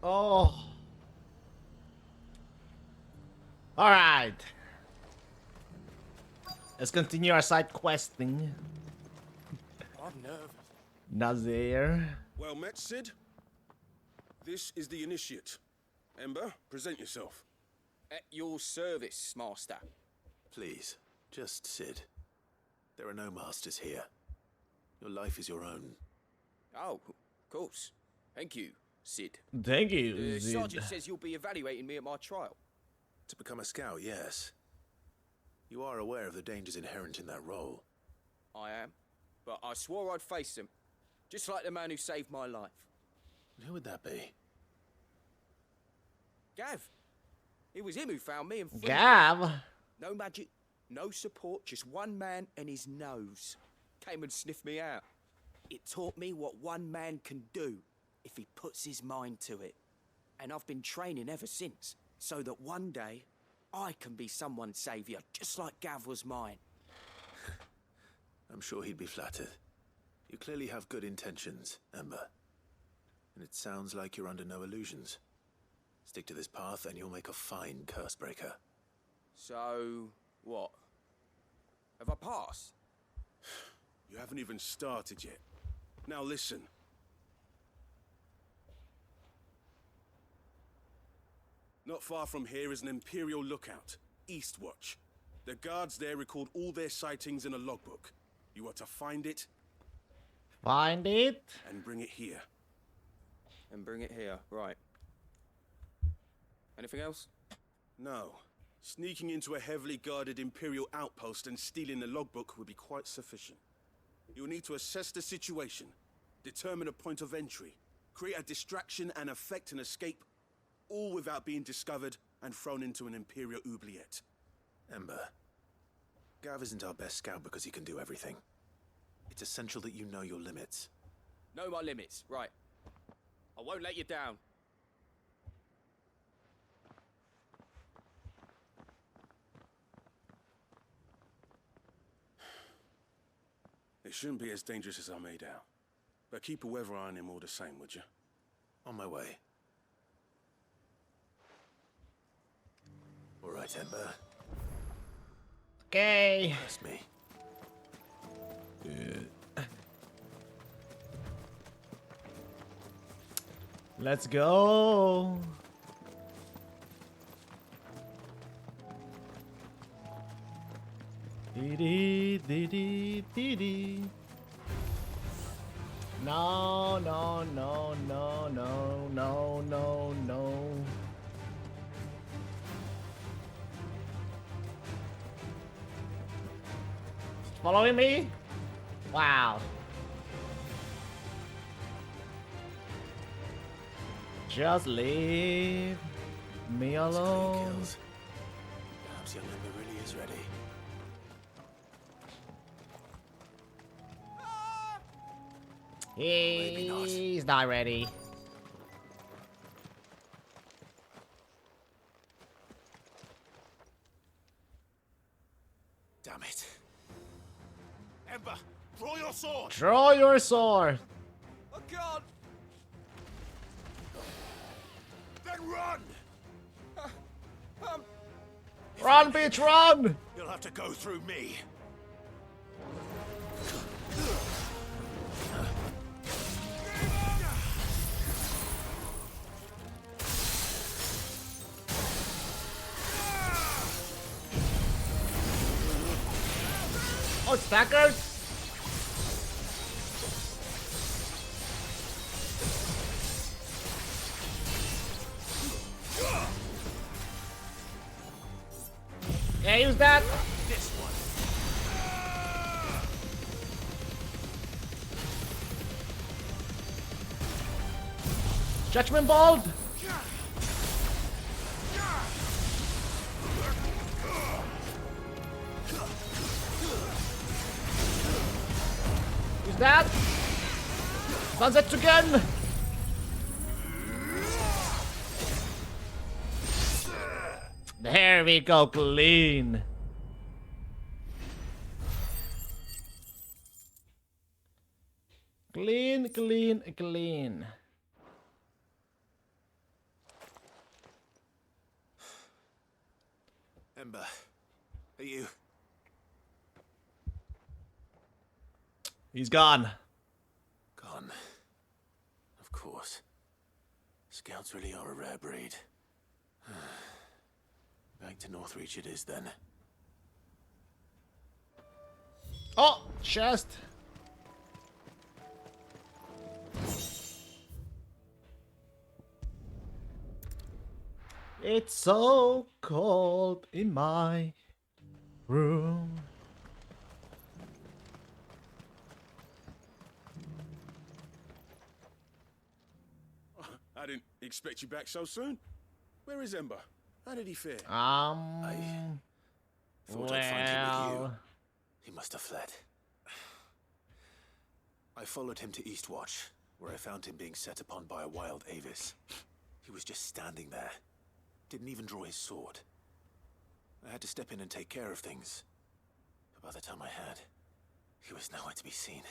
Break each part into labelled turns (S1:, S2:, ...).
S1: Oh. Alright. Let's continue our side questing.
S2: I'm nervous.
S1: Nazir.
S3: Well met, Sid. This is the initiate. Ember, present yourself.
S2: At your service, Master.
S4: Please, just Sid. There are no masters here. Your life is your own.
S2: Oh, of course. Thank you, Sid.
S1: Thank you,
S2: The
S1: Zid.
S2: sergeant says you'll be evaluating me at my trial.
S4: To become a scout, yes. You are aware of the dangers inherent in that role.
S2: I am. But I swore I'd face them. Just like the man who saved my life.
S4: And who would that be?
S2: Gav. It was him who found me and freed me.
S1: Gav.
S2: No magic, no support, just one man and his nose. Came and sniffed me out. It taught me what one man can do if he puts his mind to it. And I've been training ever since, so that one day I can be someone's saviour, just like Gav was mine.
S4: I'm sure he'd be flattered. You clearly have good intentions, Ember. And it sounds like you're under no illusions. Stick to this path and you'll make a fine cursebreaker.
S2: So, what? Have I passed?
S3: You haven't even started yet. Now listen. Not far from here is an Imperial lookout, Eastwatch. The guards there record all their sightings in a logbook. You are to find it
S1: Find it.
S3: and bring it here.
S2: And bring it here, right. Anything else?
S3: No. Sneaking into a heavily guarded Imperial outpost and stealing the logbook would be quite sufficient. You'll need to assess the situation, determine a point of entry, create a distraction and effect an escape, all without being discovered and thrown into an Imperial oubliette.
S4: Ember, Gav isn't our best scout because he can do everything. It's essential that you know your limits.
S2: Know my limits, right. I won't let you down.
S3: It shouldn't be as dangerous as I made out. But keep a weather eye on him all the same, would you?
S4: On my way. All right, Ember.
S1: Okay.
S4: Trust me.
S1: Let's go. Dee dee dee dee dee. No, no, no, no, no, no, no, no. Following me? Wow. Just leave me
S4: That's clean
S1: alone.
S4: kills. Perhaps young Ember really is ready. Maybe not.
S1: He's not ready.
S4: Damn it. Ember, draw your sword!
S1: Draw your sword.
S2: I can't!
S4: Then run!
S1: Run, bitch, run!
S4: You'll have to go through me.
S1: Oh, stackers! Yeah, use that.
S4: This one.
S1: Judgment Bolt. Use that. Sunset again. There we go, clean. Clean, clean, clean.
S4: Ember, are you...
S1: He's gone.
S4: Gone. Of course. Scouts really are a rare breed. Back to Northreach it is, then.
S1: Oh, chest. It's so cold in my room.
S3: I didn't expect you back so soon. Where is Ember? How did he fare?
S4: I thought I'd find him with you.
S1: Well,
S4: He must have fled. I followed him to Eastwatch, where I found him being set upon by a wild Avis. He was just standing there. Didn't even draw his sword. I had to step in and take care of things. But by the time I had, he was nowhere to be seen.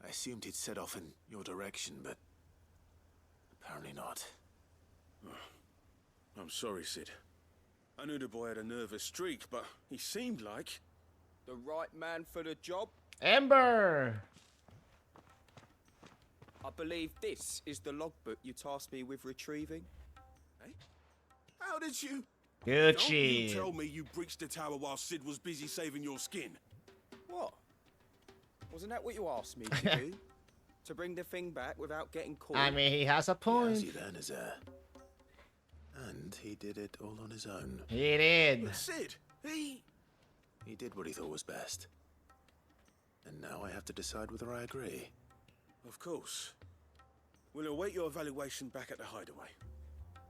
S4: I assumed he'd set off in your direction, but apparently not.
S3: I'm sorry, Sid. I knew the boy had a nervous streak, but he seemed like...
S2: The right man for the job?
S1: Ember.
S2: I believe this is the logbook you tasked me with retrieving.
S3: Eh? How did you...
S1: Good
S3: Don't you
S1: shit.
S3: tell me you breached the tower while Sid was busy saving your skin.
S2: What? Wasn't that what you asked me to do? To bring the thing back without getting caught?
S1: I mean, he has a
S4: He
S1: point.
S4: has you then as a... And he did it all on his own.
S1: He did.
S3: But Sid, he...
S4: He did what he thought was best. And now I have to decide whether I agree.
S3: Of course. We'll await your evaluation back at the hideaway.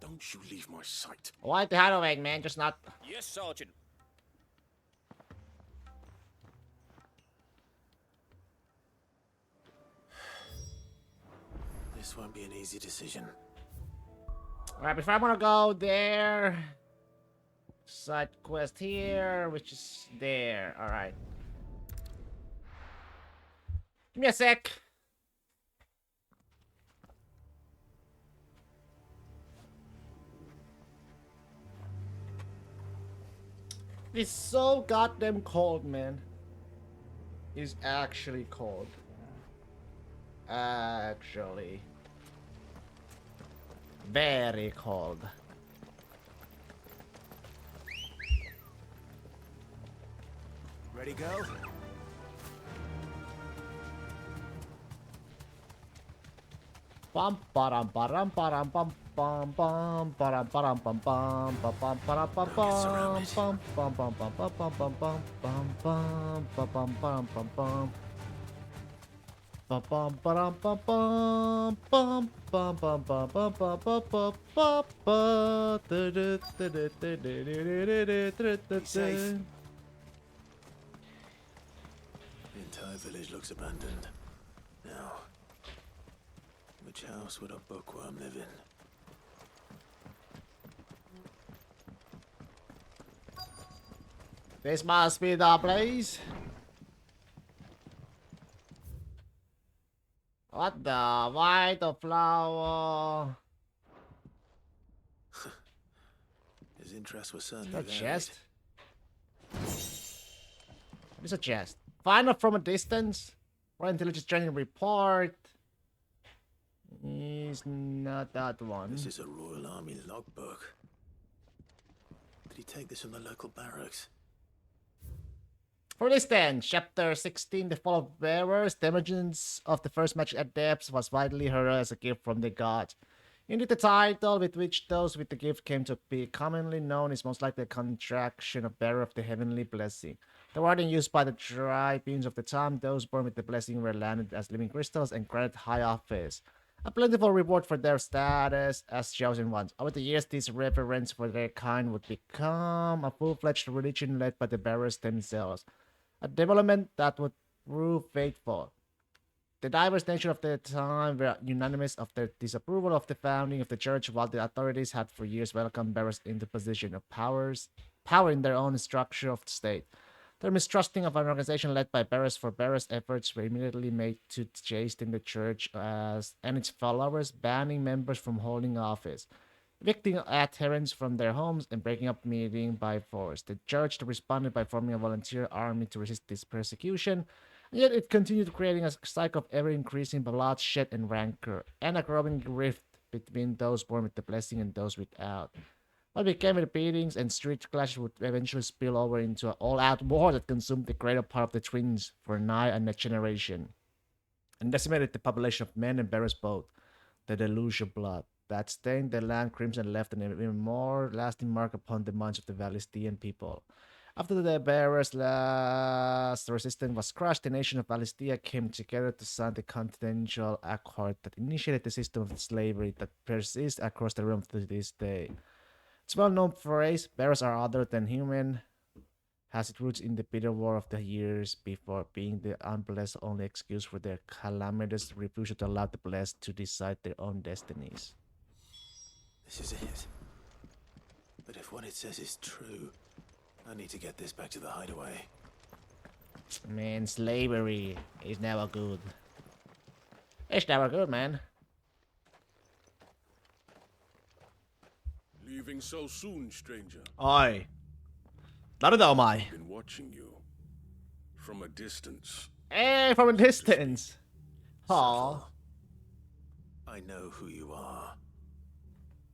S3: Don't you leave my sight.
S1: Why the hideaway, man? Just not.
S2: Yes, Sergeant.
S4: This won't be an easy decision.
S1: Alright, before I want to go there. Side quest here, which is there. Alright. Give me a sec. It's so goddamn cold, man. It's actually cold. Actually. Very cold.
S2: Ready, go?
S1: Bum param param param pam pam pam param param pam pam pam pam param pam pam pam pam pam pam pam pam pam pam pam pam pam pam pam pam pam pam param pam pam pam pam pam pam pam pam pam pam pam pam.
S4: Be safe. The entire village looks abandoned. Now, which house would a bookworm live in?
S1: This must be the place. What the? Why the flower?
S4: His interests were certainly
S1: A
S4: varied.
S1: chest? It's a chest. Find it from a distance. Royal Intelligence Training Report. Is not that one.
S4: This is a Royal Army logbook. Did he take this from the local barracks?
S1: For this then, Chapter 16, The Fall of Bearers, the emergence of the first magic adepts was widely heralded as a gift from the gods. Indeed, the title with which those with the gift came to be commonly known is most likely a contraction of bearer of the heavenly blessing. The word used by the tribunes of the time, those born with the blessing were landed as living crystals and granted high office. A plentiful reward for their status as chosen ones. Over the years, this reverence for their kind would become a full-fledged religion led by the bearers themselves. A development that would prove faithful. The diverse nature of the time were unanimous of their disapproval of the founding of the church, while the authorities had for years welcomed bearers into position of power in their own structure of the state. Their mistrusting of an organization led by bearers for bearers efforts were immediately made to chasten the church and its followers, banning members from holding office. evicting adherents from their homes and breaking up meeting by force. The church responded by forming a volunteer army to resist this persecution, and yet it continued creating a cycle of ever-increasing bloodshed and rancor, and a growing rift between those born with the blessing and those without. What became the beatings and street clashes would eventually spill over into an all-out war that consumed the greater part of the twins for nigh a next generation, and decimated the population of men and bearers both. The deluge of blood that stained the land crimson and left an even more lasting mark upon the minds of the Valistian people. After the bearers' last resistance was crushed, the nation of Valistia came together to sign the Continental Accord that initiated the system of slavery that persists across the realm to this day. Its well-known phrase, bearers are other than human, has its roots in the bitter war of the years before, being the unblessed only excuse for their calamitous refusal to allow the blessed to decide their own destinies.
S4: This is it. But if what it says is true, I need to get this back to the hideaway.
S1: Man, slavery is never good. It's never good, man.
S3: Leaving so soon, stranger.
S1: Oi.誰だお前?
S3: Been watching you. From a distance.
S1: Hey, from a distance. Aw.
S4: Subtle. I know who you are.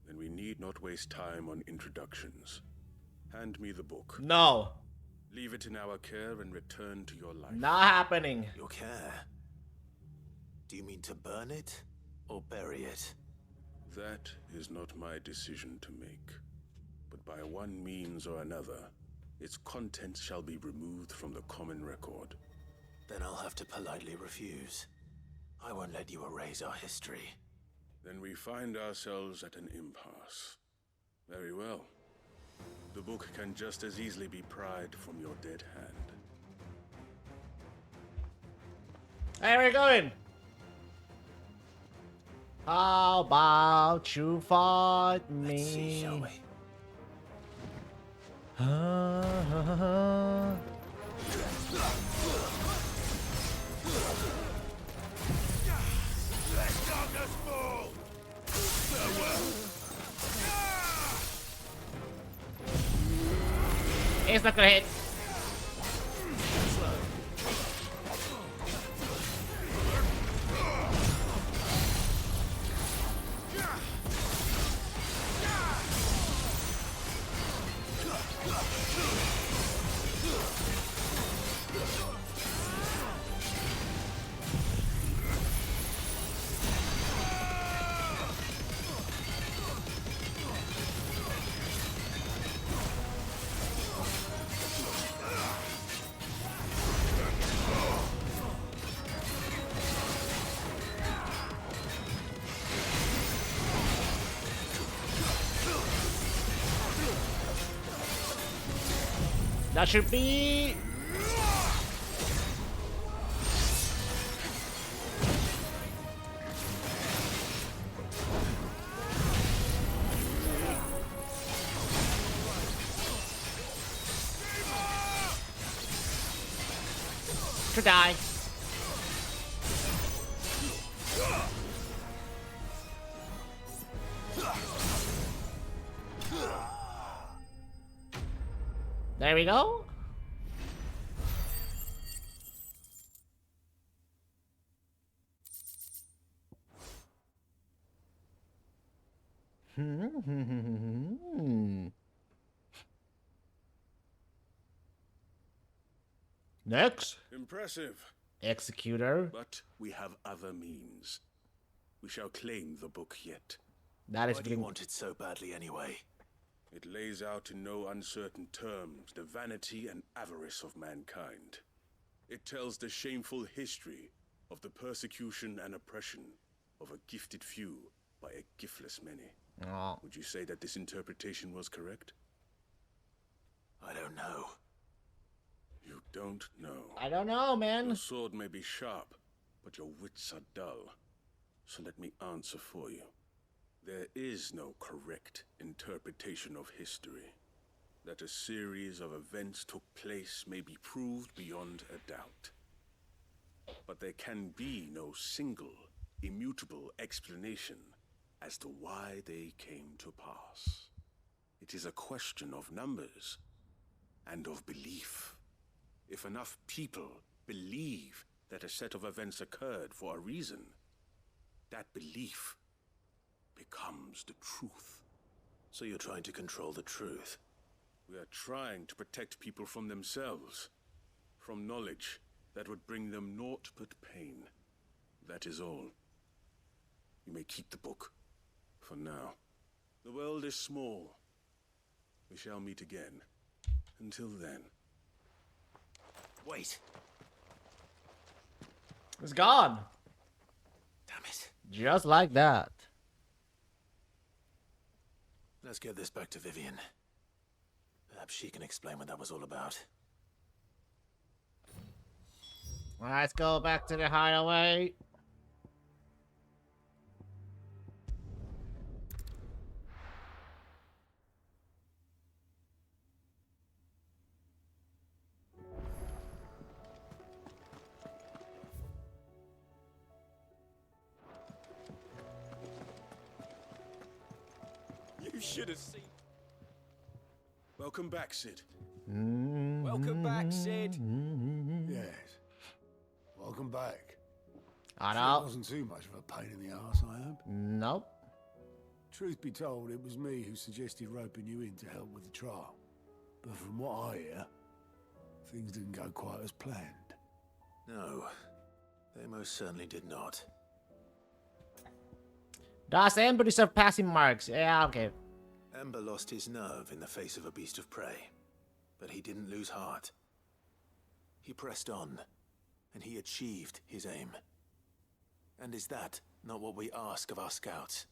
S3: Then we need not waste time on introductions. Hand me the book.
S1: No.
S3: Leave it in our care and return to your life.
S1: Not happening.
S4: Your care? Do you mean to burn it or bury it?
S3: That is not my decision to make. But by one means or another, its contents shall be removed from the common record.
S4: Then I'll have to politely refuse. I won't let you erase our history.
S3: Then we find ourselves at an impasse. Very well. The book can just as easily be pried from your dead hand.
S1: Hey, where are you going? How about you fight me?
S4: Let's see, shall we?
S1: It's not gonna hit. That should be... to die. There we go. Next.
S3: Impressive.
S1: Executor.
S3: But we have other means. We shall claim the book yet.
S1: That is
S4: Why do you
S1: being...
S4: want it so badly anyway?
S3: It lays out in no uncertain terms the vanity and avarice of mankind. It tells the shameful history of the persecution and oppression of a gifted few by a giftless many.
S1: Oh.
S3: Would you say that this interpretation was correct?
S4: I don't know.
S3: You don't know.
S1: I don't know, man.
S3: Your sword may be sharp, but your wits are dull. So let me answer for you. There is no correct interpretation of history. That a series of events took place may be proved beyond a doubt. But there can be no single, immutable explanation as to why they came to pass. It is a question of numbers and of belief. If enough people believe that a set of events occurred for a reason, that belief becomes the truth.
S4: So you're trying to control the truth?
S3: We are trying to protect people from themselves, from knowledge that would bring them naught but pain. That is all. You may keep the book, for now. The world is small. We shall meet again. Until then.
S4: Wait.
S1: It's gone.
S4: Damn it.
S1: Just like that.
S4: Let's get this back to Vivian. Perhaps she can explain what that was all about.
S1: Let's go back to the hideaway.
S2: You should have seen.
S3: Welcome back, Sid.
S2: Welcome back, Sid.
S5: Yes. Welcome back.
S1: I
S5: Sure
S1: know.
S5: it wasn't too much of a pain in the arse, I hope.
S1: Nope.
S5: Truth be told, it was me who suggested roping you in to help with the trial. But from what I hear, things didn't go quite as planned.
S4: No, they most certainly did not.
S1: Does Ember deserve passing marks? Yeah, okay.
S4: Ember lost his nerve in the face of a beast of prey, but he didn't lose heart. He pressed on, and he achieved his aim. And is that not what we ask of our scouts?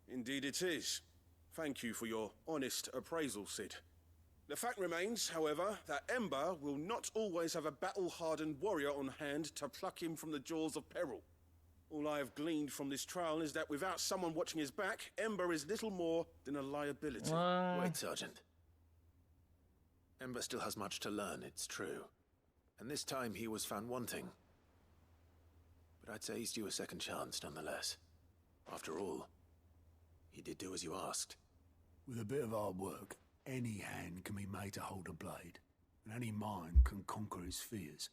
S3: Indeed it is. Thank you for your honest appraisal, Sid. The fact remains, however, that Ember will not always have a battle-hardened warrior on hand to pluck him from the jaws of peril. All I have gleaned from this trial is that without someone watching his back, Ember is little more than a liability.
S4: Wait, Sergeant. Ember still has much to learn, it's true. And this time he was found wanting. But I'd say he's due a second chance, nonetheless. After all, he did do as you asked.
S5: With a bit of hard work, any hand can be made to hold a blade, and any mind can conquer his fears.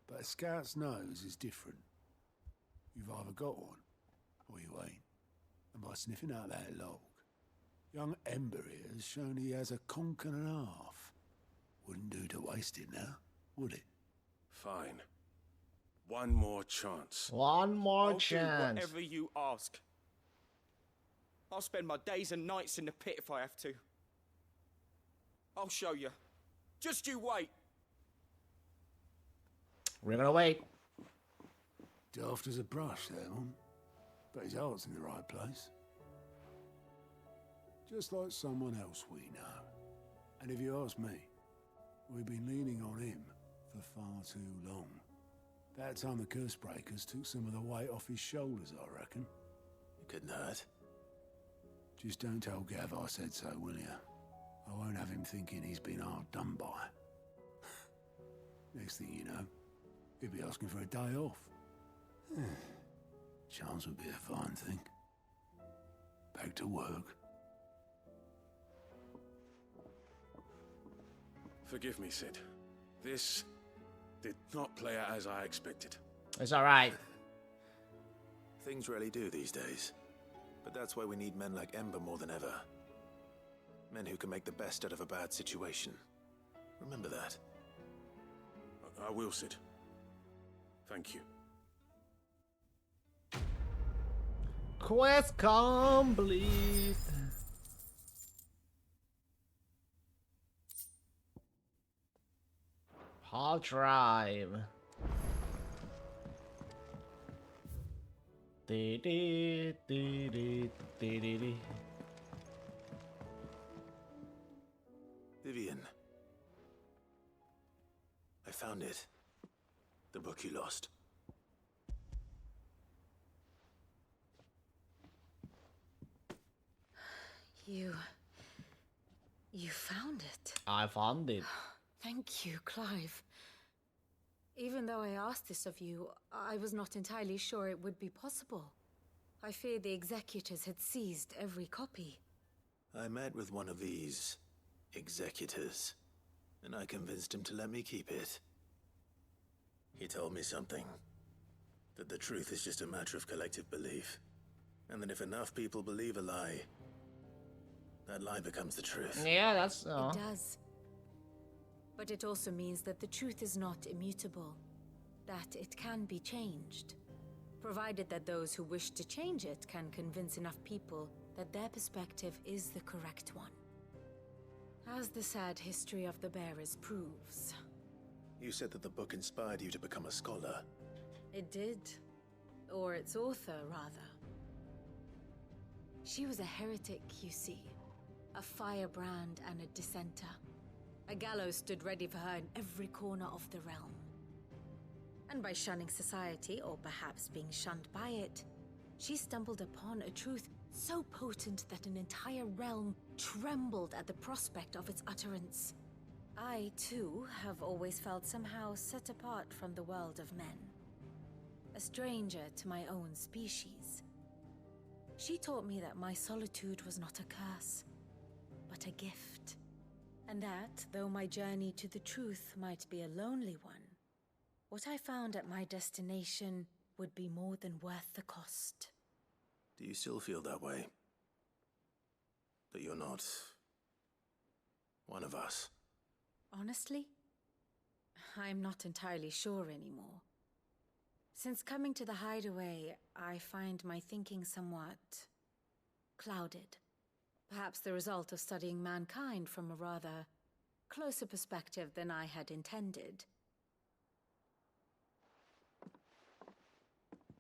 S5: But a scout's nose is different. You've either got one, or you ain't. And by sniffing out that log, young Ember here has shown he has a conk and a half. Wouldn't do to waste it now, would it?
S3: Fine. One more chance.
S1: One more
S2: I'll do
S1: chance.
S2: whatever you ask. I'll spend my days and nights in the pit if I have to. I'll show you. Just you wait.
S1: We're gonna wait.
S5: Daft as a brush, that one. But his heart's in the right place. Just like someone else we know. And if you ask me, we've been leaning on him for far too long. That time the curse breakers took some of the weight off his shoulders, I reckon.
S4: It couldn't hurt.
S5: Just don't tell Gav I said so, will you? I won't have him thinking he's been hard done by. Next thing you know, he'll be asking for a day off. Chance would be a fine thing. Back to work.
S3: Forgive me, Sid. This did not play out as I expected.
S1: It's alright.
S4: Things rarely do these days. But that's why we need men like Ember more than ever. Men who can make the best out of a bad situation. Remember that.
S3: I will, Sid. Thank you.
S1: Quest complete. Hall Tribe. Dee dee dee dee dee dee dee.
S4: Vivian. I found it. The book you lost.
S6: You found it.
S1: I found it.
S6: Thank you, Clive. Even though I asked this of you, I was not entirely sure it would be possible. I fear the executors had seized every copy.
S4: I met with one of these executors, and I convinced him to let me keep it. He told me something. That the truth is just a matter of collective belief. And that if enough people believe a lie, that lie becomes the truth.
S1: Yeah, that's...
S6: It does. But it also means that the truth is not immutable. That it can be changed. Provided that those who wish to change it can convince enough people that their perspective is the correct one. As the sad history of the bearers proves.
S4: You said that the book inspired you to become a scholar.
S6: It did. Or its author, rather. She was a heretic, you see. A firebrand and a dissenter. A gallows stood ready for her in every corner of the realm. And by shunning society, or perhaps being shunned by it, she stumbled upon a truth so potent that an entire realm trembled at the prospect of its utterance. I, too, have always felt somehow set apart from the world of men. A stranger to my own species. She taught me that my solitude was not a curse, but a gift. And that, though my journey to the truth might be a lonely one, what I found at my destination would be more than worth the cost.
S4: Do you still feel that way? That you're not one of us?
S6: Honestly, I'm not entirely sure anymore. Since coming to the hideaway, I find my thinking somewhat clouded. Perhaps the result of studying mankind from a rather closer perspective than I had intended.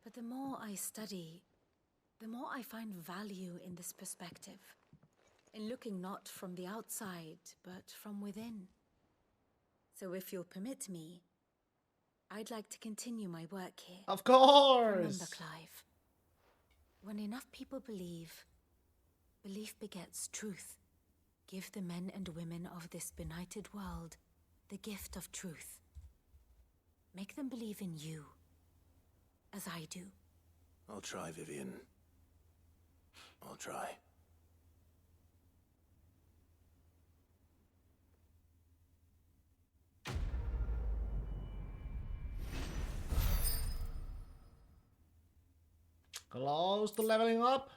S6: But the more I study, the more I find value in this perspective. In looking not from the outside, but from within. So if you'll permit me, I'd like to continue my work here.
S1: Of course!
S6: Remember, Clive, when enough people believe, belief begets truth. Give the men and women of this benighted world the gift of truth. Make them believe in you, as I do.
S4: I'll try, Vivian. I'll try.
S1: Close to leveling up.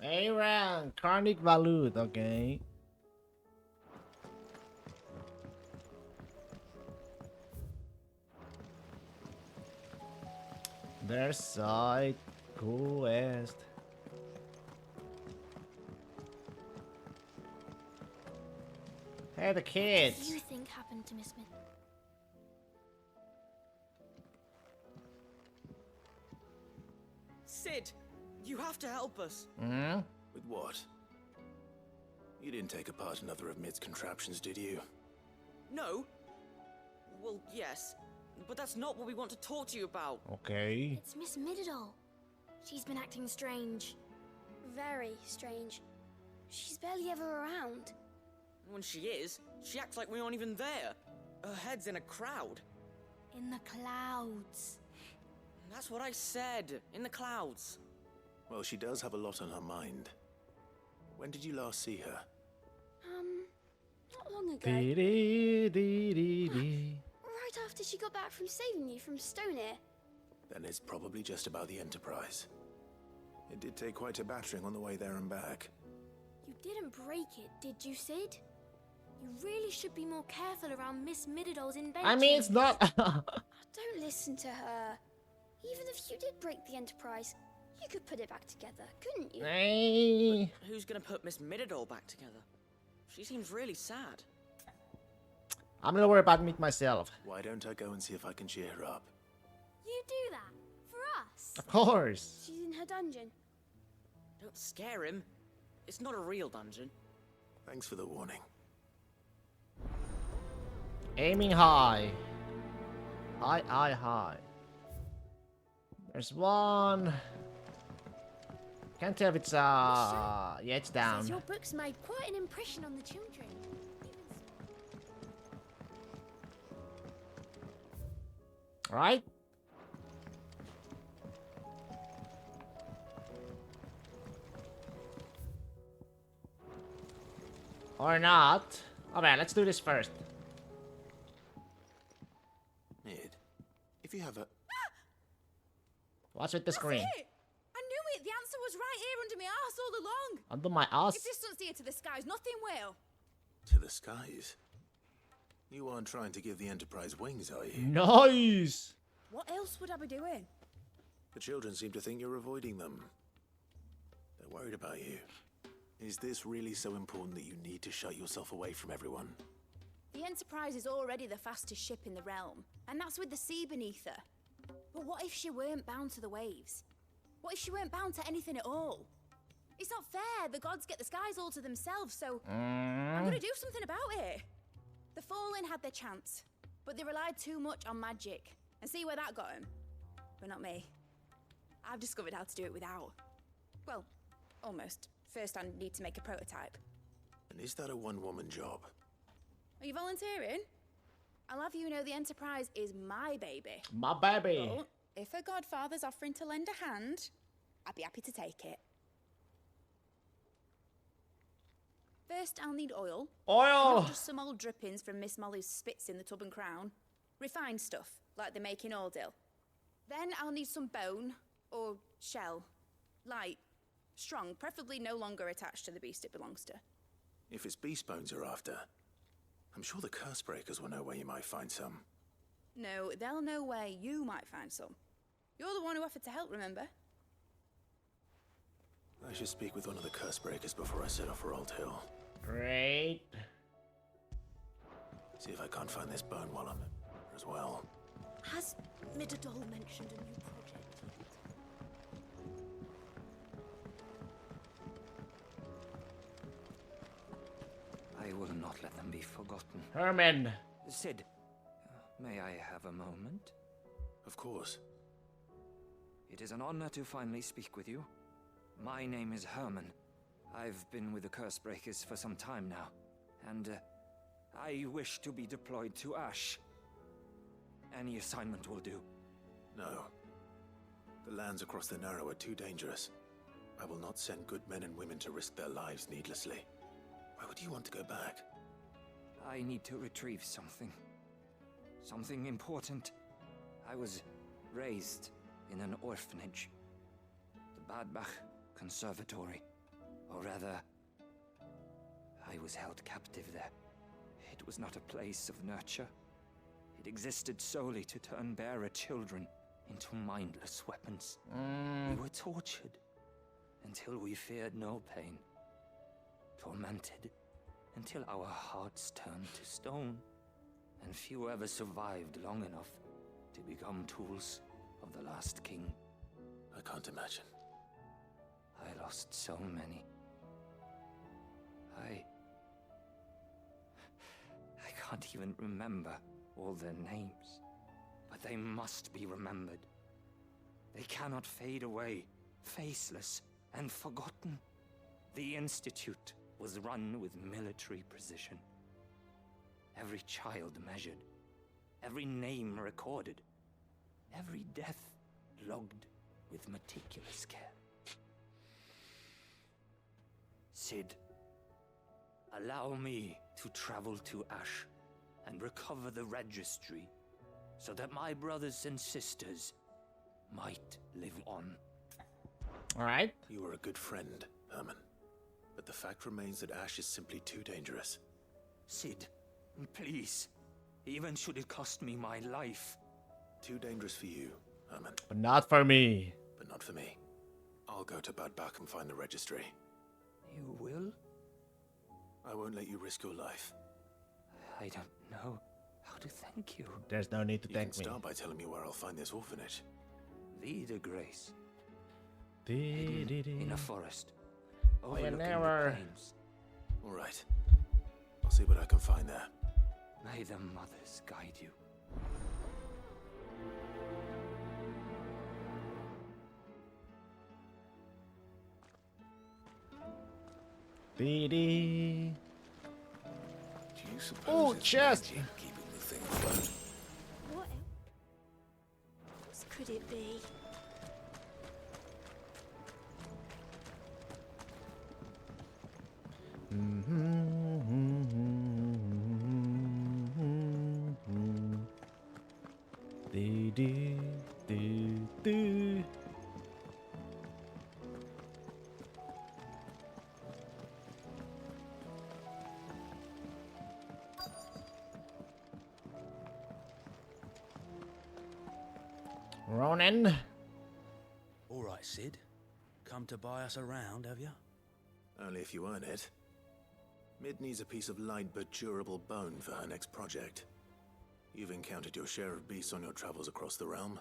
S1: A rank, Carnic Valut, okay. Their side quest. Hey, the kids.
S7: What do you think happened to Miss Mid?
S2: Sid, you have to help us.
S1: Hmm?
S4: With what? You didn't take apart another of Mid's contraptions, did you?
S2: No? Well, yes. But that's not what we want to talk to you about.
S1: Okay.
S7: It's Miss Mididol. She's been acting strange. Very strange. She's barely ever around.
S2: When she is, she acts like we aren't even there. Her head's in a crowd.
S7: In the clouds.
S2: That's what I said. In the clouds.
S4: Well, she does have a lot on her mind. When did you last see her?
S7: Not long ago.
S1: Dee-dee-dee-dee-dee.
S7: Right after she got back from saving you from Stoneir.
S4: Then it's probably just about the Enterprise. It did take quite a battering on the way there and back.
S7: You didn't break it, did you, Sid? You really should be more careful around Miss Mididol's inventions.
S1: I mean, it's not.
S7: Don't listen to her. Even if you did break the Enterprise, you could put it back together, couldn't you?
S1: Hey.
S2: Who's gonna put Miss Mididol back together? She seems really sad.
S1: I'm gonna worry about it myself.
S4: Why don't I go and see if I can cheer her up?
S7: You do that? For us?
S1: Of course.
S7: She's in her dungeon.
S2: Don't scare him. It's not a real dungeon.
S4: Thanks for the warning.
S1: Aiming high. High. There's one. Can't tell if it's yeah, it's
S7: Says
S1: down.
S7: your books made quite an impression on the children.
S1: Alright. Or not. Alright, let's do this first.
S4: Mid, if you have a...
S1: What's with the screen?
S8: That's it! I knew it! The answer was right here under my arse all along!
S1: Under my ass?
S8: If this doesn't steer to the skies, nothing will!
S4: To the skies? You aren't trying to give the Enterprise wings, are you?
S1: Nice!
S8: What else would I be doing?
S4: The children seem to think you're avoiding them. They're worried about you. Is this really so important that you need to shut yourself away from everyone?
S8: The Enterprise is already the fastest ship in the realm, and that's with the sea beneath her. But what if she weren't bound to the waves? What if she weren't bound to anything at all? It's not fair. The gods get the skies all to themselves, so I'm gonna do something about it. The Fallen had their chance, but they relied too much on magic. And see where that got them? But not me. I've discovered how to do it without. Well, almost. First, I need to make a prototype.
S4: And is that a one-woman job?
S8: Are you volunteering? I'll have you know the Enterprise is my baby.
S1: My baby.
S8: But if her godfather's offering to lend a hand, I'd be happy to take it. First, I'll need oil.
S1: Oil!
S8: Not just some old drippings from Miss Molly's spits in the Tub and Crown. Refined stuff, like they make in Ordill. Then I'll need some bone, or shell. Light, strong, preferably no longer attached to the beast it belongs to.
S4: If it's beast bones you're after, I'm sure the curse breakers will know where you might find some.
S8: No, they'll know where you might find some. You're the one who offered to help, remember?
S4: I should speak with one of the curse breakers before I set off for Old Hill.
S1: Great.
S4: See if I can't find this bone while I'm here as well.
S7: Has Midadol mentioned a new project yet?
S9: I will not let them be forgotten.
S1: Herman.
S9: Sid, may I have a moment?
S4: Of course.
S9: It is an honor to finally speak with you. My name is Herman. I've been with the Curse Breakers for some time now, and I wish to be deployed to Ash. Any assignment will do.
S4: No. The lands across the Narrow are too dangerous. I will not send good men and women to risk their lives needlessly. Why would you want to go back?
S9: I need to retrieve something. Something important. I was raised in an orphanage. The Badbach Conservatory. Or rather, I was held captive there. It was not a place of nurture. It existed solely to turn bearer children into mindless weapons. We were tortured until we feared no pain. Tormented until our hearts turned to stone. And few ever survived long enough to become tools of the last king.
S4: I can't imagine.
S9: I lost so many. I can't even remember all their names. But they must be remembered. They cannot fade away, faceless and forgotten. The Institute was run with military precision. Every child measured, every name recorded, every death logged with meticulous care. Sid, allow me to travel to Ash and recover the registry so that my brothers and sisters might live on.
S1: Alright.
S4: You are a good friend, Herman. But the fact remains that Ash is simply too dangerous.
S9: Sid, please, even should it cost me my life.
S4: Too dangerous for you, Herman,
S1: But not for me.
S4: but not for me. I'll go to Bad Bach and find the registry.
S9: You will?
S4: I won't let you risk your life.
S9: I don't know how to thank you.
S1: There's no need to
S4: You can
S1: thank me.
S4: start by telling me where I'll find this orphanage.
S9: Vida Grace,
S1: Dee, dee, dee.
S9: in a forest,
S1: you
S9: overlooking
S1: never-
S9: the plains.
S4: All right. I'll see what I can find there.
S9: May the mothers guide you.
S1: Dee.
S4: Do you suppose
S1: Oh,
S4: it's
S1: chest!
S4: magic keeping the thing afloat?
S7: What else could it be?
S1: Dee. Ronan.
S10: All right, Sid. Come to buy us around, have you?
S4: Only if you earn it. Mid needs a piece of light but durable bone for her next project. You've encountered your share of beasts on your travels across the realm.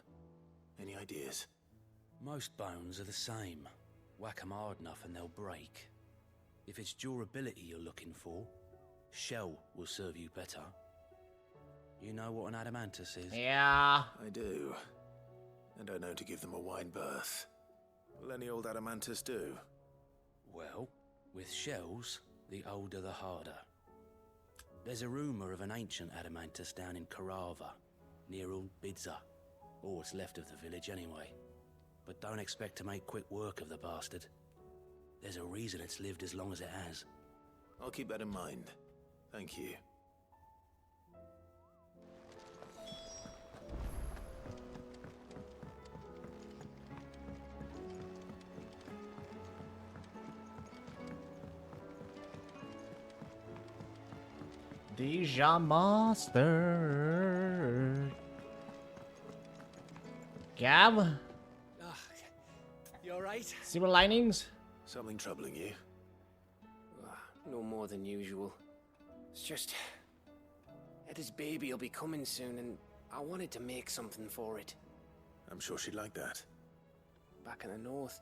S4: Any ideas?
S10: Most bones are the same. Whack 'em hard enough and they'll break. If it's durability you're looking for, shell will serve you better. You know what an adamantus is?
S1: Yeah.
S4: I do. And I know to give them a wide berth. Will any old adamantus do?
S10: Well, with shells, the older the harder. There's a rumour of an ancient adamantus down in Karava, near Old Bidza. Or what's left of the village anyway. But don't expect to make quick work of the bastard. There's a reason it's lived as long as it has.
S4: I'll keep that in mind. Thank you.
S1: Deja Master. Gav?
S11: You alright?
S1: Silver linings?
S4: Something troubling you?
S11: No more than usual. It's just... Etta's baby will be coming soon, and I wanted to make something for it.
S4: I'm sure she'd like that.
S11: Back in the north,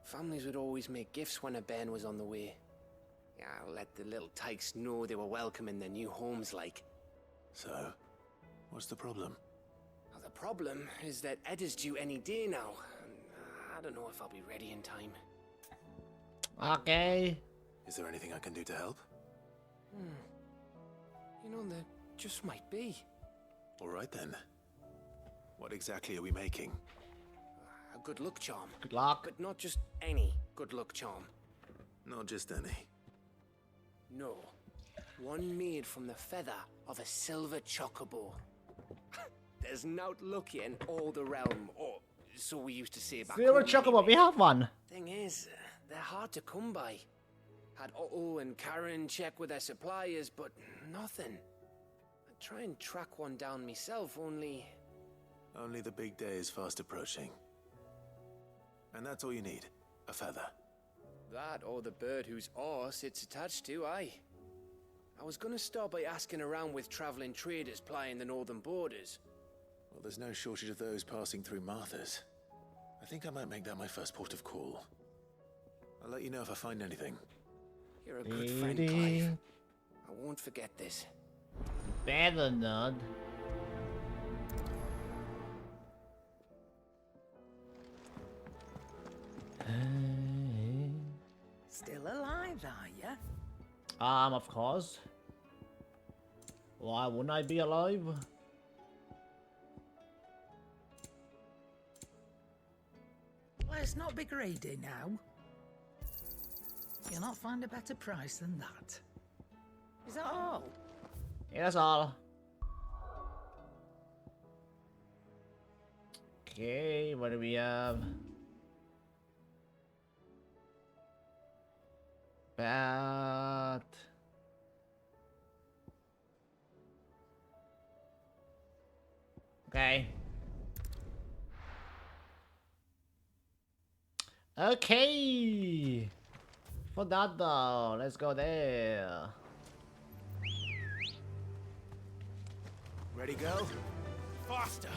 S11: families would always make gifts when a bairn was on the way. Yeah, let the little tykes know they were welcome in their new homes, like.
S4: So, what's the problem?
S11: Well, the problem is that Etta's due any day now. And I don't know if I'll be ready in time.
S1: Okay.
S4: Is there anything I can do to help?
S11: You know, there just might be.
S4: All right then. What exactly are we making?
S11: A good luck charm.
S1: Good luck.
S11: But not just any good luck charm.
S4: Not just any.
S11: No. One made from the feather of a silver chocobo. There's not lucky in all the realm, or so we used to say back
S1: Silver
S11: home,
S1: Chocobo,
S11: anyway.
S1: we have one.
S11: Thing is, they're hard to come by. Had Otto and Karen check with their suppliers, but nothing. I'd try and track one down myself, only...
S4: Only the big day is fast approaching. And that's all you need. A feather.
S11: That or the bird whose horse it's attached to, aye. I was gonna start by asking around with traveling traders plying the northern borders.
S4: Well, there's no shortage of those passing through Martha's. I think I might make that my first port of call. I'll let you know if I find anything.
S11: You're a good friend, Clive. I won't forget this.
S1: Better not.
S12: Still alive, are you?
S1: Of course. Why wouldn't I be alive?
S12: Let's not be greedy now. You'll not find a better price than that. Is that all?
S1: Yeah, that's all. Okay, what do we have? Bat. Okay. Okay. For that though, let's go there.
S2: Ready, girl? Faster!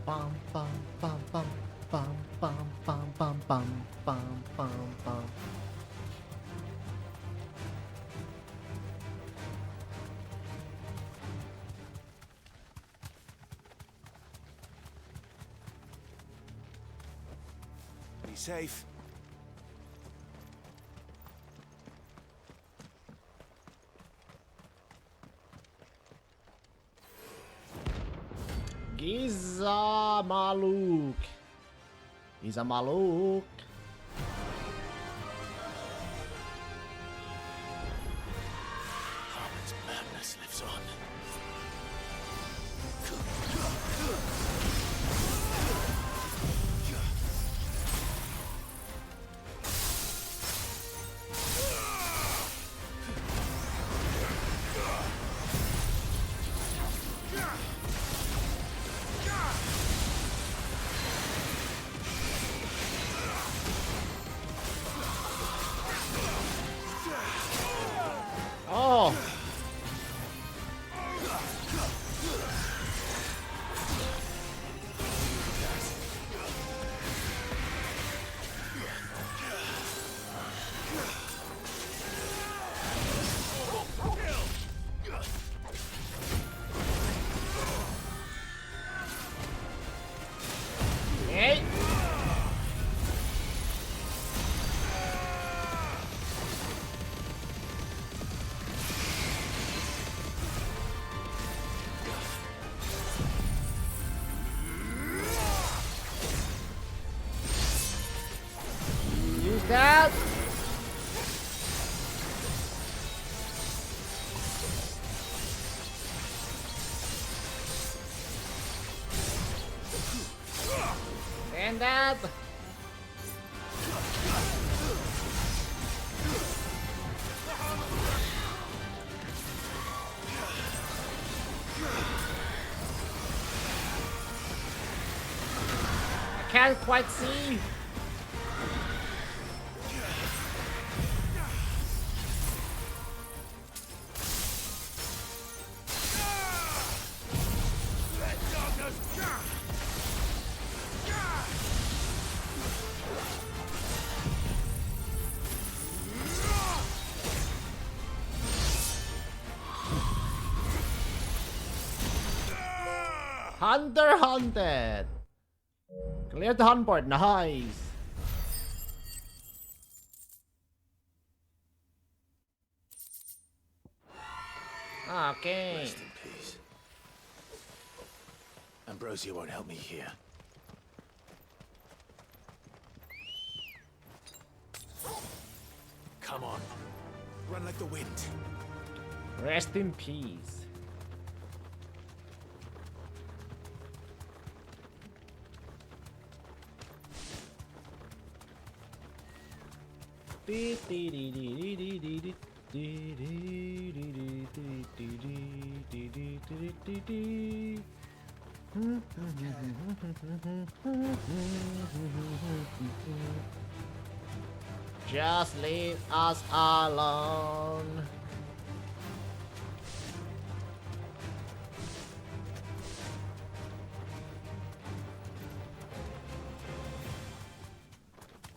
S1: Bum bum bum bum bum bum bum bum bum bum bum bum.
S4: safe.
S1: Giza Maluk. Giza Maluk.
S4: Harmon's madness lives on.
S1: Oh. Hey. Use that. Stand up. I can't quite see. Hunter hunted. Clear the hunt board. Nice. Okay.
S4: Rest in peace. Ambrosia won't help me here. Come on. Run like the wind.
S1: Rest in peace. Just leave us alone.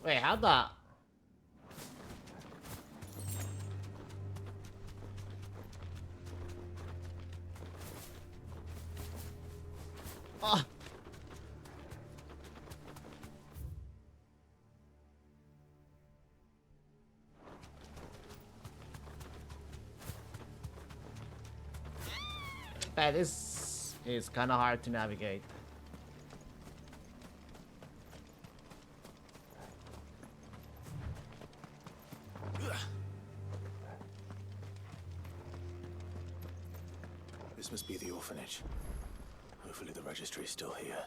S1: Wait, how the... Oh. That is kind of hard to navigate.
S4: This must be the orphanage. Hopefully the registry's still here.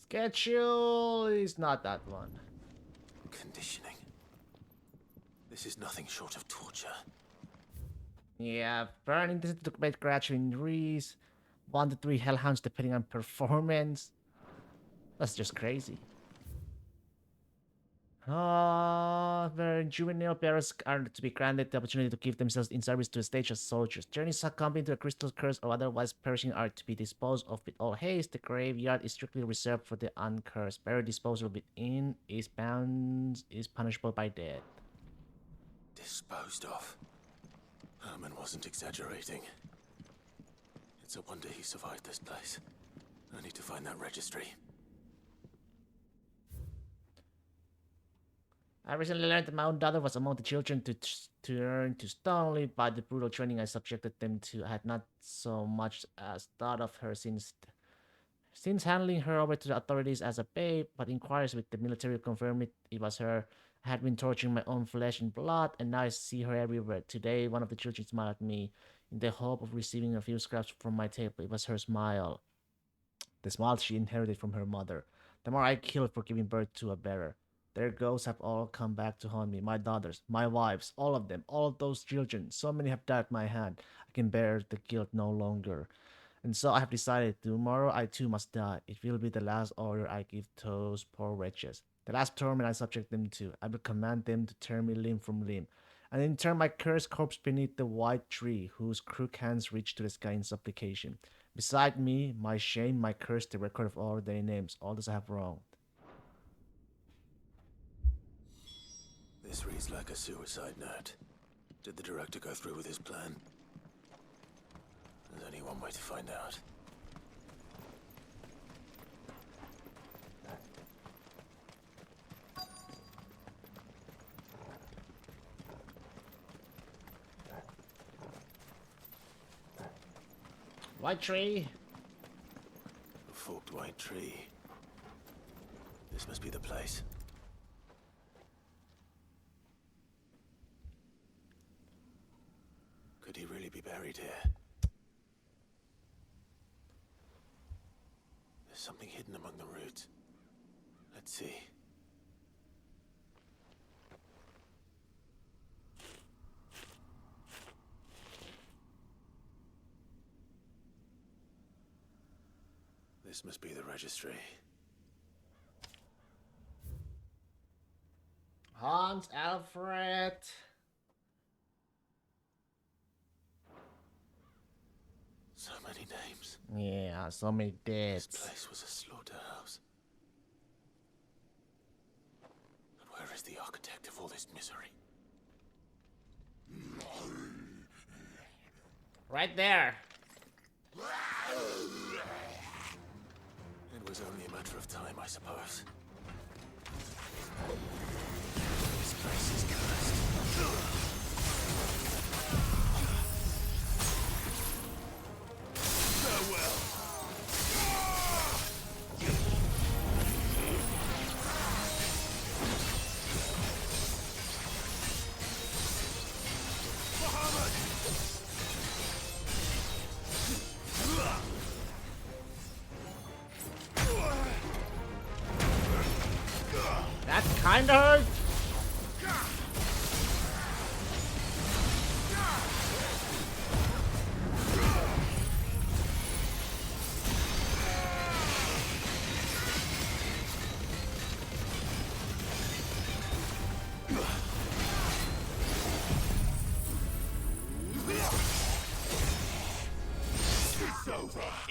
S1: Schedule is not that one.
S4: Conditioning. This is nothing short of torture.
S1: Yeah, burn intensity to create gradual injuries. 1 to 3 hellhounds depending on performance. That's just crazy. Very when juvenile bearers are to be granted the opportunity to give themselves in service to the stage as soldiers. Journeys succumbing to a crystal curse or otherwise perishing are to be disposed of with all haste. The graveyard is strictly reserved for the uncursed. Bearer disposal within is punishable by death.
S4: Disposed of. Herman wasn't exaggerating. It's a wonder he survived this place. I need to find that registry.
S1: I recently learned that my own daughter was among the children to turn to stone only by the brutal training I subjected them to. I had not so much as thought of her since handing her over to the authorities as a babe, but inquiries with the military confirmed it was her. I had been torturing my own flesh and blood, and now I see her everywhere. Today, one of the children smiled at me in the hope of receiving a few scraps from my table. It was her smile, the smile she inherited from her mother. The more I killed for giving birth to a bearer. Their ghosts have all come back to haunt me. My daughters, my wives, all of them, all of those children. So many have died at my hand. I can bear the guilt no longer. And so I have decided tomorrow I too must die. It will be the last order I give those poor wretches. The last torment I subject them to. I will command them to tear me limb from limb, and then turn my cursed corpse beneath the white tree, whose crooked hands reach to the sky in supplication. Beside me, my shame, my curse, the record of all their names, all those I have wronged.
S4: This reads like a suicide note. Did the director go through with his plan? There's only one way to find out.
S1: White tree.
S4: A forked white tree. This must be the place. Could he really be buried here? There's something hidden among the roots. Let's see. This must be the registry.
S1: Hans, Alfred.
S4: So many names.
S1: Yeah, so many deaths.
S4: This place was a slaughterhouse. But where is the architect of all this misery?
S1: Right there.
S4: It was only a matter of time, I suppose. This place is cursed. Farewell.
S1: That kinda hurt.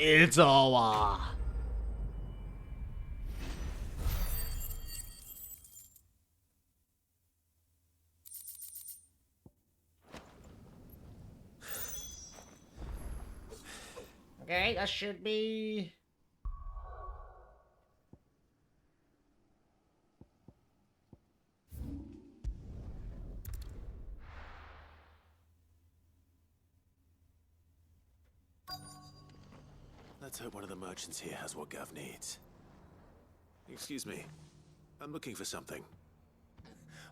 S1: It's over. Okay, that should be...
S4: Let's hope one of the merchants here has what Gav needs. Excuse me. I'm looking for something.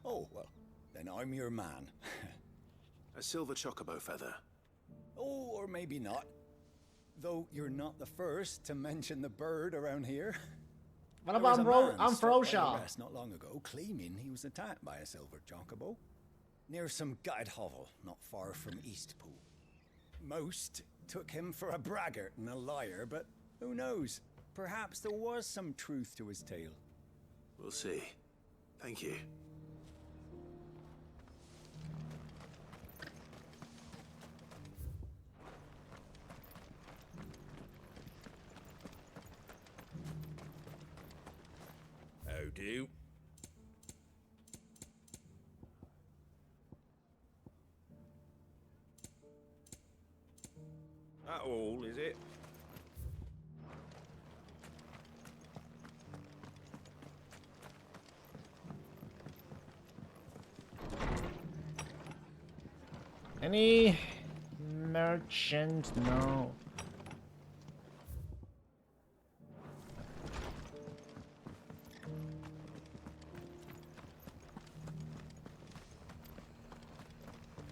S13: Oh, well, then I'm your man.
S4: A silver chocobo feather.
S13: Oh, or maybe not. Though you're not the first to mention the bird around here.
S1: What about Ambrosia?
S13: Not long ago, claiming he was attacked by a silver chocobo near some gutted hovel not far from Eastpool. Most took him for a braggart and a liar, but who knows? Perhaps there was some truth to his tale.
S4: We'll see. Thank you.
S14: do. That all, is it?
S1: Any merchant? No.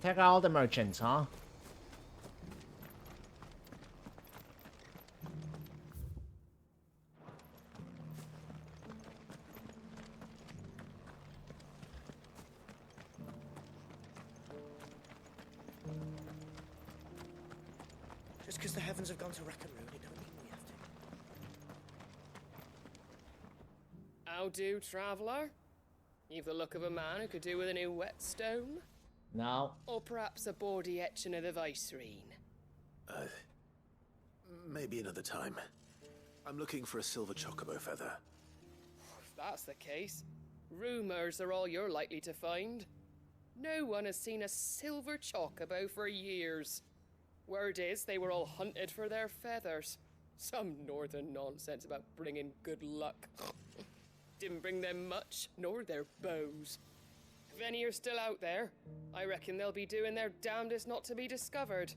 S1: Take out all the merchants, huh?
S11: Just because the heavens have gone to rack and ruin, it don't mean we have to.
S15: How do, traveller? You've the look of a man who could do with a new whetstone.
S1: No.
S15: Or perhaps a bawdy etching of the Vicerine.
S4: Maybe another time. I'm looking for a silver chocobo feather.
S15: If that's the case, rumours are all you're likely to find. No one has seen a silver chocobo for years. Word is they were all hunted for their feathers. Some northern nonsense about bringing good luck. Didn't bring them much, nor their bows. If any are still out there, I reckon they'll be doing their damnedest not to be discovered.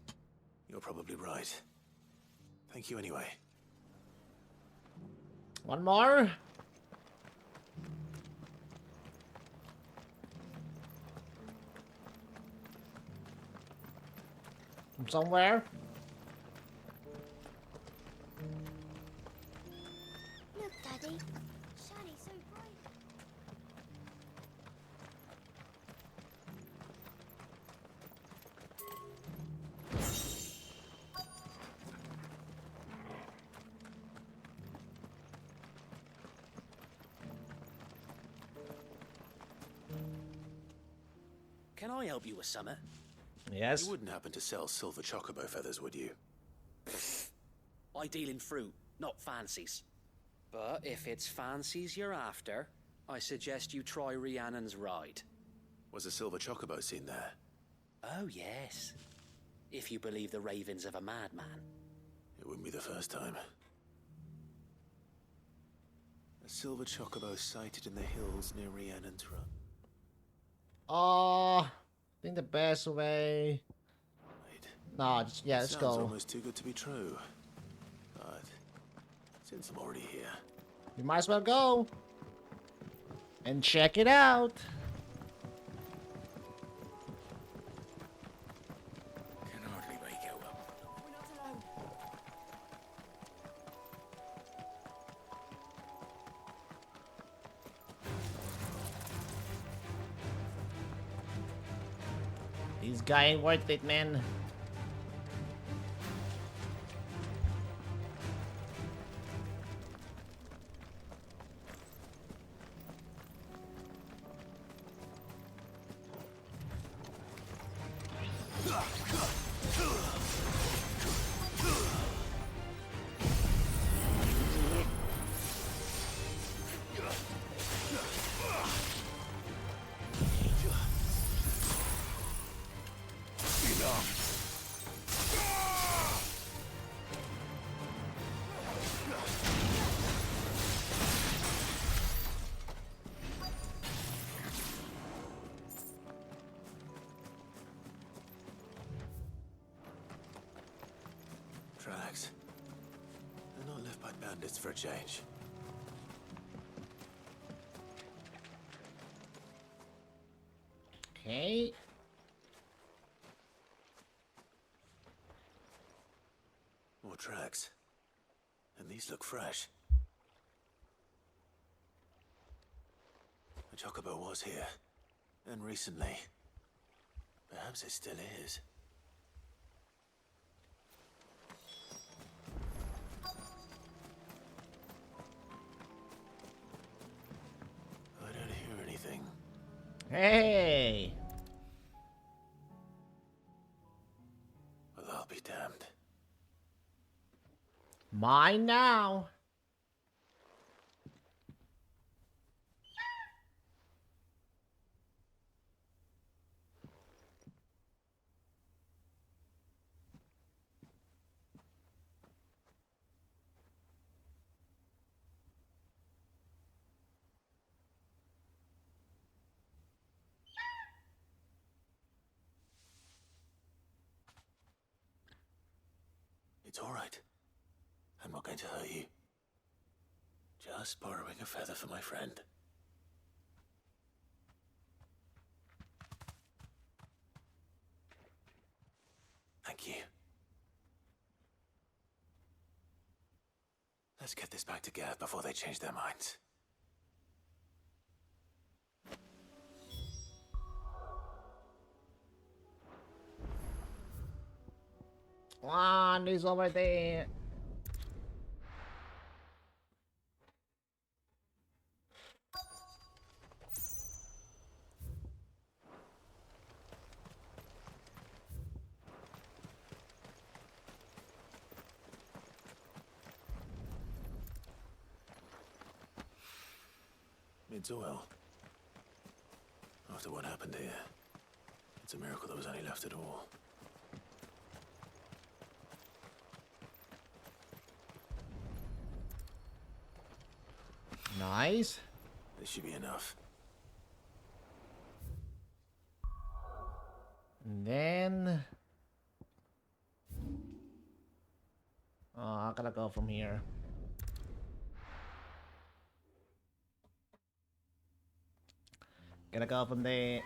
S4: You're probably right. Thank you anyway.
S1: One more. From somewhere.
S7: Look, Daddy. Shiny, so bright.
S10: Can I help you with something?
S1: Yes.
S4: You wouldn't happen to sell silver chocobo feathers, would you?
S10: I deal in fruit, not fancies. But if it's fancies you're after, I suggest you try Rhiannon's ride.
S4: Was a silver chocobo seen there?
S10: Oh, yes. If you believe the ravings of a madman.
S4: It wouldn't be the first time. A silver chocobo sighted in the hills near Rhiannon's Run.
S1: I think the best way. Nah, just, yeah, let's
S4: Sounds
S1: go.
S4: almost too good to be true. But since I'm already here,
S1: We might as well go and check it out.
S14: Can hardly make out.
S8: We're not alone.
S1: This guy ain't worth it, man.
S4: tracks. They're not left by bandits for a change.
S1: Okay.
S4: More tracks. And these look fresh. The chocobo was here. And recently. Perhaps it still is. I don't hear anything.
S1: Hey.
S4: Well, I'll be damned.
S1: Mine now.
S4: It's all right. I'm not going to hurt you. Just borrowing a feather for my friend. Thank you. Let's get this back to Gav before they change their minds.
S1: One is over there.
S4: It's well. After what happened here, it's a miracle there was any left at all.
S1: Nice.
S4: This should be enough.
S1: And then... oh, I gotta go from here. Gotta go from there.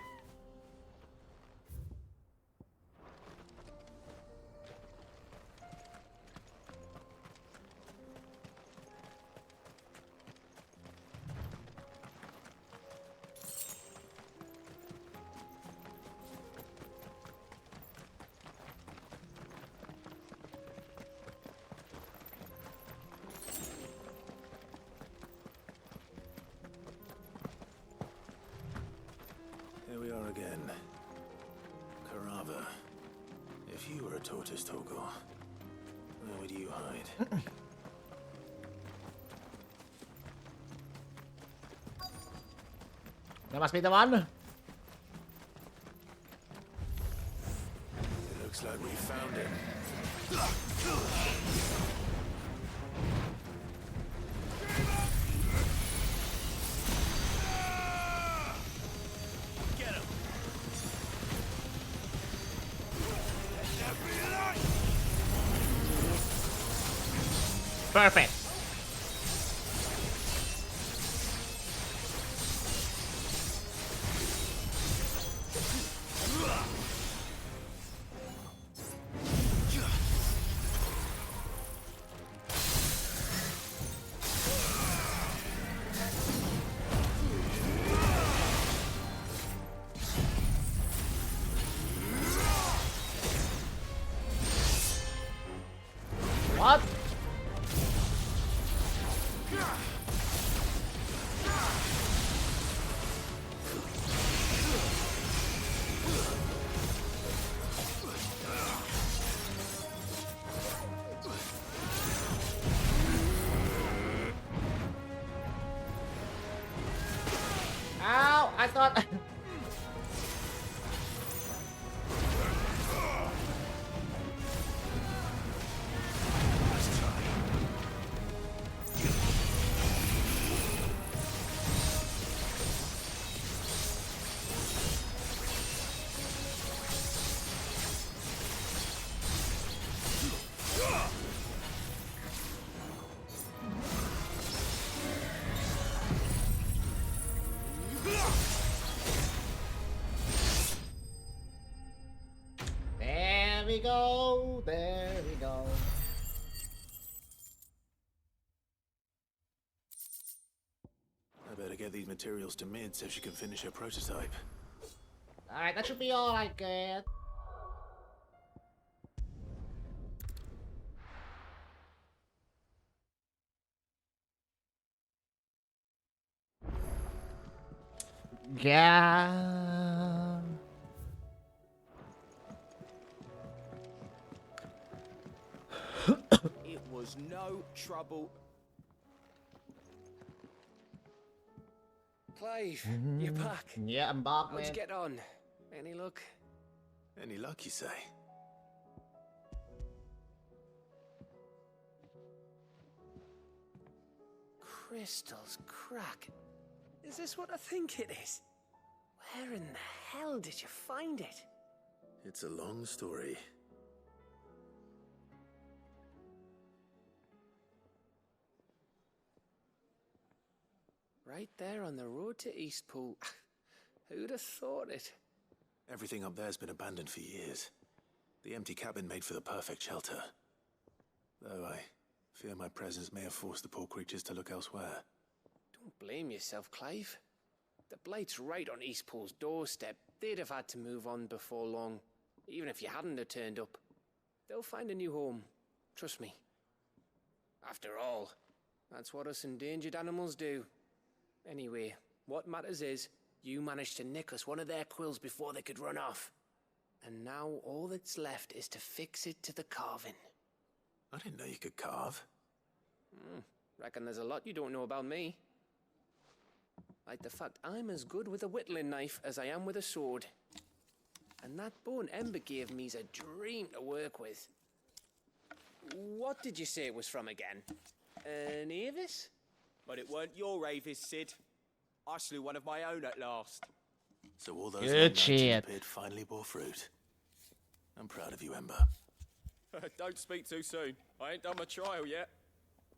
S4: Here we are again. Carava. If you were a tortoise, Togo, where would you hide?
S1: That must be the one.
S4: It looks like we found it. Get him!
S1: Perfect. What? Ow, I thought... There we go, there we go.
S4: I better get these materials to Mid so she can finish her prototype.
S1: Alright, that should be all I get. Yeah.
S2: It was no trouble.
S11: Clive, you're back.
S1: Yeah, I'm back,
S11: How'd
S1: man.
S11: you get on? Any luck?
S4: Any luck, you say?
S11: Crystals crack. Is this what I think it is? Where in the hell did you find it?
S4: It's a long story.
S11: Right there on the road to Eastpool. Who'd have thought it?
S4: Everything up there's been abandoned for years. The empty cabin made for the perfect shelter. Though I fear my presence may have forced the poor creatures to look elsewhere.
S11: Don't blame yourself, Clive. The Blight's right on Eastpool's doorstep. They'd have had to move on before long, even if you hadn't have turned up. They'll find a new home. Trust me. After all, that's what us endangered animals do. Anyway, what matters is, you managed to nick us one of their quills before they could run off. And now all that's left is to fix it to the carving.
S4: I didn't know you could carve.
S11: Reckon there's a lot you don't know about me. Like the fact I'm as good with a whittling knife as I am with a sword. And that bone Ember gave me's a dream to work with. What did you say it was from again? An Avis?
S2: But it weren't your Avis, Sid. I slew one of my own at last.
S4: So all those
S1: Good
S4: long nights in
S1: shit.
S4: the pit finally bore fruit. I'm proud of you, Ember.
S2: Don't speak too soon. I ain't done my trial yet.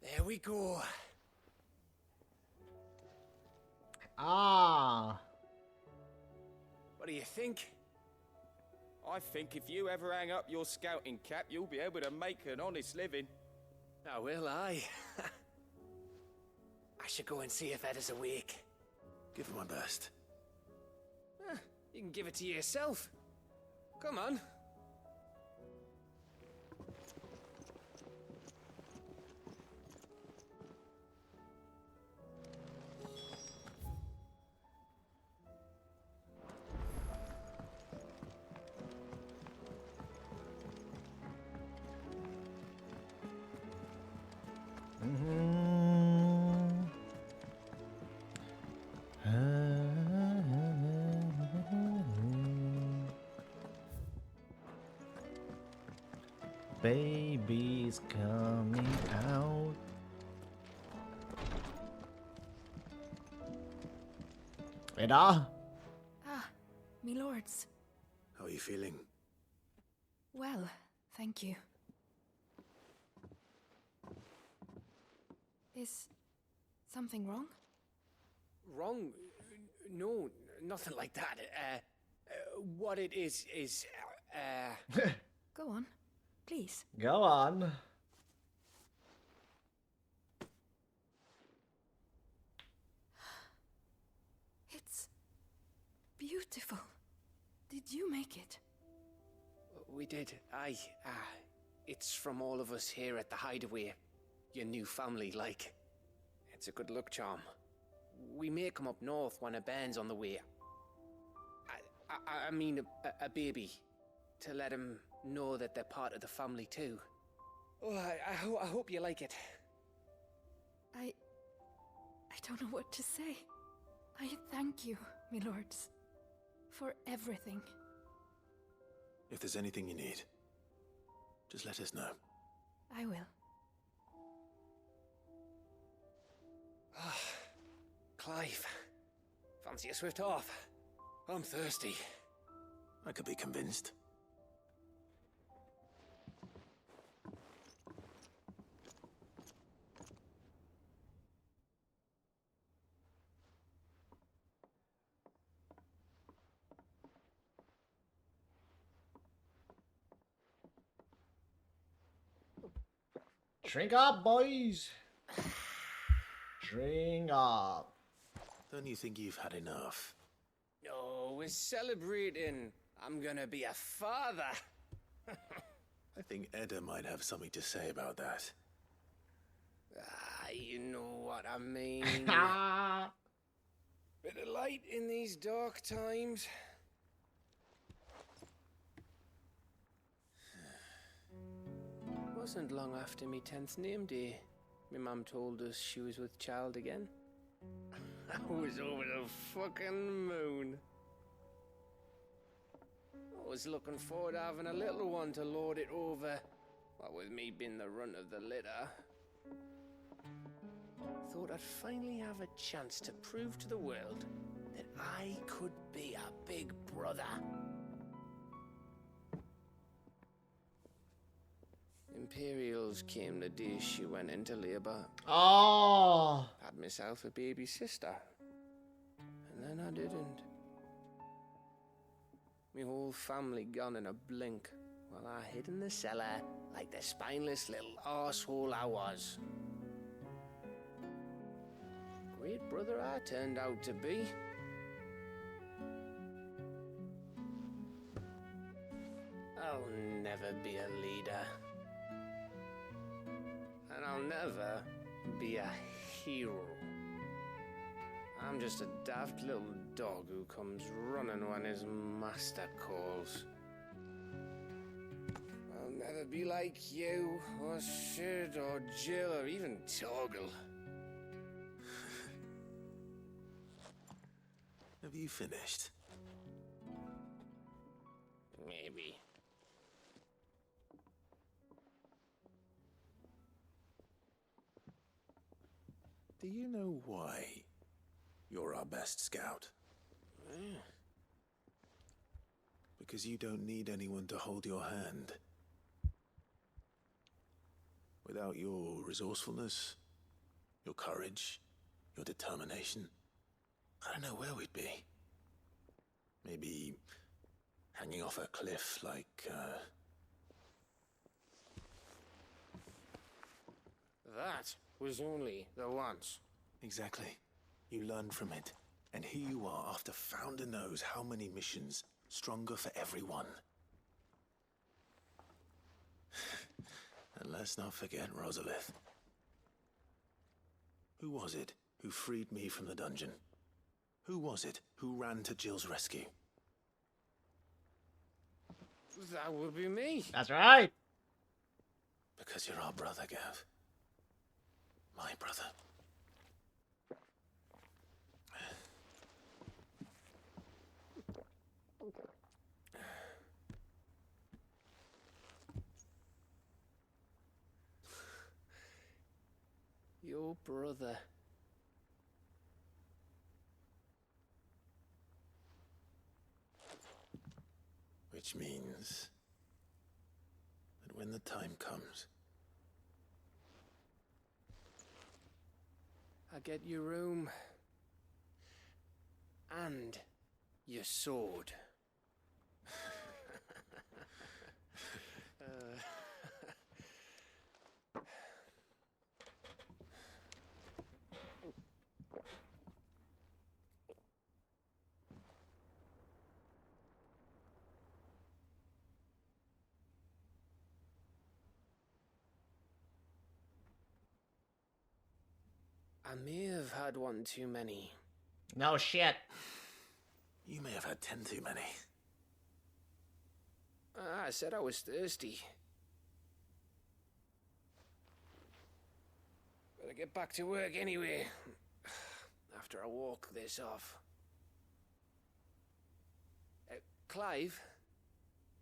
S11: There we go.
S1: Ah.
S11: What do you think?
S2: I think if you ever hang up your scouting cap, you'll be able to make an honest living.
S11: Oh, will I? I should go and see if Ed is awake.
S4: Give it my best.
S11: You can give it to yourself. Come on.
S1: Baby's coming out. Ada?
S16: Me lords.
S4: How are you feeling?
S16: Well, thank you. Is something wrong?
S11: Wrong? No, nothing like that. What it is...
S16: Go on, please.
S1: Go on.
S16: It's beautiful. Did you make it?
S11: We did. It's from all of us here at the Hideaway. Your new family, like. It's a good luck charm. We may come up north when a band's on the way. I mean a baby. To let him know that they're part of the family too. Oh, I hope you like it.
S16: I don't know what to say. I thank you, me lords, for everything.
S4: If there's anything you need, just let us know.
S16: I will.
S11: Clive, fancy a swift off? I'm thirsty.
S4: I could be convinced.
S1: Drink up, boys. Drink up.
S4: Don't you think you've had enough?
S11: No, we're celebrating. I'm gonna be a father.
S4: I think Edda might have something to say about that.
S11: You know what I mean. Bit of light in these dark times. Wasn't long after me 10th name day. My mum told us she was with child again. I was over the fucking moon. I was looking forward to having a little one to lord it over. What with me being the runt of the litter. Thought I'd finally have a chance to prove to the world that I could be a big brother. Imperials came the day she went into labour.
S1: Oh.
S11: Had myself a baby sister. And then I didn't. My whole family gone in a blink, while I hid in the cellar like the spineless little arsehole I was. Great brother I turned out to be. I'll never be a leader. And I'll never be a hero. I'm just a daft little dog who comes running when his master calls. I'll never be like you, or Sid, or Jill, or even Torgal.
S4: Have you finished?
S11: Maybe.
S4: Do you know why you're our best scout? Because you don't need anyone to hold your hand. Without your resourcefulness, your courage, your determination, I don't know where we'd be. Maybe hanging off a cliff like,
S11: That was only the once.
S4: Exactly. You learn from it. And here you are, after Founder knows how many missions, stronger for everyone. And let's not forget Rosalith. Who was it who freed me from the dungeon? Who was it who ran to Jill's rescue?
S11: That would be me.
S1: That's right.
S4: Because you're our brother, Gav. My brother.
S11: Your brother.
S4: Which means that when the time comes,
S11: I get your room. And your sword. I may have had one too many.
S1: No shit.
S4: You may have had 10 too many.
S11: I said I was thirsty. Better get back to work anyway. After I walk this off. Clive?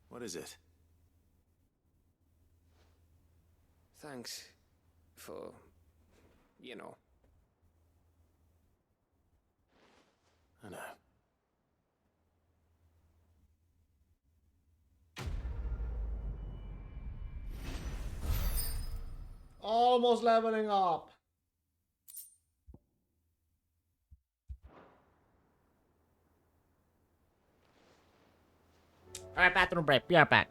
S4: What is it?
S11: Thanks for, you know.
S4: I know.
S1: Almost leveling up. Alright, bathroom break. Be right back.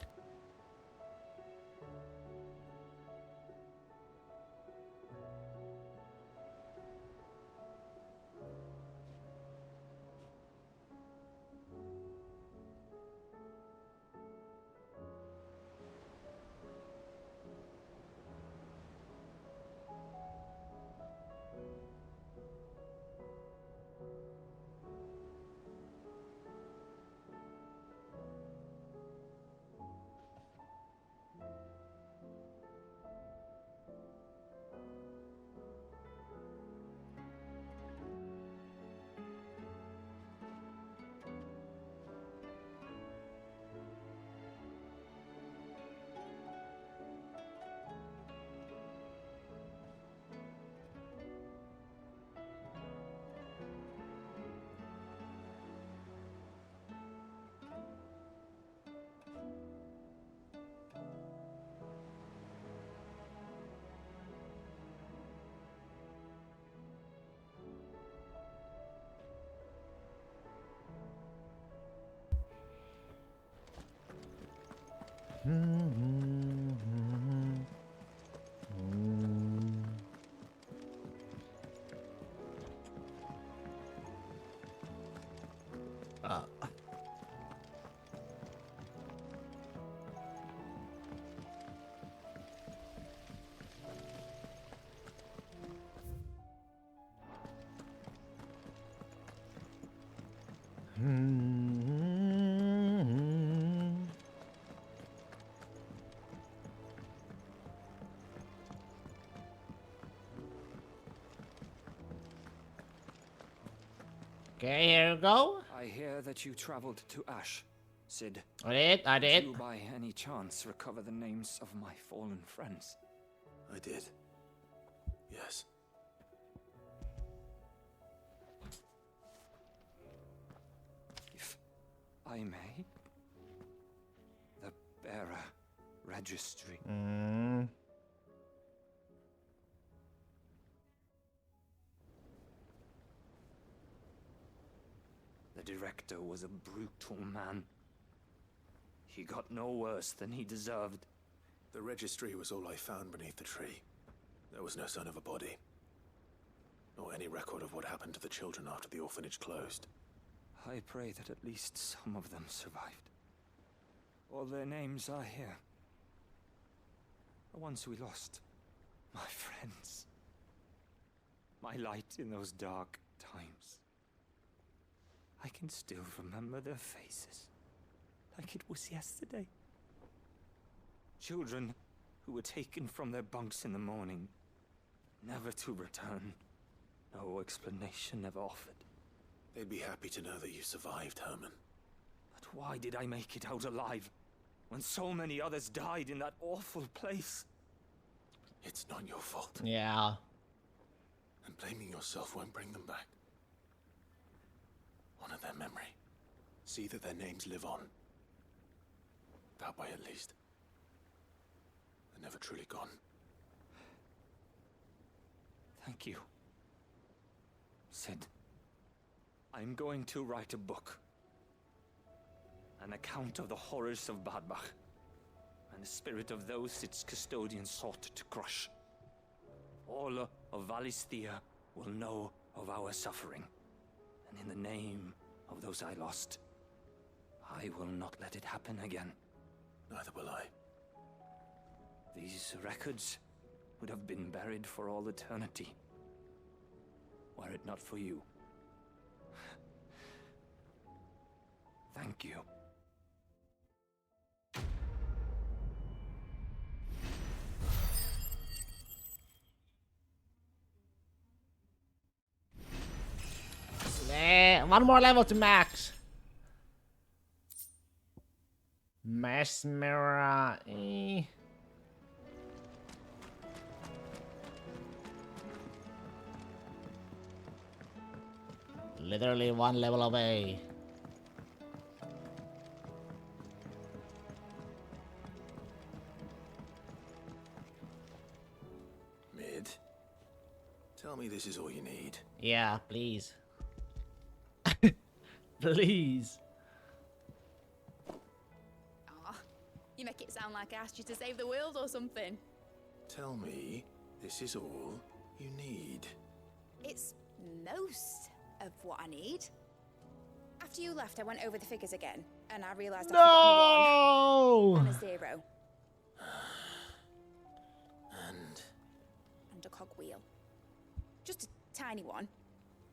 S1: Okay, here we go.
S9: I hear that you traveled to Ash, Sid.
S1: I did.
S9: Did you by any chance recover the names of my fallen friends?
S4: I did. Yes.
S9: If I may, the bearer registry. The director was a brutal man. He got no worse than he deserved.
S4: The registry was all I found beneath the tree. There was no sign of a body, nor any record of what happened to the children after the orphanage closed.
S9: I pray that at least some of them survived. All their names are here. The ones we lost. My friends. My light in those dark times. I can still remember their faces, like it was yesterday. Children who were taken from their bunks in the morning, never to return. No explanation ever offered.
S4: They'd be happy to know that you survived, Herman.
S9: But why did I make it out alive, when so many others died in that awful place?
S4: It's not your fault.
S1: Yeah.
S4: And blaming yourself won't bring them back. Honor their memory. See that their names live on. That way, at least. They're never truly gone.
S9: Thank you. Sid, I'm going to write a book. An account of the horrors of Badbach, and the spirit of those its custodians sought to crush. All of Valisthea will know of our suffering. And in the name of those I lost, I will not let it happen again.
S4: Neither will I.
S9: These records would have been buried for all eternity, were it not for you. Thank you.
S1: One more level to max. Mesmera. Literally one level away.
S4: Mid, tell me this is all you need.
S1: Yeah, please. Please.
S8: Aw, you make it sound like I asked you to save the world or something.
S4: Tell me this is all you need.
S8: It's most of what I need. After you left, I went over the figures again, and I realised I'd forgotten a 1 and a 0. And a cogwheel. Just a tiny one.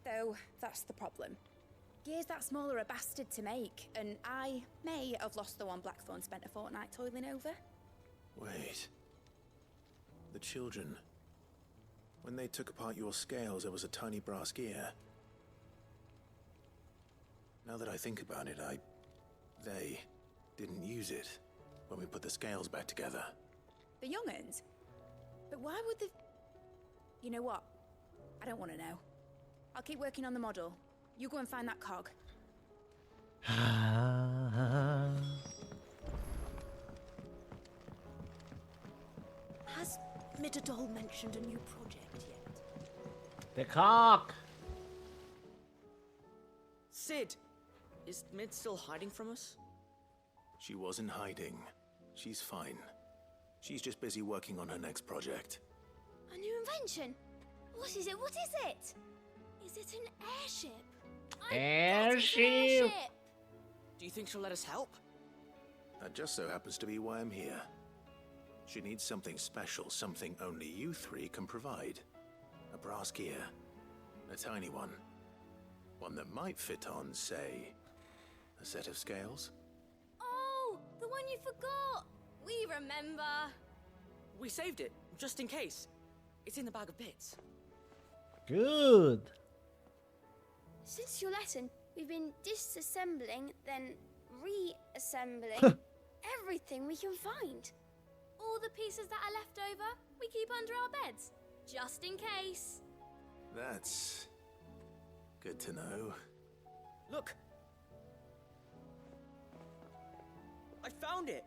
S8: Though, that's the problem. Gears that small are a bastard to make, and I may have lost the one Blackthorn spent a fortnight toiling over.
S4: Wait. The children. When they took apart your scales, there was a tiny brass gear. Now that I think about it, they didn't use it when we put the scales back together.
S8: The young'uns? But why would the... You know what? I don't want to know. I'll keep working on the model. You go and find that cog.
S17: Has Midadol mentioned a new project yet?
S1: The cock.
S17: Sid, is Mid still hiding from us?
S4: She wasn't hiding. she's fine. She's just busy working on her next project.
S7: A new invention? What is it? What is it? Is it an airship?
S1: Airship!
S18: Do you think she'll let us help?
S4: That just so happens to be why I'm here. She needs something special, something only you three can provide. A brass gear. A tiny one. One that might fit on, say, a set of scales?
S6: Oh, the one you forgot. We remember.
S18: We saved it, just in case. It's in the bag of bits.
S1: Good.
S7: Since your lesson, we've been disassembling, then reassembling everything we can find.
S6: All the pieces that are left over, we keep under our beds, just in case.
S4: That's good to know.
S18: Look! I found it!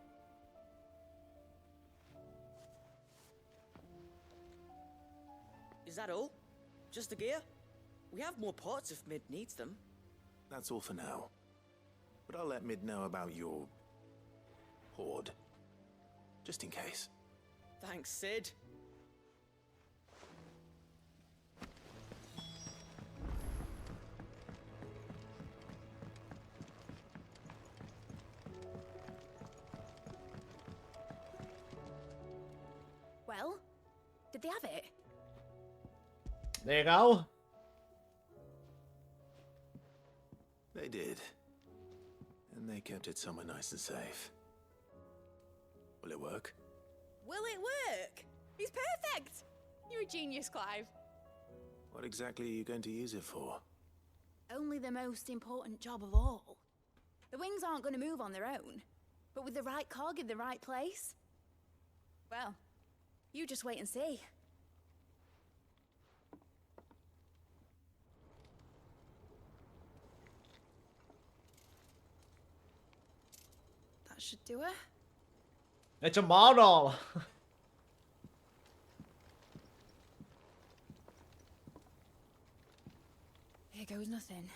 S18: Is that all? Just the gear? We have more parts if Mid needs them.
S4: That's all for now. But I'll let Mid know about your hoard. Just in case.
S18: Thanks, Sid.
S8: Well, did they have it?
S1: There you go.
S4: They did. And they kept it somewhere nice and safe. Will it work?
S8: Will it work? He's perfect! You're a genius, Clive.
S4: What exactly are you going to use it for?
S8: Only the most important job of all. The wings aren't going to move on their own, but with the right cog in the right place. Well, you just wait and see. That should do it.
S1: It's a model.
S8: Here goes nothing.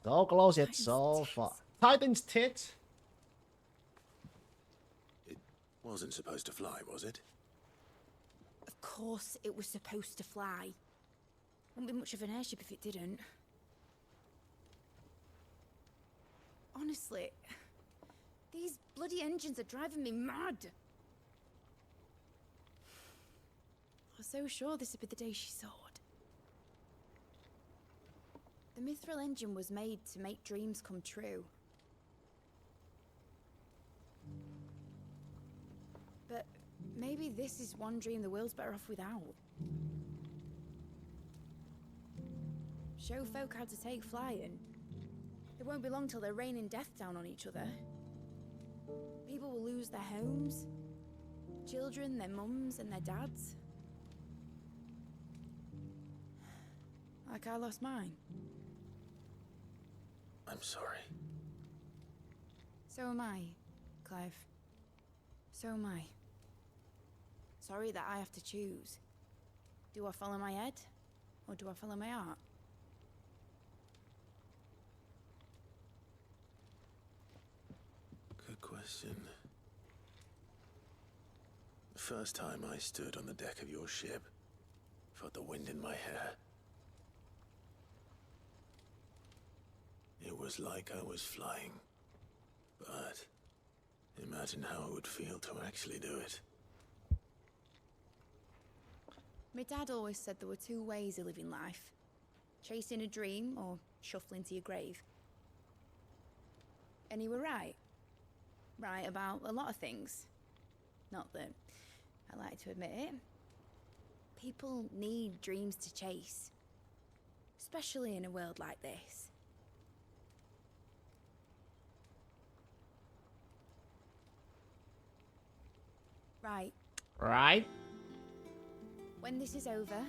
S1: So close yet so far. Titan's tit.
S4: It wasn't supposed to fly, was it?
S8: Of course it was supposed to fly. Wouldn't be much of an airship if it didn't. Honestly, these bloody engines are driving me mad. I was so sure this would be the day she soared. The Mithril engine was made to make dreams come true. But maybe this is one dream the world's better off without. Show folk how to take flying. It won't be long till they're raining death down on each other. People will lose their homes. Children, their mums and their dads. Like I lost mine.
S4: I'm sorry.
S8: So am I, Clive. So am I. Sorry that I have to choose. Do I follow my head, or do I follow my heart?
S4: Good question. The first time I stood on the deck of your ship, felt the wind in my hair. It was like I was flying. But imagine how it would feel to actually do it.
S8: My dad always said there were two ways of living life. Chasing a dream or shuffling to your grave. And he were right. Right about a lot of things. Not that I like to admit it. People need dreams to chase. Especially in a world like this. Right.
S1: Right.
S8: When this is over,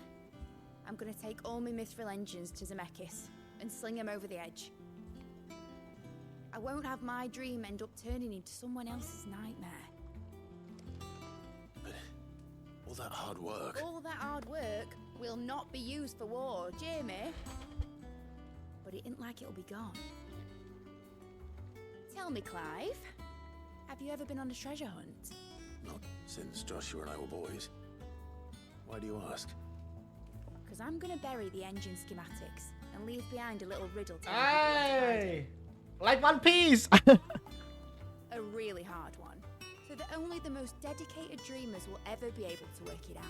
S8: I'm gonna take all my Mithril engines to Zemeckis and sling them over the edge. I won't have my dream end up turning into someone else's nightmare.
S4: All that hard work.
S8: All that hard work will not be used for war, Jamie. But it ain't like it'll be gone. Tell me, Clive, have you ever been on a treasure hunt?
S4: Not since Joshua and I were boys. Why do you ask?
S8: Because I'm going to bury the engine schematics and leave behind a little riddle to
S1: Hey! Like One Piece!
S8: a really hard one, so that only the most dedicated dreamers will ever be able to work it out.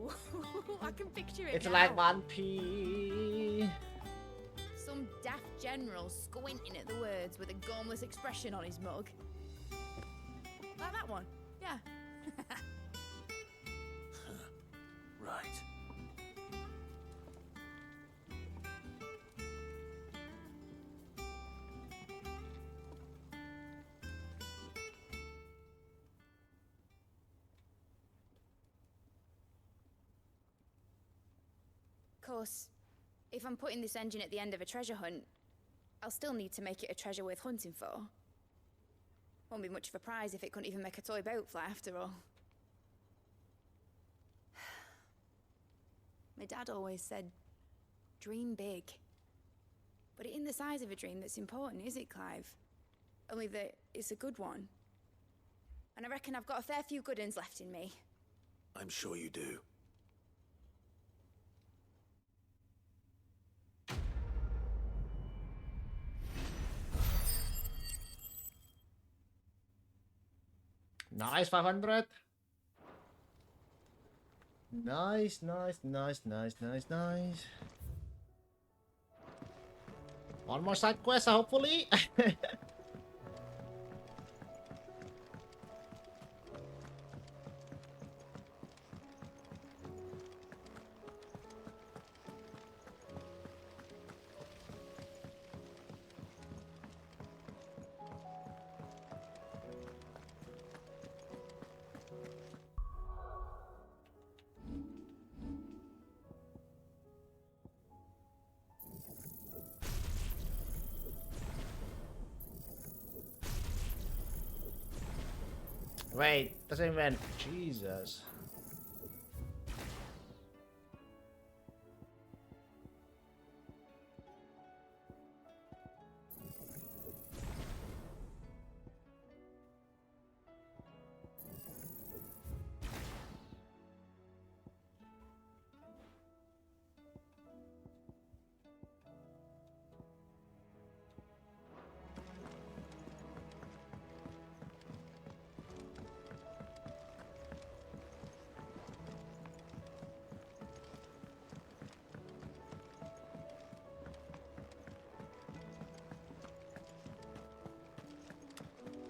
S8: Ooh, I can picture it
S1: It's
S8: now.
S1: like One Piece.
S8: Some daft general squinting at the words with a gormless expression on his mug. Like that one, yeah.
S4: Right.
S8: Of course, if I'm putting this engine at the end of a treasure hunt, I'll still need to make it a treasure worth hunting for. Won't be much of a prize if it couldn't even make a toy boat fly after all. My dad always said, dream big. But it ain't the size of a dream that's important, is it, Clive? Only that it's a good one. And I reckon I've got a fair few good uns left in me.
S4: I'm sure you do.
S1: Nice, 500. Nice. One more side quest, hopefully. Wait, doesn't even. Jesus.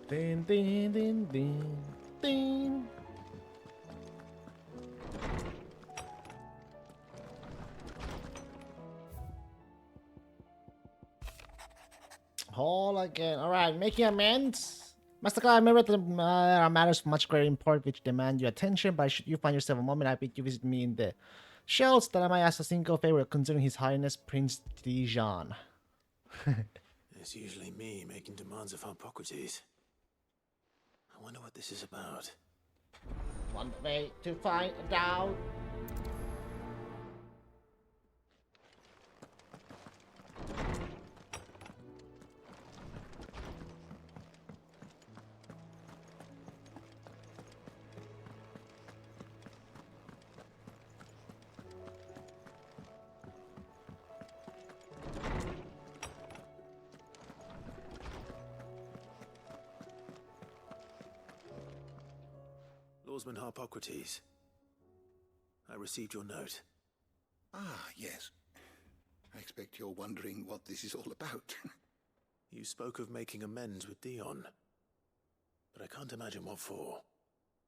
S1: Ding, ding, ding, ding, ding. All again. Alright, making amends. Master Cloud, remember that there are matters of much greater import which demand your attention, but should you find yourself a moment, I bid you visit me in the shells that I might ask a single favor concerning His Highness Prince Dijon.
S4: It's usually me making demands of Hippocrates. I wonder what this is about.
S1: One way to find out.
S4: Lawsman Hippocrates. I received your note.
S19: Ah, yes. I expect you're wondering what this is all about.
S4: You spoke of making amends with Dion, but I can't imagine what for.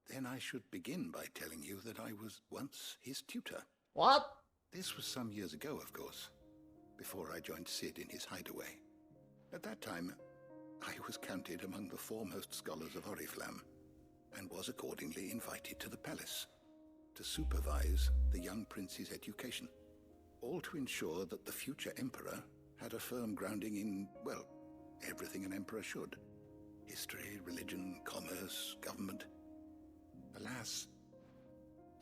S19: Then I should begin by telling you that I was once his tutor.
S1: What?
S19: This was some years ago, of course, before I joined Sid in his hideaway. At that time, I was counted among the foremost scholars of Oriflamme, and was accordingly invited to the palace to supervise the young prince's education, all to ensure that the future emperor had a firm grounding in, well, Everything an emperor should. History, religion, commerce, government. Alas,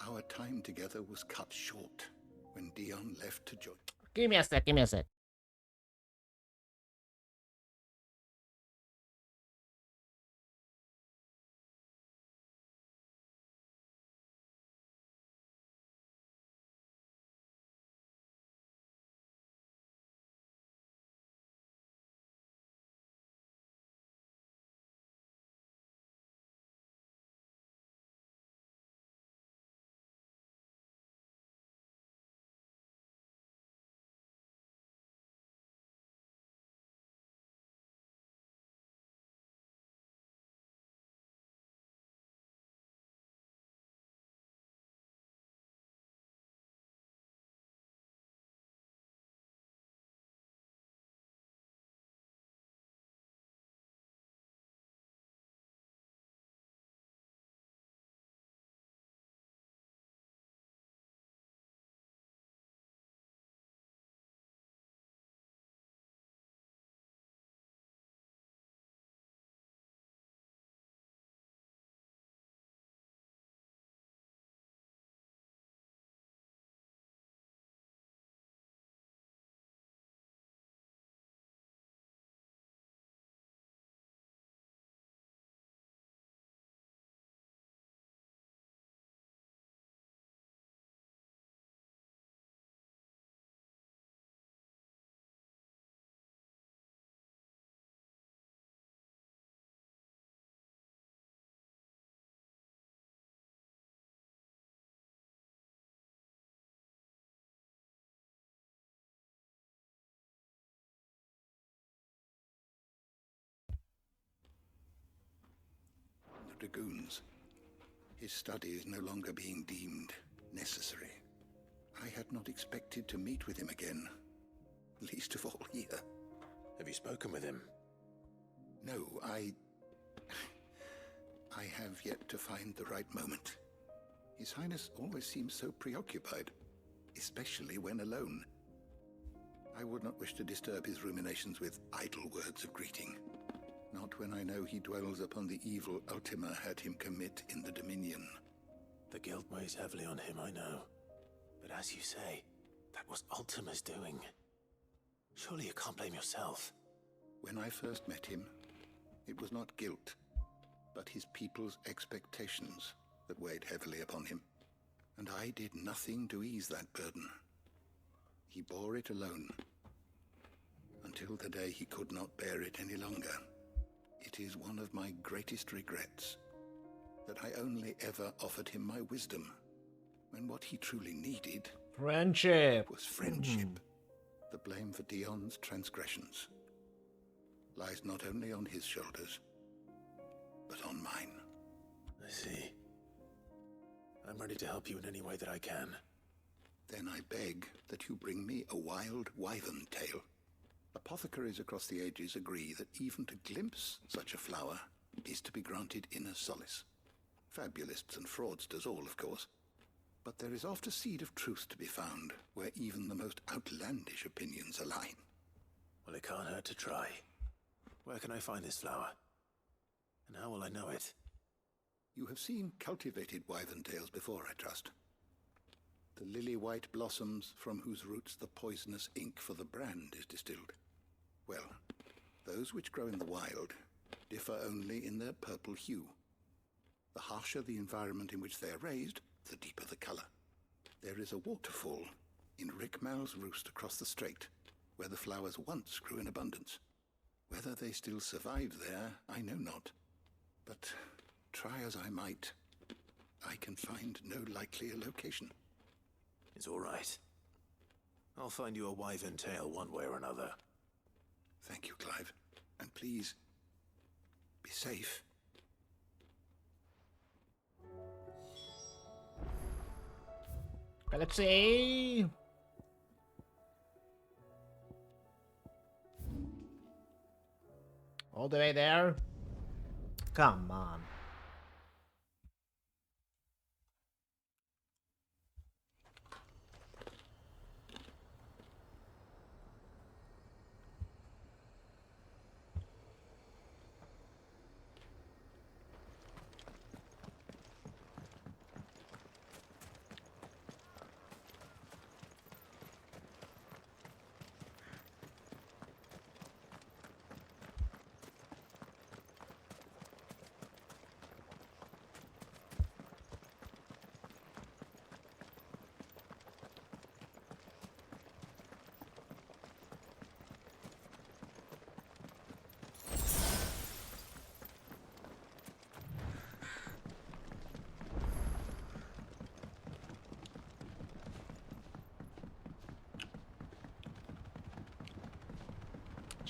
S19: our time together was cut short when Dion left to join.
S1: Give me a sec, give me a sec.
S19: The dragoons. His study is no longer being deemed necessary. I had not expected to meet with him again, least of all here.
S4: Have you spoken with him?
S19: No, I have yet to find the right moment. His Highness always seems so preoccupied, especially when alone. I would not wish to disturb his ruminations with idle words of greeting. Not when I know he dwells upon the evil Ultima had him commit in the Dominion.
S4: The guilt weighs heavily on him, I know. But as you say, that was Ultima's doing. Surely you can't blame yourself.
S19: When I first met him, it was not guilt, but his people's expectations that weighed heavily upon him. And I did nothing to ease that burden. He bore it alone, until the day he could not bear it any longer. It is one of my greatest regrets that I only ever offered him my wisdom, when what he truly needed
S1: Friendship.
S19: was friendship. The blame for Dion's transgressions lies not only on his shoulders, but on mine.
S4: I see. I'm ready to help you in any way that I can.
S19: Then I beg that you bring me a wild wyvern tail. Apothecaries across the ages agree that even to glimpse such a flower is to be granted inner solace. Fabulists and fraudsters all, of course. But there is oft a seed of truth to be found where even the most outlandish opinions align.
S4: Well, it can't hurt to try. Where can I find this flower? And how will I know it?
S19: You have seen cultivated wyvern tails before, I trust. The lily-white blossoms from whose roots the poisonous ink for the brand is distilled. Well, those which grow in the wild differ only in their purple hue. The harsher the environment in which they are raised, the deeper the color. There is a waterfall in Rickmal's roost across the strait, where the flowers once grew in abundance. Whether they still survive there, I know not. But try as I might, I can find no likelier location.
S4: It's all right. I'll find you a wyvern tail one way or another.
S19: Thank you, Clive. And please, be safe.
S1: Okay, let's see. All the way there. Come on.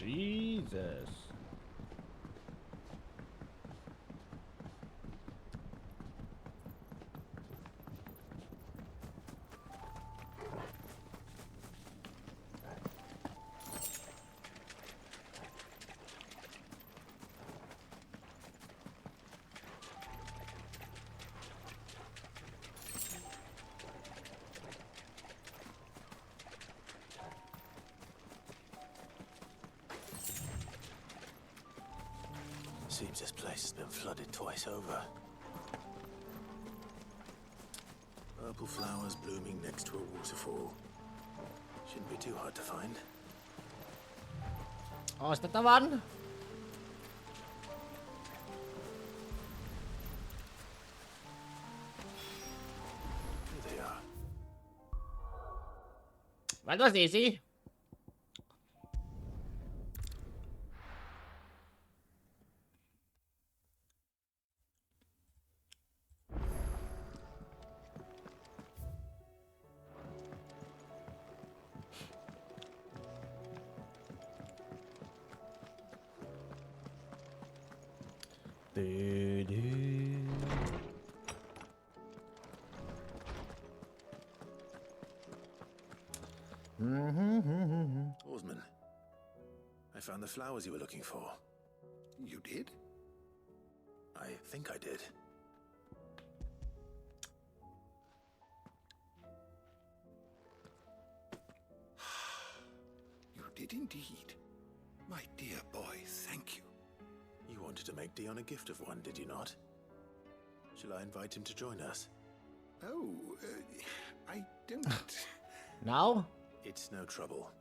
S1: Jesus.
S4: Seems this place has been flooded twice over. Purple flowers blooming next to a waterfall. Shouldn't be too hard to find.
S1: Oh, is that the one?
S4: Here they are.
S1: That was easy.
S4: Oarsman, I found the flowers you were looking for.
S19: You did?
S4: I think I did.
S19: You did indeed. My dear boy, thank you.
S4: You wanted to make Dion a gift of one, did you not? Shall I invite him to join us?
S19: Oh, I don't...
S1: Now?
S4: It's no trouble.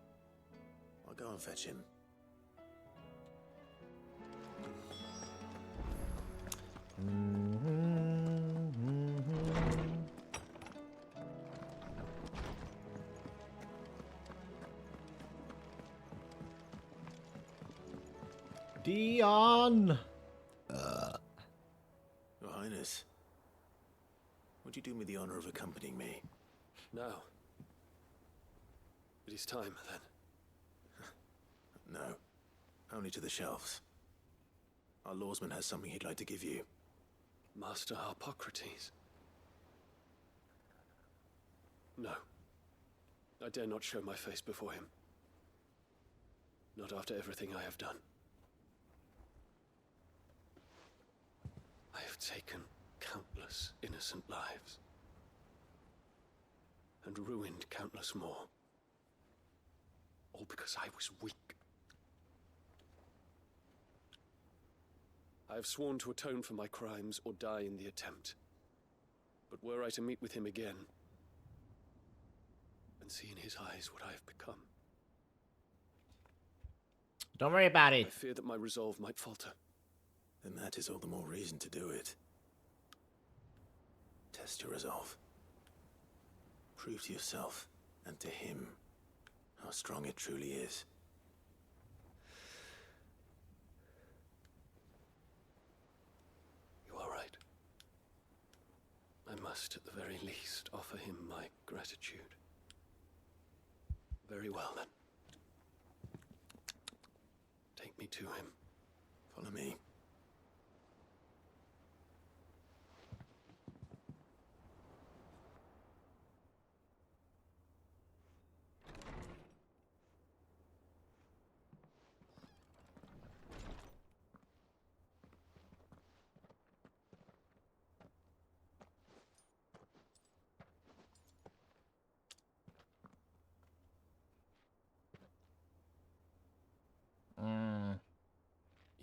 S4: I'll go and fetch him.
S1: Dion!
S4: Your Highness, would you do me the honor of accompanying me?
S20: No. It is time, then.
S4: No. Only to the shelves. Our lawsman has something he'd like to give you.
S20: Master Harpocrates. No. I dare not show my face before him. Not after everything I have done. I have taken countless innocent lives. And ruined countless more. All because I was weak. I have sworn to atone for my crimes or die in the attempt. But were I to meet with him again, and see in his eyes what I have become,
S1: don't worry about it.
S20: I fear that my resolve might falter.
S4: Then that is all the more reason to do it. Test your resolve. Prove to yourself and to him how strong it truly is.
S20: You are right. I must, at the very least, offer him my gratitude. Very well, then. Take me to him.
S4: Follow me.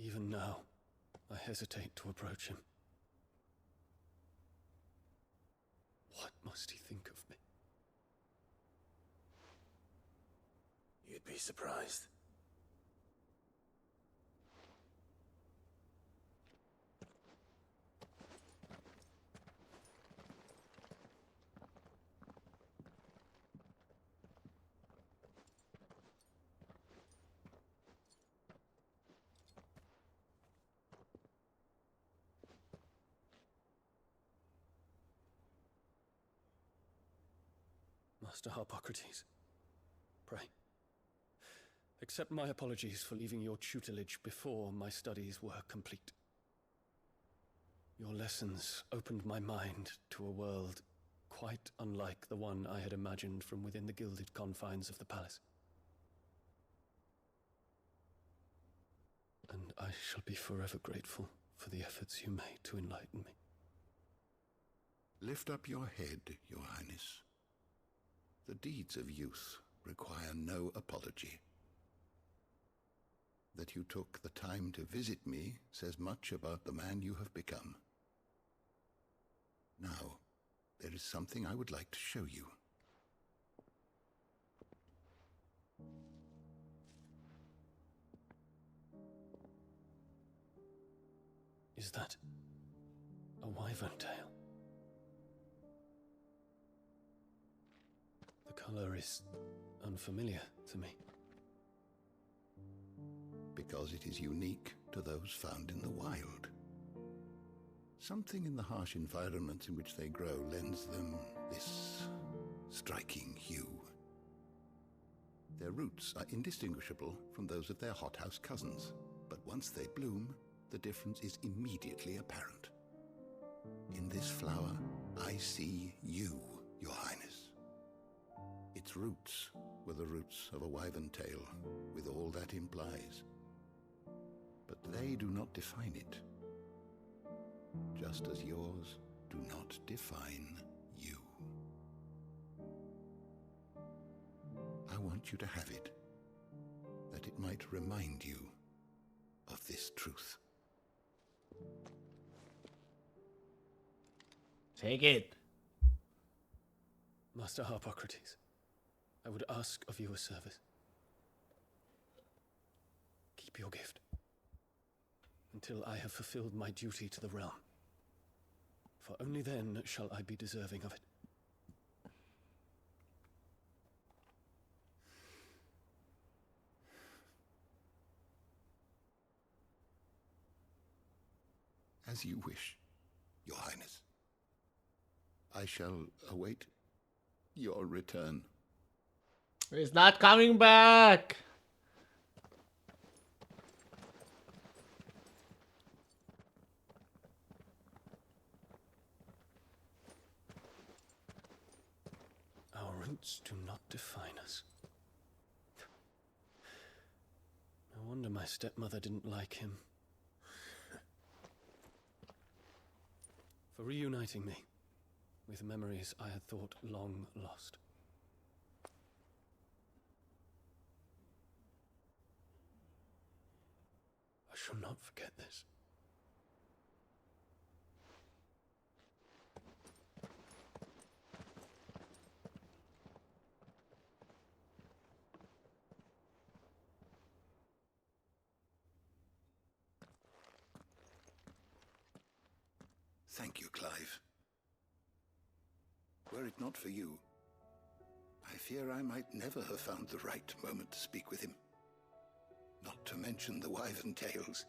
S20: Even now, I hesitate to approach him. What must he think of me?
S4: You'd be surprised.
S20: Master Harpocrates, pray. Accept my apologies for leaving your tutelage before my studies were complete. Your lessons opened my mind to a world quite unlike the one I had imagined from within the gilded confines of the palace. And I shall be forever grateful for the efforts you made to enlighten me.
S19: Lift up your head, Your Highness. The deeds of youth require no apology. That you took the time to visit me says much about the man you have become. Now, there is something I would like to show you.
S20: Is that a wyvern tail? The color is unfamiliar to me.
S19: Because it is unique to those found in the wild. Something in the harsh environments in which they grow lends them this striking hue. Their roots are indistinguishable from those of their hothouse cousins, but once they bloom, the difference is immediately apparent. In this flower, I see you, Your Highness. Its roots were the roots of a wyvern tail, with all that implies. But they do not define it, just as yours do not define you. I want you to have it, that it might remind you of this truth.
S1: Take it.
S20: Master Harpocrates, I would ask of you a service. Keep your gift until I have fulfilled my duty to the realm, for only then shall I be deserving of it.
S19: As you wish, Your Highness. I shall await your return.
S1: He's not coming back.
S20: Our roots do not define us. No wonder my stepmother didn't like him. For reuniting me with memories I had thought long lost. I shall not forget this.
S19: Thank you, Clive. Were it not for you, I fear I might never have found the right moment to speak with him. Not to mention the wyvern tales.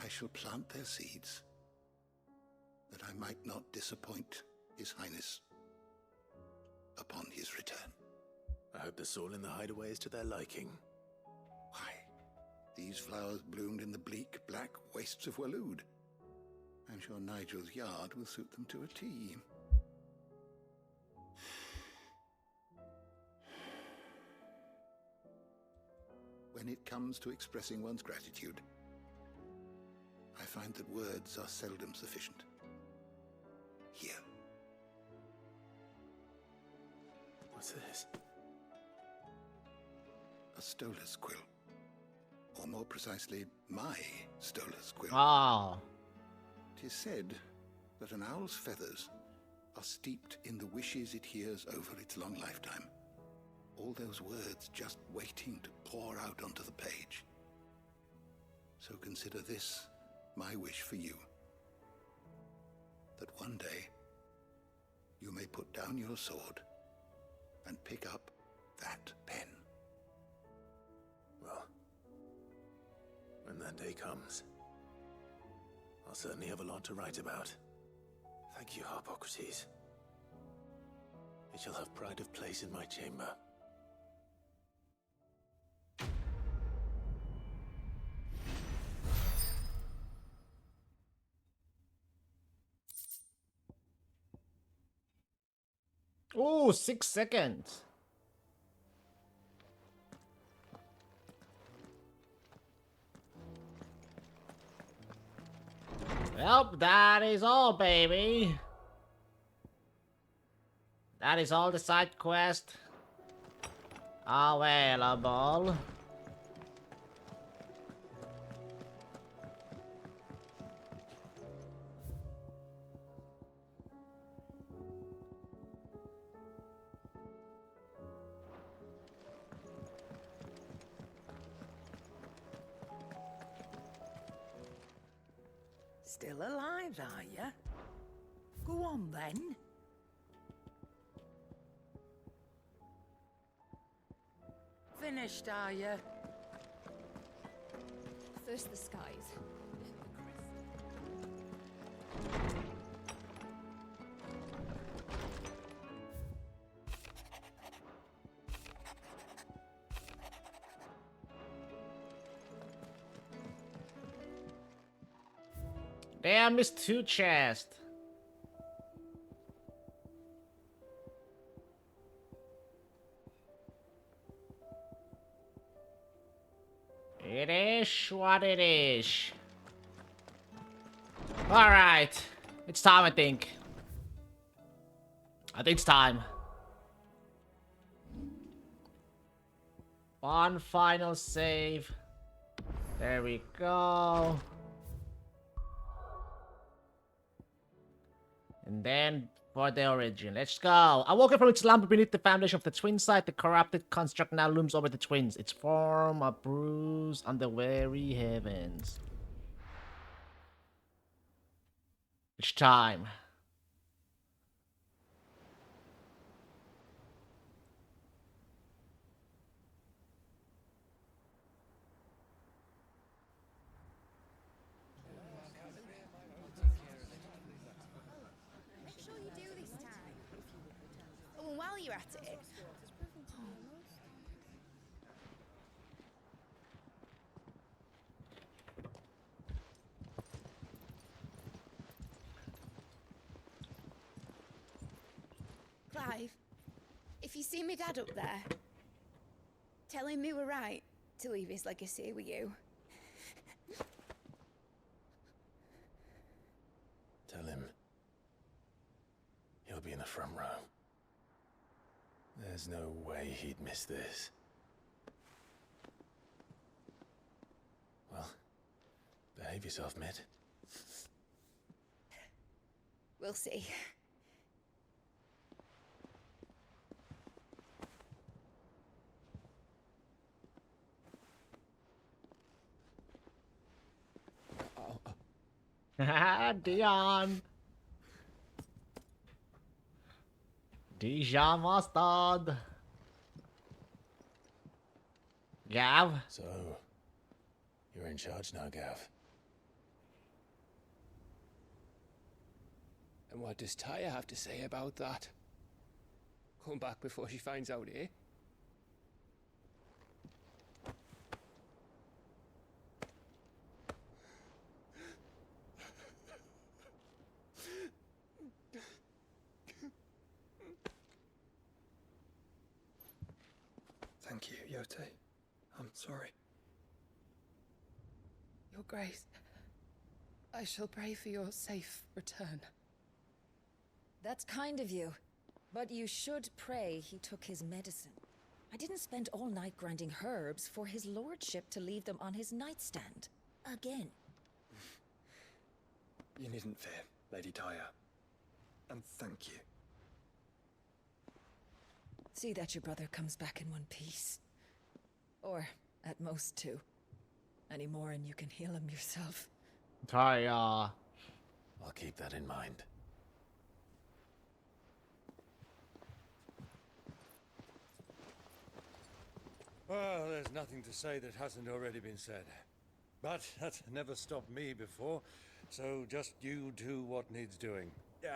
S19: I shall plant their seeds, that I might not disappoint His Highness upon his return.
S4: I hope the soil in the hideaway is to their liking.
S19: Why, these flowers bloomed in the bleak, black wastes of Waloed. I'm sure Nigel's yard will suit them to a T. When it comes to expressing one's gratitude, I find that words are seldom sufficient. Here.
S4: What's this?
S19: A stolas quill. Or more precisely, my stolas quill.
S1: Ah.
S19: 'Tis said that an owl's feathers are steeped in the wishes it hears over its long lifetime. All those words just waiting to pour out onto the page. So consider this my wish for you. That one day you may put down your sword and pick up that pen.
S4: Well, when that day comes, I'll certainly have a lot to write about. Thank you, Harpocrates. It shall have pride of place in my chamber.
S1: Ooh, 6 seconds. Well, that is all, baby. That is all the side quest available.
S12: Still alive, are you? Go on then. Finished, are you?
S8: First the skies.
S1: Damn, missed 2 chests. It is what it is. Alright. It's time, I think. I think it's time. One final save. There we go. And then for the origin. Let's go. Awoken from its slumber beneath the foundation of the twin site, the corrupted construct now looms over the twins. Its form a bruise on the weary heavens. It's time.
S8: Make sure you do this time. Oh, and while you're at it. Clive, if you see me dad up there, tell him we were right to leave his legacy with you.
S4: Tell him he'll be in the front row. There's no way he'd miss this. Well, behave yourself, Mid.
S8: We'll see.
S1: Dion. Dijon Mustard. Gav.
S4: So, you're in charge now, Gav.
S11: And what does Taya have to say about that? Come back before she finds out, eh?
S21: Thank you, Yote. I'm sorry.
S15: Your Grace, I shall pray for your safe return.
S6: That's kind of you. But you should pray he took his medicine. I didn't spend all night grinding herbs for his lordship to leave them on his nightstand. Again.
S21: You needn't fear, Lady Taya. And thank you.
S6: See that your brother comes back in one piece. Or, at most, 2. Any more and you can heal him yourself.
S1: Taya.
S4: I'll keep that in mind.
S22: Well, there's nothing to say that hasn't already been said. But that's never stopped me before, so just you do what needs doing.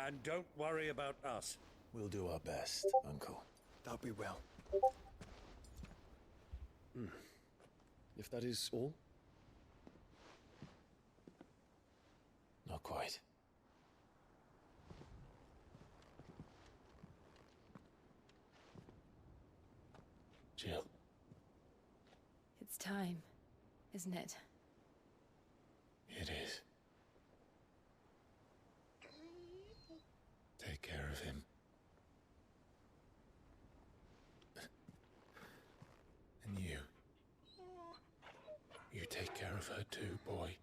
S22: And don't worry about us.
S4: We'll do our best, Uncle.
S21: That'll be well.
S20: If that is all?
S4: Not quite.
S10: Jill.
S6: It's time, isn't it?
S10: It is. Take care of him. And you. You take care of her too, boy.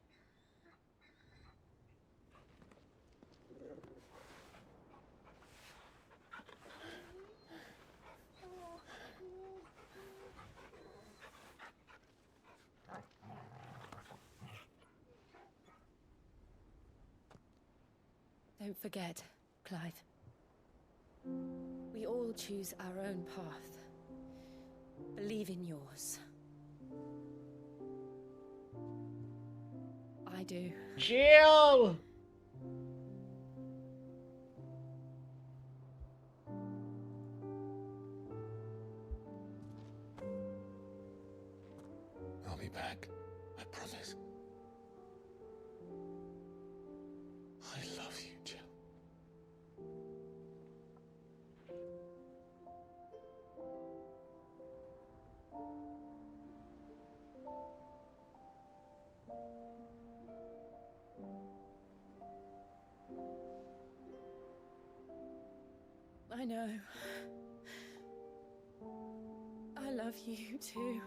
S6: Don't forget, Clive. We all choose our own path. Believe in yours. I do.
S1: Jill!
S10: I'll be back. I promise. I love you, Jill.
S6: I know. I love you too.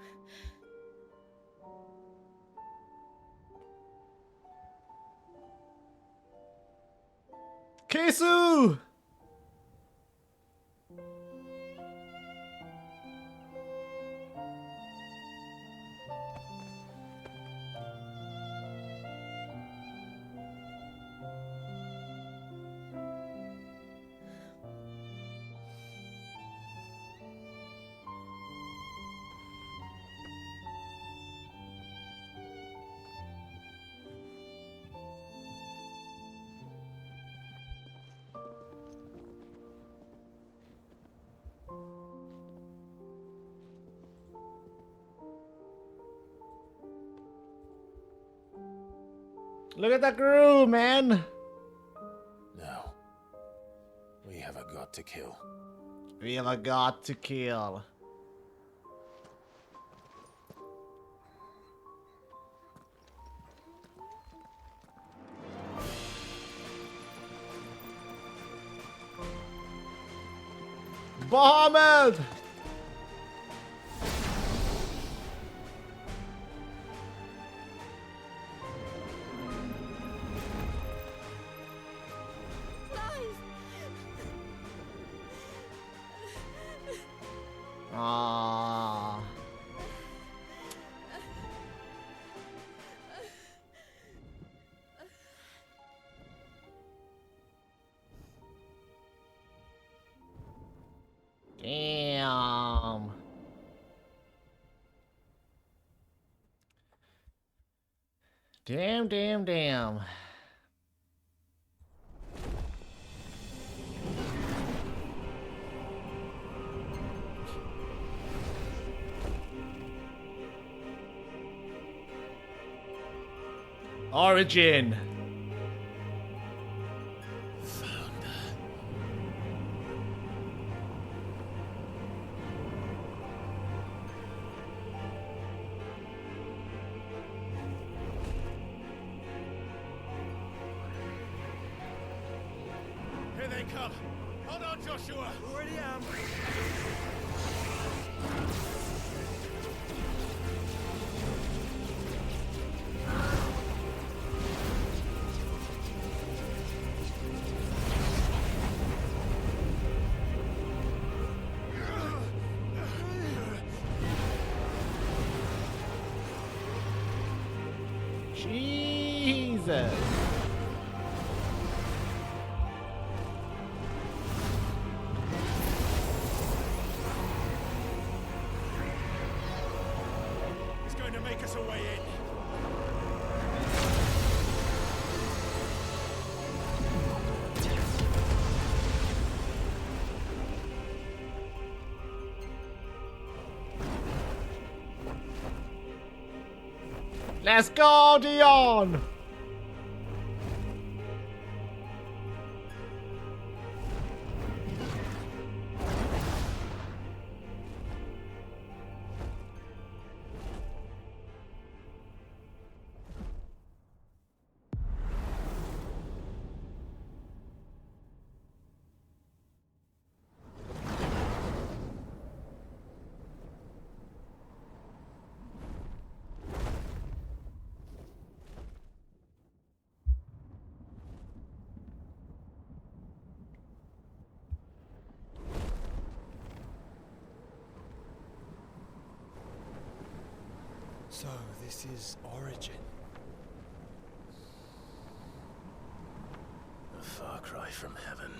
S1: Kesu! Look at that crew, man!
S10: No. We have a god to kill.
S1: We have a god to kill. Bahamut! Ah. Damn. Damn. Origin.
S22: Here they come. Hold on, Joshua. Already am.
S1: Jesus.
S22: He's going to make us a way in.
S1: Let's go, Dion!
S22: So, this is Origin.
S4: A far cry from heaven.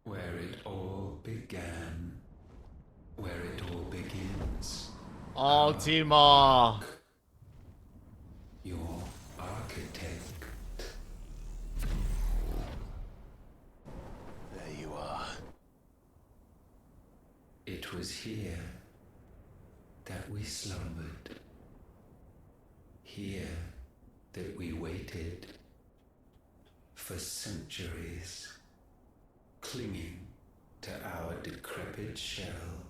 S3: Where it all began. Where it all begins.
S1: Ultima!
S3: Your architect.
S4: There you are.
S3: It was here that we slumbered. Here that we waited for centuries, clinging to our decrepit shell,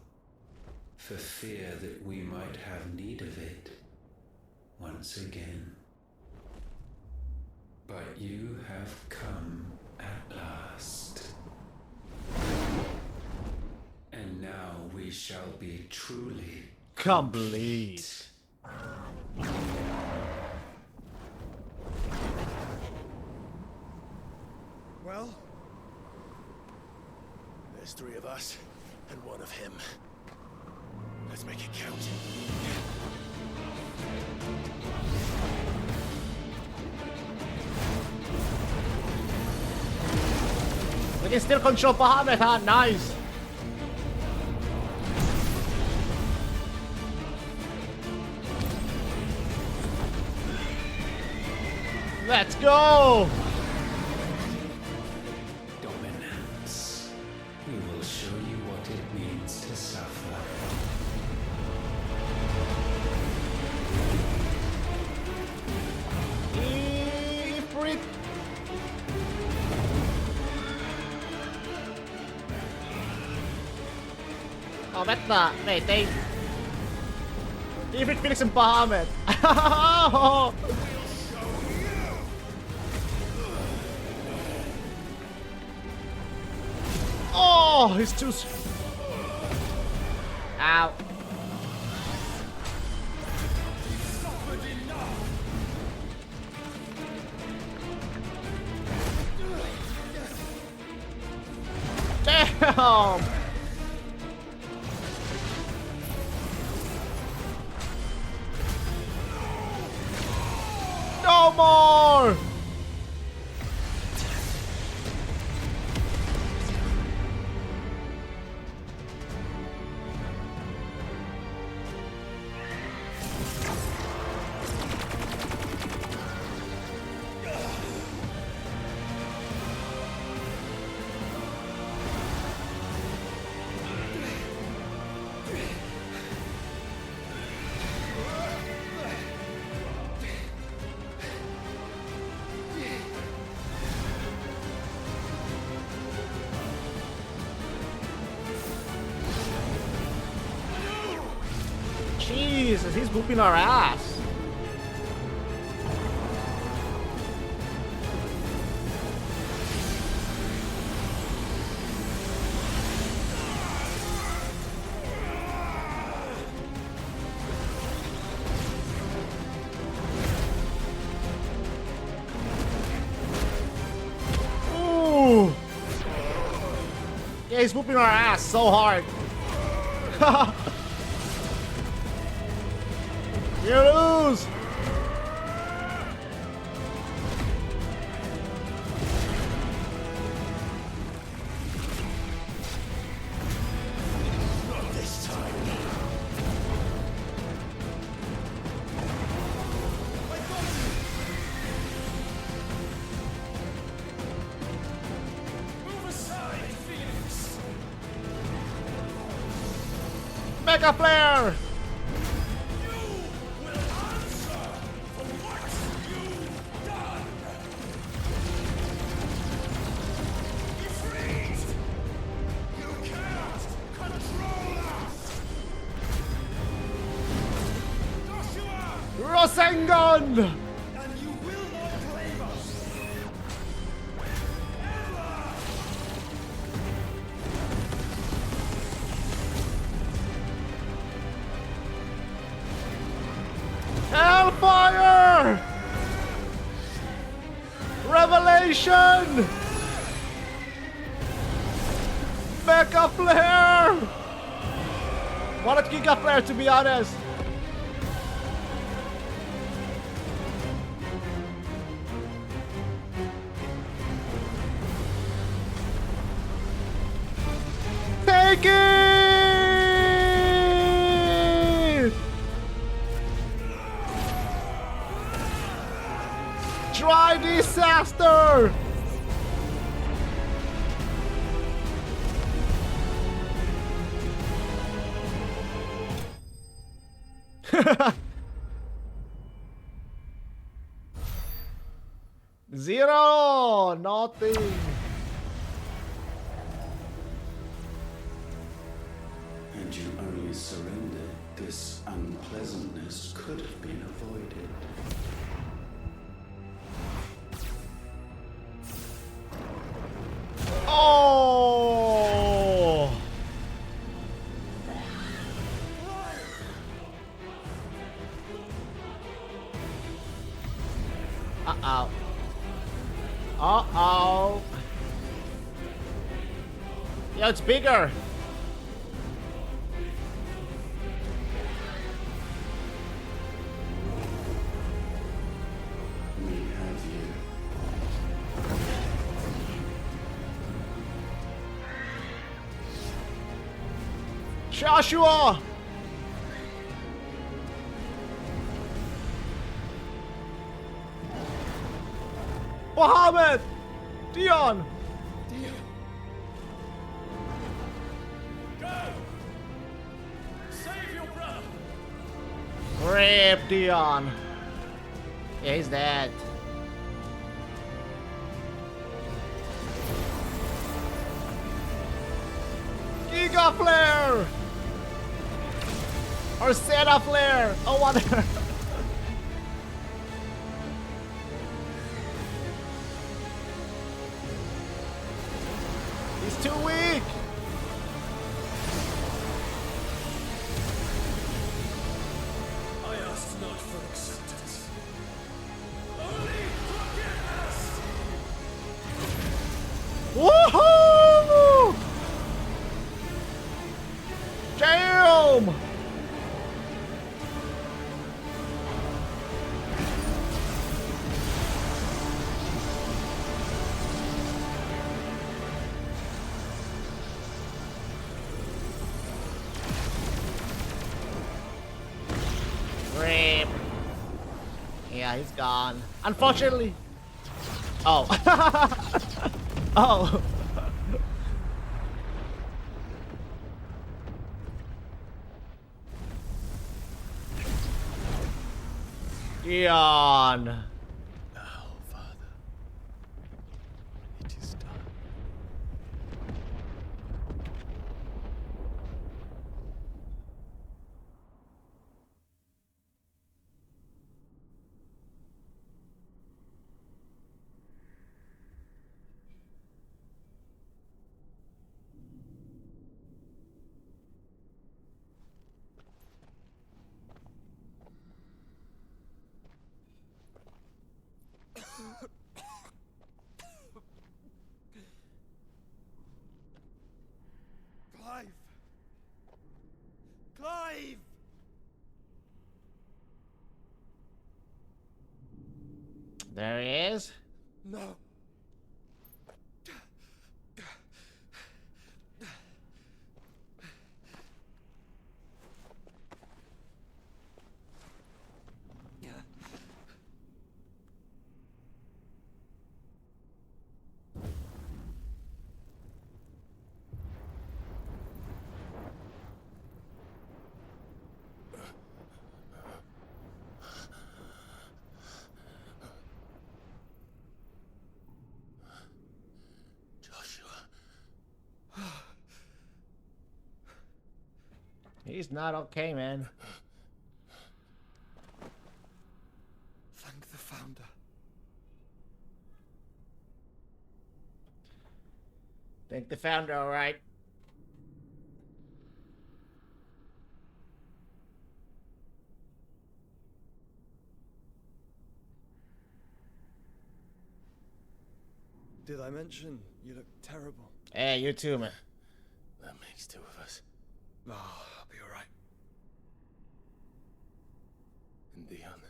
S3: for fear that we might have need of it once again. But you have come at last. And now we shall be truly
S1: complete.
S22: Well?
S4: There's 3 of us, and 1 of him. Let's make it count.
S1: We can still control Bahamut, huh? Nice! Let's go!
S3: dominance. We will show you what it means to suffer.
S1: Ifrit. Oh, aspetta, vedi? Ifrit Felix and Bahamut. Oh, he's too. Ow. Damn. No more. Jesus, he's whooping our ass. Ooh. Yeah, he's whooping our ass so hard. You lose!
S4: Not this time.
S22: Move aside, Phoenix!
S1: Mega Flare! Rasengan!
S22: And you will not blame us!
S1: Hellfire! Revelation! Mecha Flare! Wanted Giga Flare, to be honest. Take it! Try disaster! Zero! Nothing.
S3: Had you only surrendered, this unpleasantness could have been avoided.
S1: Oh! Uh-oh. Uh-oh. Yeah, it's bigger.
S3: We have you.
S1: Joshua! Mohammed! Dion!
S22: Go! Save your brother!
S1: Rip Dion. Yeah, he's dead. Giga Flare! Or Zeta Flare! Oh, whatever. He's too weak!
S22: I asked not for acceptance. Only forgiveness!
S1: Woohoo! Damn! Rip. Yeah, he's gone. Unfortunately. Oh. Oh. Dion.
S20: Now, Father, it is done.
S22: Clive! Clive!
S1: There he is.
S22: No.
S1: He's not okay, man.
S22: Thank the Founder.
S1: Thank the Founder, alright.
S22: Did I mention you look terrible?
S1: Hey, you too, man.
S4: That makes two of us.
S22: Oh, I'll be alright.
S4: Dion.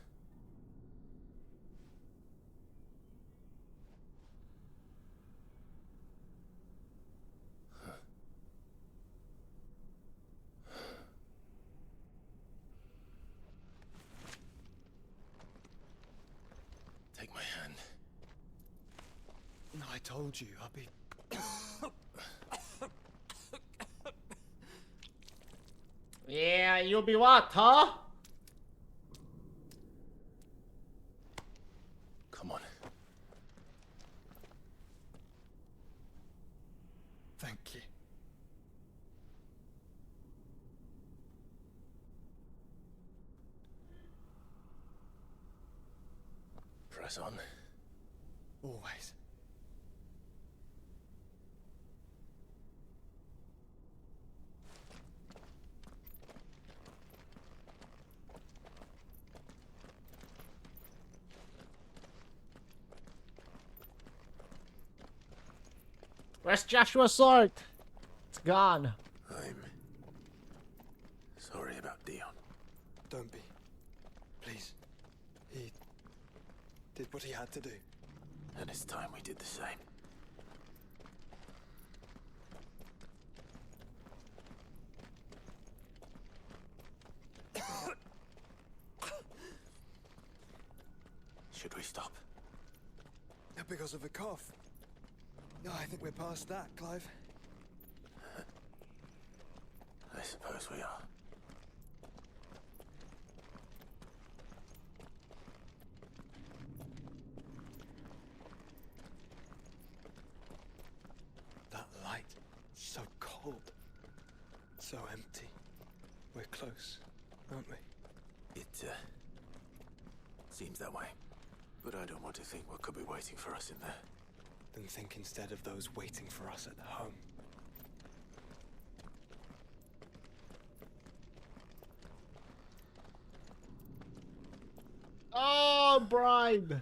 S4: Take my hand.
S22: I told you I'll be...
S1: Yeah, you'll be what, huh?
S4: Come on.
S22: Thank you.
S4: Press on.
S22: Always.
S1: Where's Joshua's sword? It's gone.
S4: I'm sorry about Dion.
S22: Don't be. Please. He did what he had to do.
S4: And it's time we did the same. Should we stop?
S22: Because of the cough. No, I think we're past that, Clive.
S4: I suppose we are.
S22: That light, so cold. So empty. We're close, aren't we?
S4: It, seems that way. But I don't want to think what could be waiting for us in there.
S22: Then think instead of those waiting for us at home.
S1: Oh, bribe.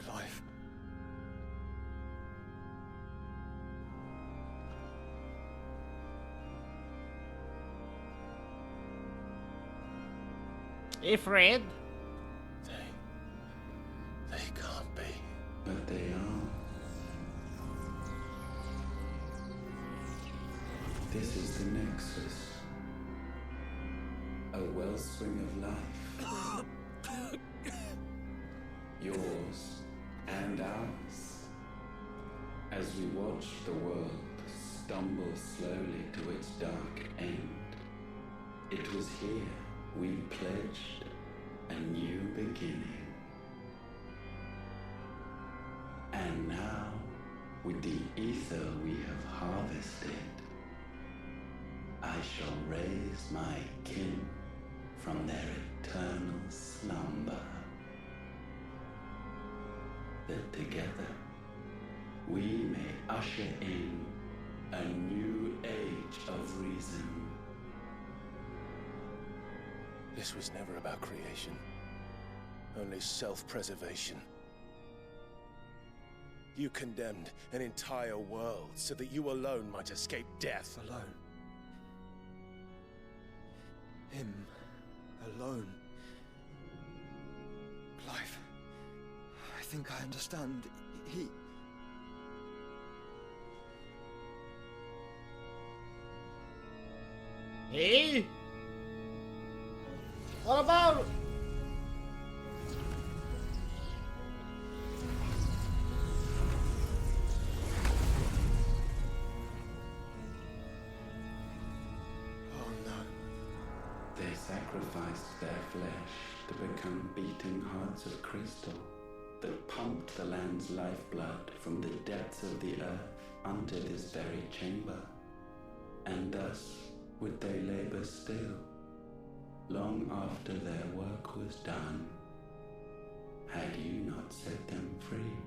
S22: Clive.
S1: Ifrit.
S4: They can't be.
S3: But they are. This is the Nexus. A wellspring of life. Yours and ours. As we watch the world stumble slowly to its dark end, it was here we pledged a new beginning. And now, with the ether we have harvested, I shall raise my kin from their eternal slumber. That together we may usher in a new age of reason.
S4: This was never about creation. Only self-preservation. You condemned an entire world so that you alone might escape death.
S22: Alone. Him. Alone. Clive. I think I understand. He...
S1: Hey? What about...
S3: They sacrificed their flesh to become beating hearts of crystal that pumped the land's lifeblood from the depths of the earth unto this very chamber. And thus would they labor still, long after their work was done, had you not set them free.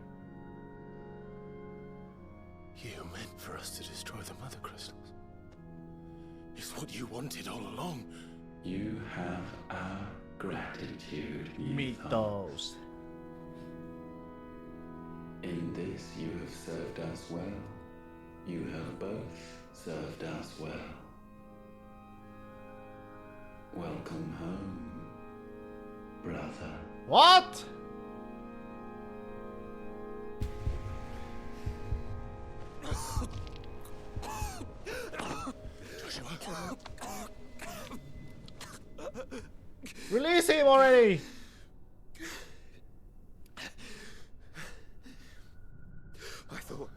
S4: You meant for us to destroy the Mother Crystals. It's what you wanted all along.
S3: You have our gratitude,
S1: Meet
S3: Ethan.
S1: those.
S3: In this you have served us well. You have both served us well. Welcome home, brother.
S1: What? Release him already!
S5: I thought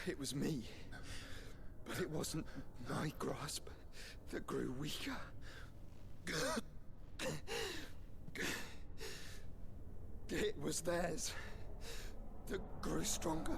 S5: it was me, but it wasn't my grasp that grew weaker. It was theirs that grew stronger.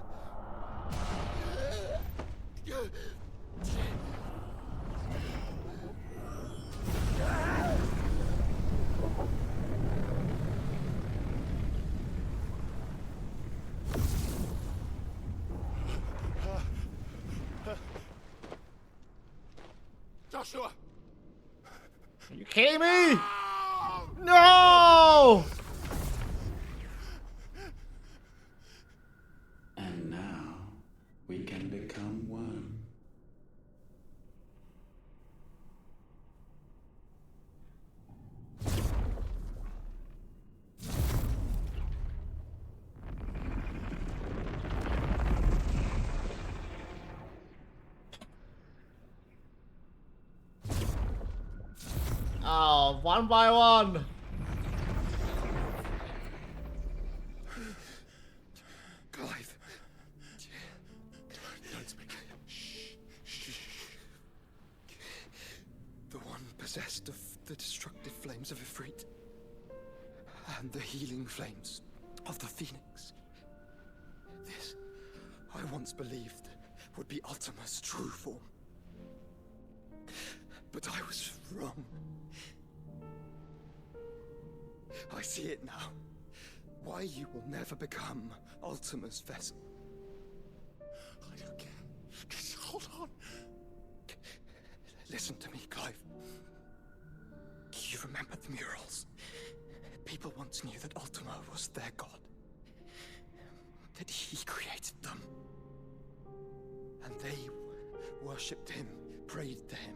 S4: Joshua!
S1: Are you kidding me? No!
S3: And now we can become one.
S1: Oh, one by one.
S5: Clive.
S4: Don't speak. Shh.
S5: The one possessed of the destructive flames of Ifrit. And the healing flames of the Phoenix. This, I once believed, would be Ultima's true form. But I was wrong. I see it now. Why you will never become Ultima's vessel.
S4: I don't care. Just hold on.
S5: Listen to me, Clive. You remember the murals? People once knew that Ultima was their god. That he created them. And they worshipped him, prayed to him,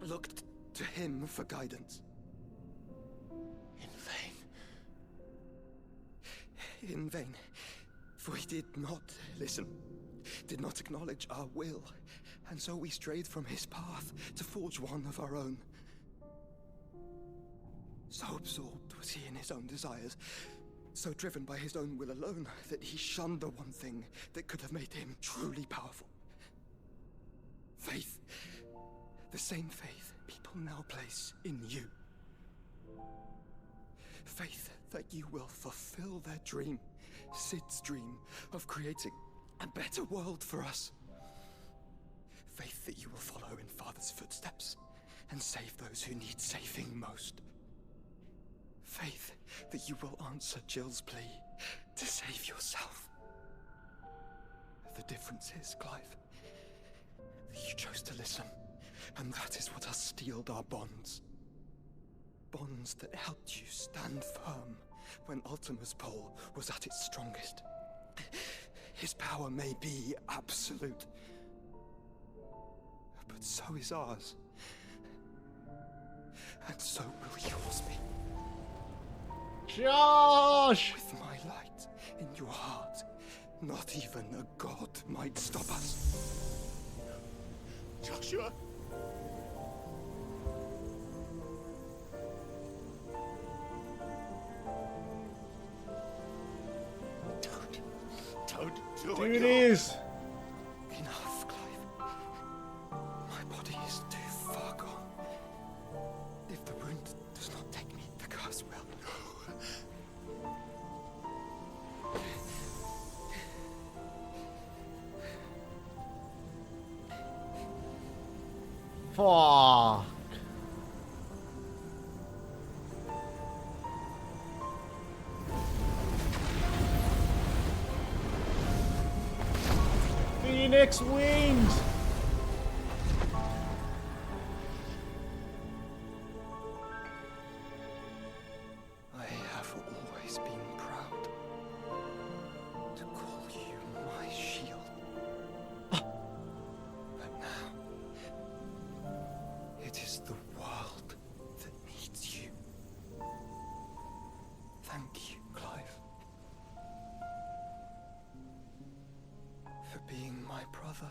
S5: looked to him for guidance.
S4: In vain.
S5: In vain. For he did not listen, did not acknowledge our will, and so we strayed from his path to forge one of our own. So absorbed was he in his own desires, so driven by his own will alone, that he shunned the one thing that could have made him truly powerful. Faith. The same faith people now place in you. Faith that you will fulfill their dream, Sid's dream, of creating a better world for us. Faith that you will follow in Father's footsteps and save those who need saving most. Faith that you will answer Jill's plea to save yourself. The difference is, Clive, that you chose to listen, and that is what has steeled our bonds. Bonds that helped you stand firm when Ultima's pull was at its strongest. His power may be absolute, but so is ours. And so will yours be.
S1: Josh!
S5: With my light in your heart, not even a god might stop us.
S4: Joshua! Don't do it.
S1: It is.
S5: Enough, Clive. My body is too far gone. If the wound does not take me, the curse will.
S1: Fuck. Phoenix wings!
S5: I have always been proud to call you my shield. But now, it is the world that needs you. Thank you, Clive, for being my brother.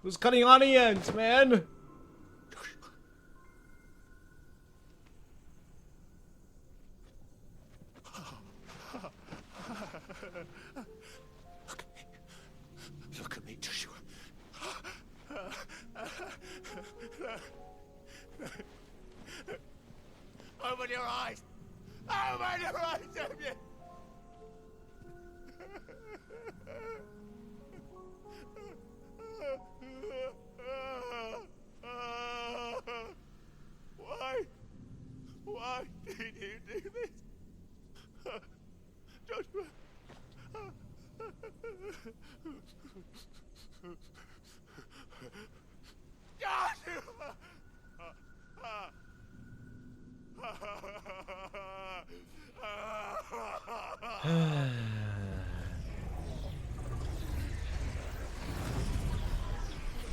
S1: Who's cutting onions, man?
S4: Look at me, Joshua. Open your eyes! Open your eyes, Damien! Why? Why did you do this? Joshua! Joshua!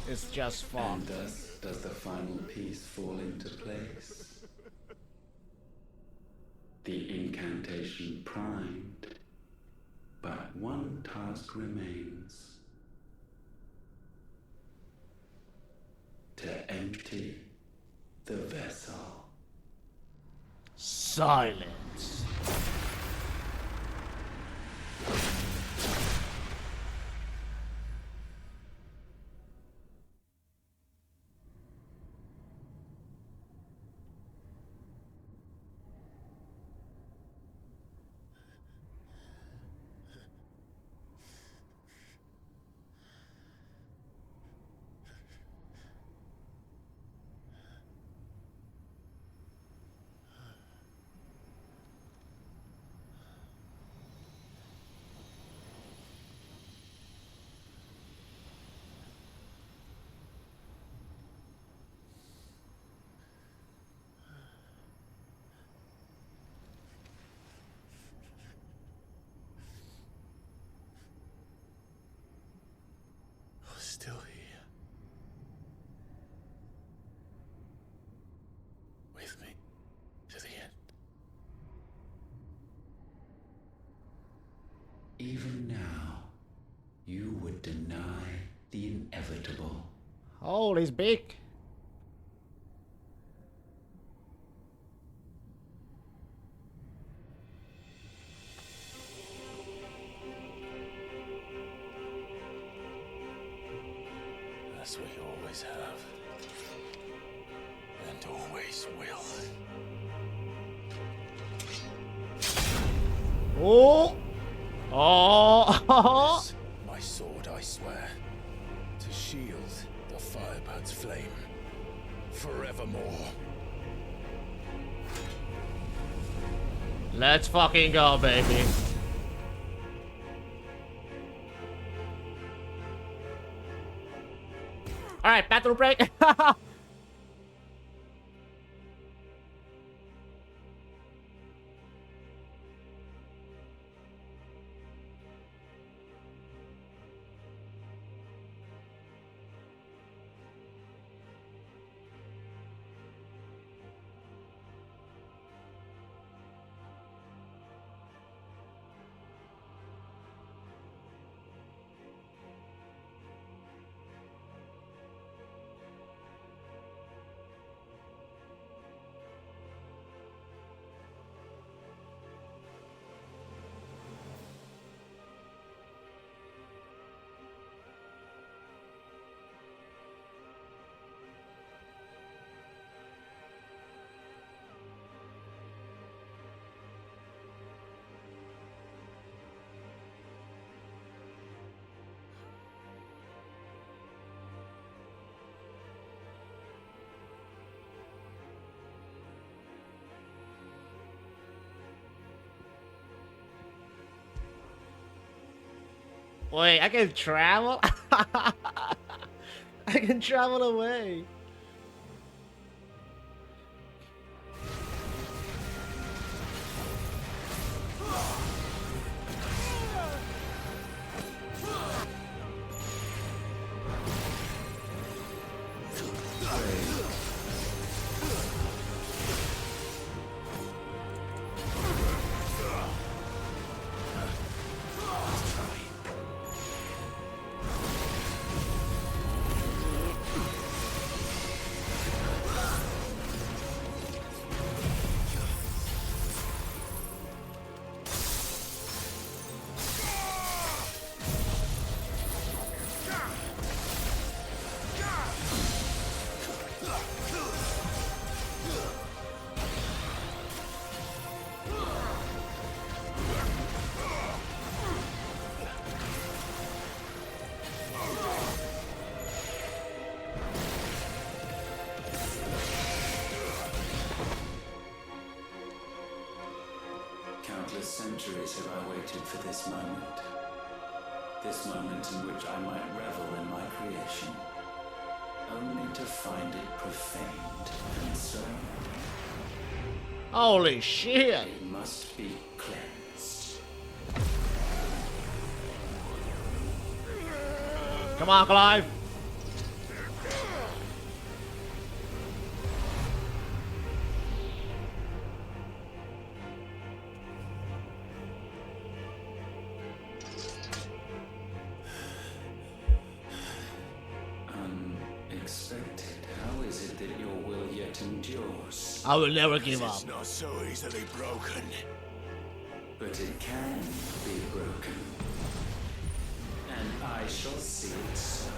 S1: It's just fun.
S3: And thus does the final piece fall into place. The incantation primed, but one task remains. To empty the vessel.
S1: Silence.
S4: Still here. With me to the end.
S3: Even now, you would deny the inevitable.
S1: Oh, he's big.
S4: As we always have. And always will.
S1: Oh! Oh!
S4: This, my sword, I swear, to shield the Firebird's flame forevermore.
S1: Let's fucking go, baby. Alright, battle break. Wait, I can travel? I can travel away.
S3: Countless centuries have I waited for this moment. This moment in which I might revel in my creation, only to find it profaned and so
S1: Holy shit!
S3: it must be cleansed.
S1: Come on, Clive!
S3: Unexpected. How is it that your will yet endures?
S1: I will never give up.
S4: It's not so easily broken.
S3: But it can be broken. And I shall see it so.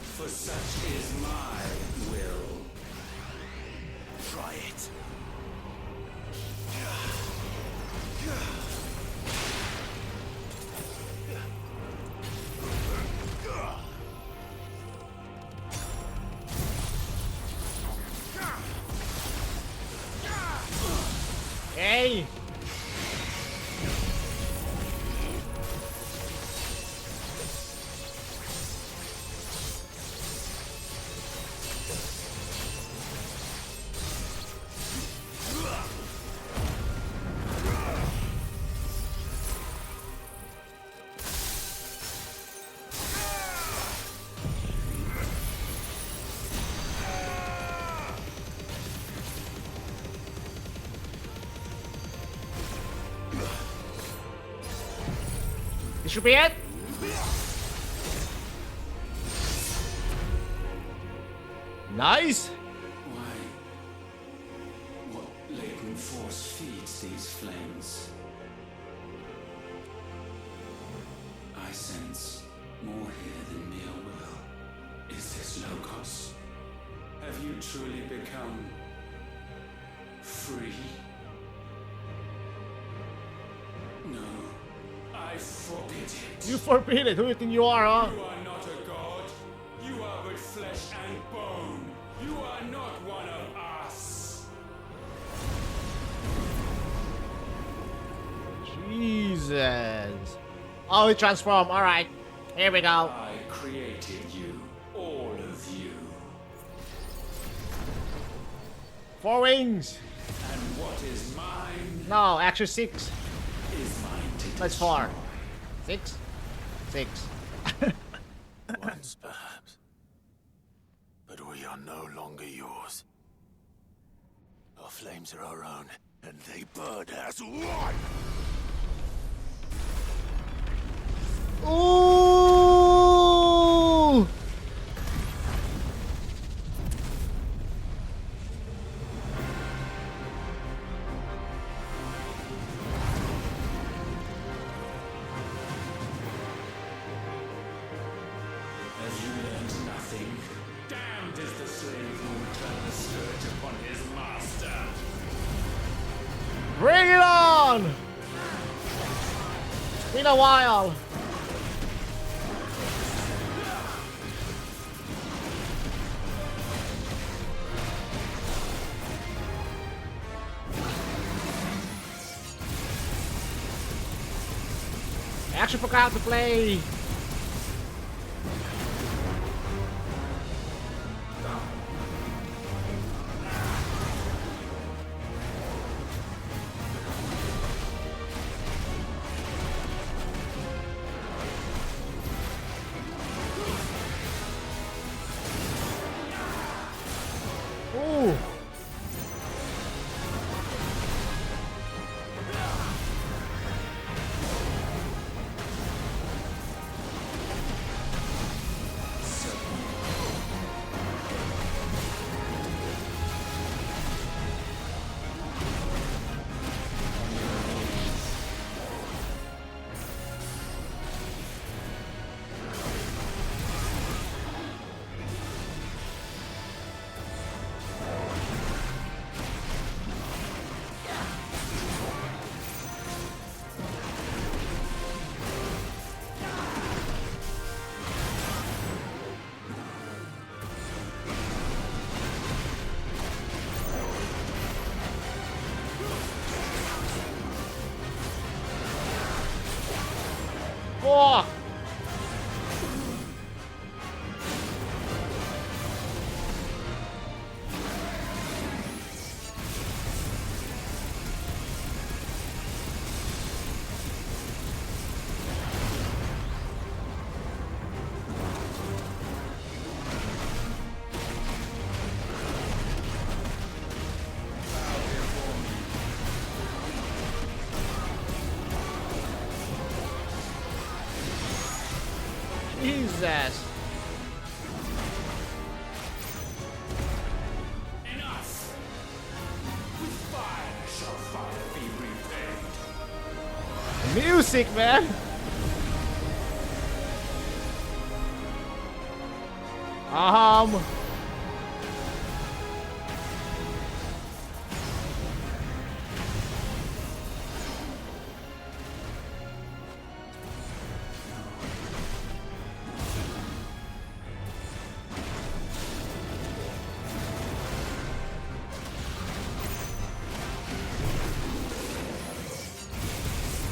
S3: For such is my will.
S4: Try it.
S1: Hey! This should be it. Nice.
S3: Why? What latent force feeds these flames? I sense more here than mere will. Is this Logos? Have you truly become free? No, I forbid it.
S1: You forbid it. Who do you think you are, huh?
S3: You are not a god. You are but flesh and bone. You are not one of us.
S1: Jesus. Oh, he transformed. All right. Here we go.
S3: I created you, all of you.
S1: 4 wings.
S3: And what is mine
S1: No, actually 6.
S3: is mine to
S1: That's 4. 6. 6.
S4: Once, perhaps. But we are no longer yours. Our flames are our own, and they burn as one!
S1: Ooh!
S3: Have you learned nothing? Damned is the slave who will turn the scourge upon his master.
S1: Bring it on! It's been a while. I actually forgot to play. Ooh. Fuck! Jesus!
S13: Enough! With fire shall fire be repaid.
S1: Music, man!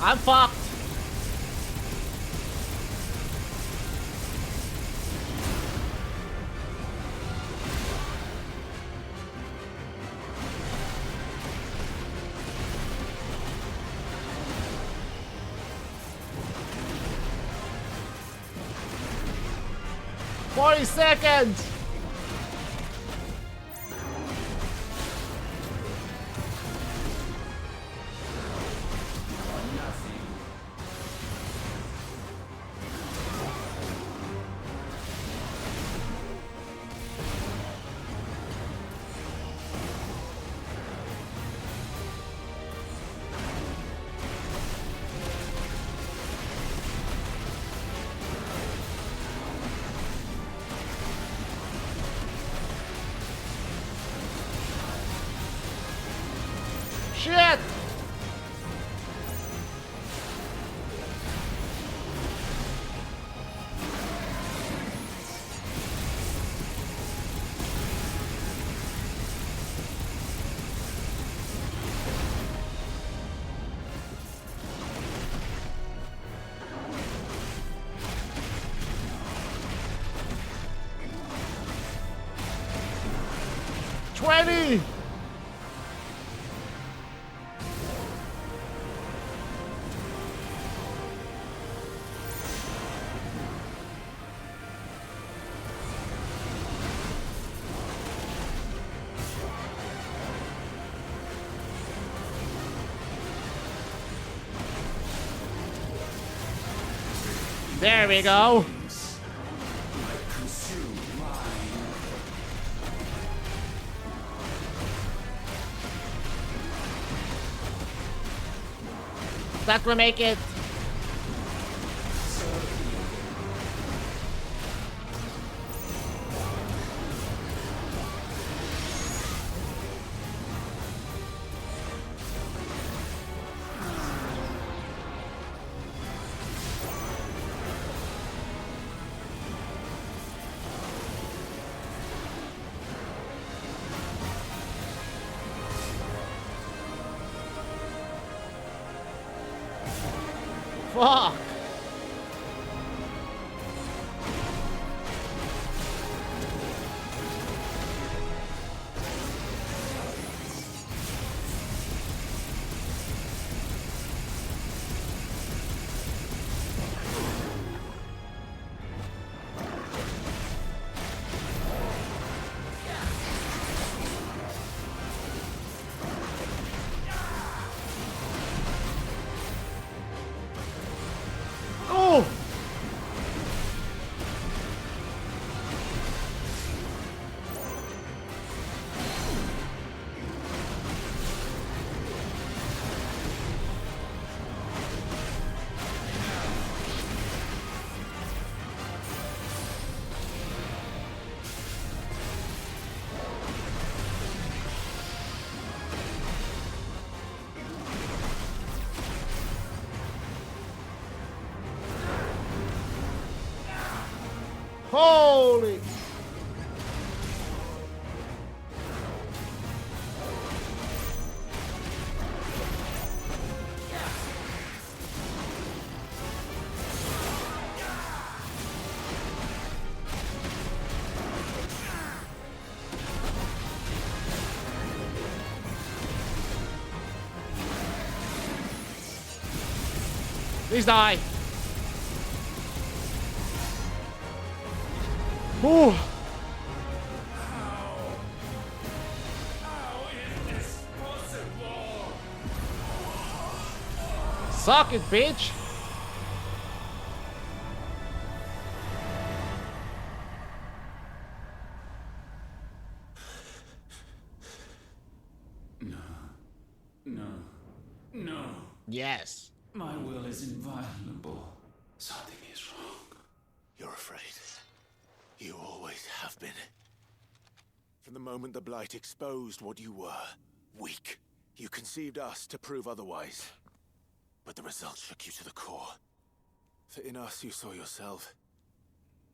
S1: I'm fucked. "40 seconds!" Shit! "20! There we go. That will make it. Fuck! Holy! Please die. Ooh.
S13: How is this possible?
S1: Suck it, bitch.
S3: No.
S1: Yes.
S3: My will is inviolable. Something is wrong.
S4: You're afraid. You always have been. From the moment the Blight exposed what you were, weak, you conceived us to prove otherwise. But the result shook you to the core. For in us you saw yourself,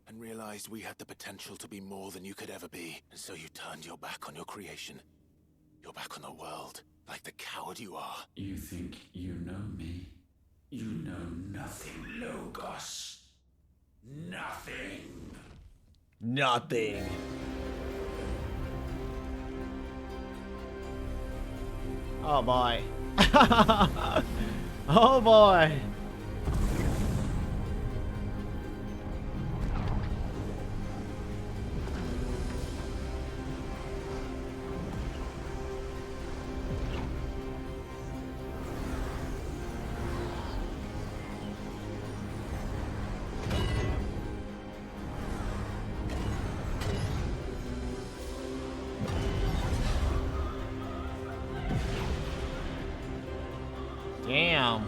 S4: and realized we had the potential to be more than you could ever be. And so you turned your back on your creation. Your back on the world, like the coward you are.
S3: You think you know me? You know nothing, Logos. Nothing.
S1: Nothing. Oh boy. Oh boy. Damn.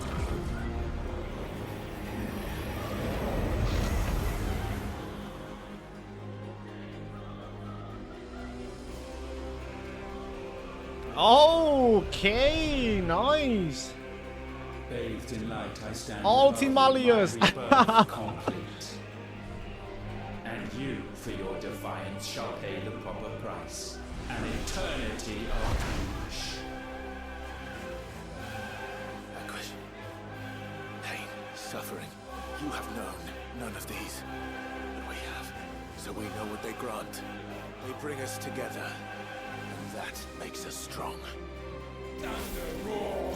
S1: Okay, nice.
S3: Bathed in light, I stand
S1: Ultimalius.
S3: above you, my rebirth conflict. And you, for your defiance, shall pay the proper price. An eternity of anguish.
S4: Anguish. Pain. Suffering. You have known none of these. But we have. So we know what they grant. They bring us together. And that makes us strong.
S13: Thunder roar.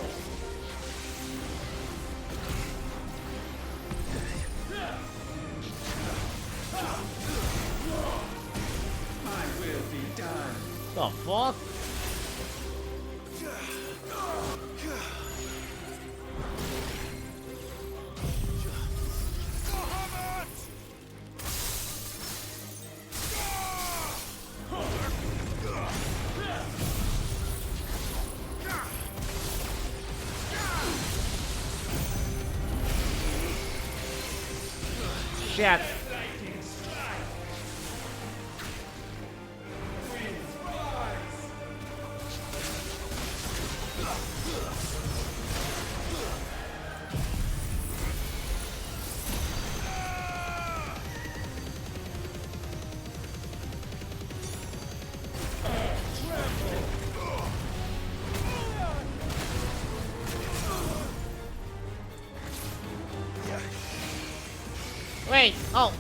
S13: My will be done.
S1: The fuck? Shit. Wait, oh.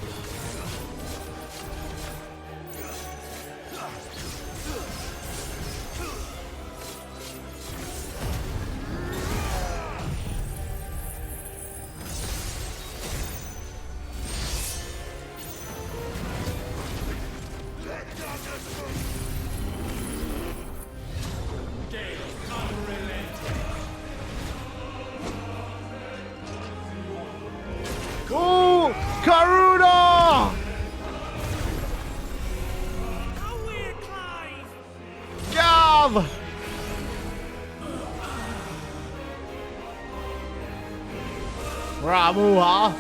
S1: Ooh, Karuda! Gav! Ramu, huh?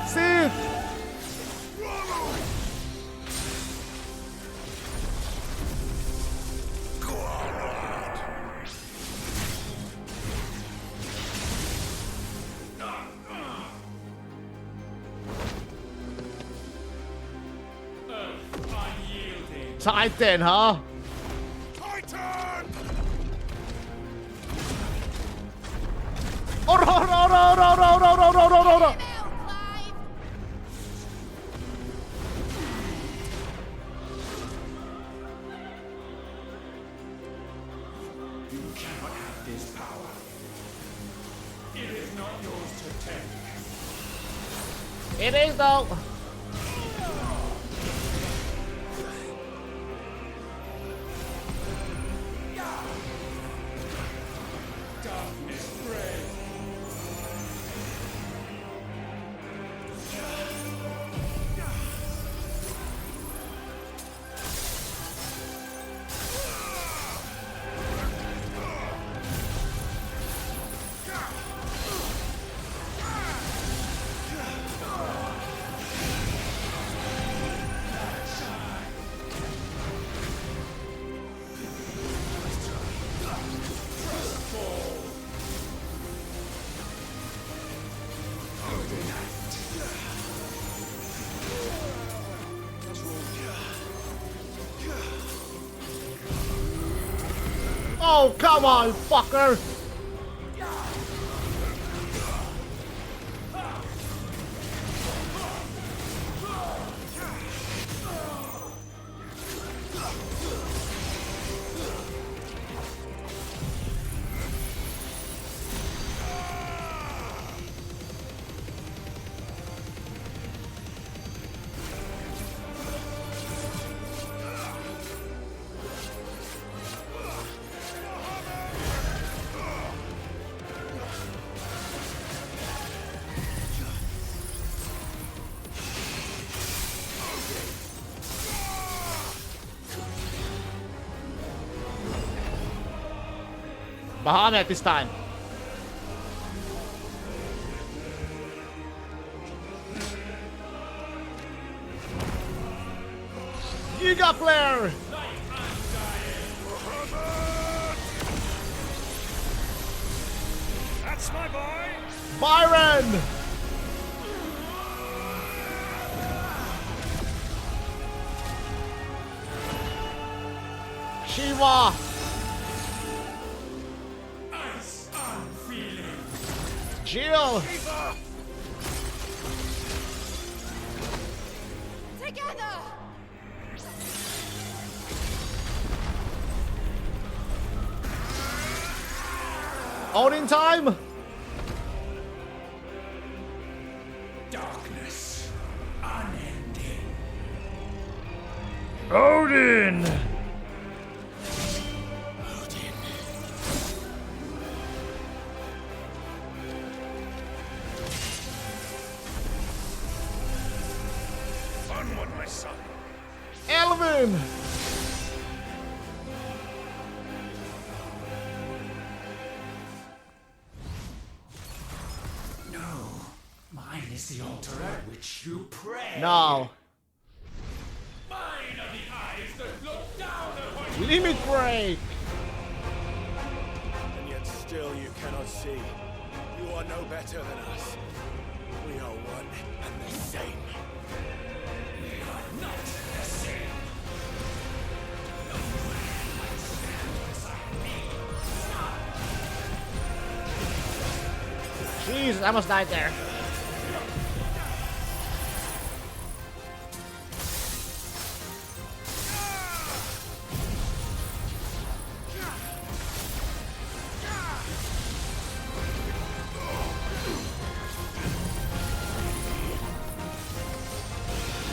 S1: Sith! Titan, huh?
S22: Titan!
S1: Oh no no no no no no no no no no no!
S13: You cannot have this power. It is not yours to take.
S1: It is though.
S13: Darkness gray.
S1: Oh, come on, fucker! Bahamut this time. Giga Flare!
S22: That's my boy!
S1: Byron! Shiva!
S13: Ice unfeeling.
S1: Jill!
S8: Together!
S1: Odin time!
S13: Darkness unending.
S1: Odin!
S22: Onward, my son.
S1: Elvin!
S13: No, mine is the altar at which you pray.
S1: No.
S13: Mine are the eyes that look down upon you.
S1: Limit break!
S4: And yet still you cannot see. You are no better than us. We are one and the same.
S13: We are not the same. No man might stand beside me.
S1: Jesus, I almost died there.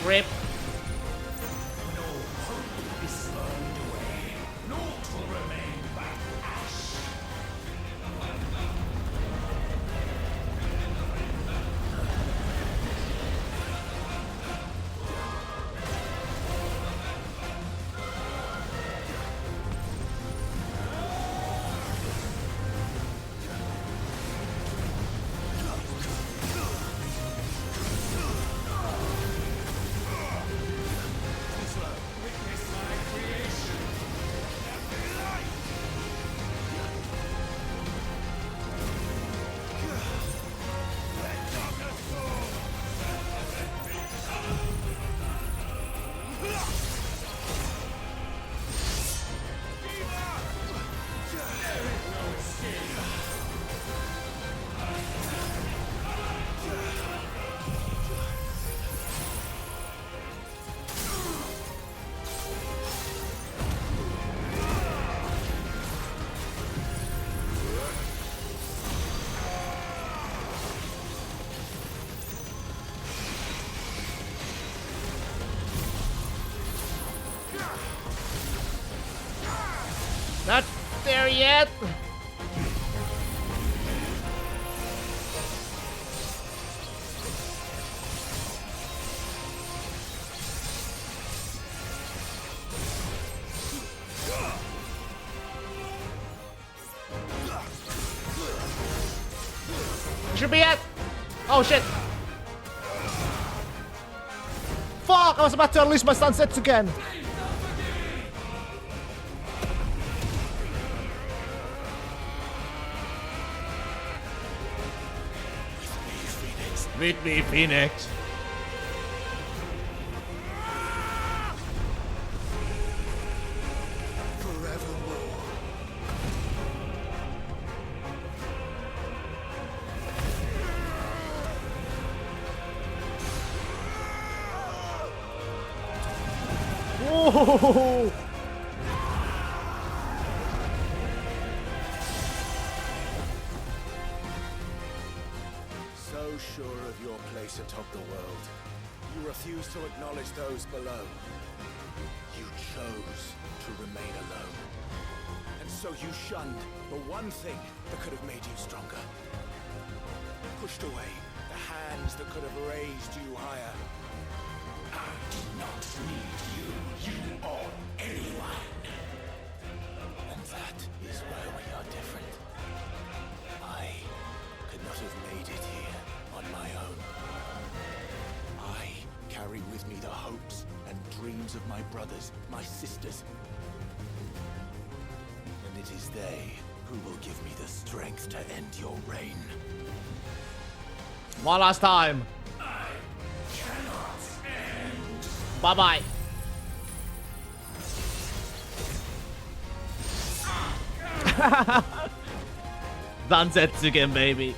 S1: Rip.
S13: No hope is burned away. Naught will remain but ash.
S1: Not there yet. Should be it. Oh shit. Fuck, I was about to unleash my sunsets again. With me, Phoenix. Whoa!
S4: So sure of your place atop the world, you refuse to acknowledge those below. You chose to remain alone. And so you shunned the one thing that could have made you stronger. Pushed away the hands that could have raised you higher.
S13: I do not need you, or anyone.
S4: And that is where we are different. I could not have made it here on my own. I carry with me the hopes and dreams of my brothers, my sisters. And it is they who will give me the strength to end your reign.
S1: One last time.
S13: I cannot end.
S1: Bye-bye. Sunsets again, baby.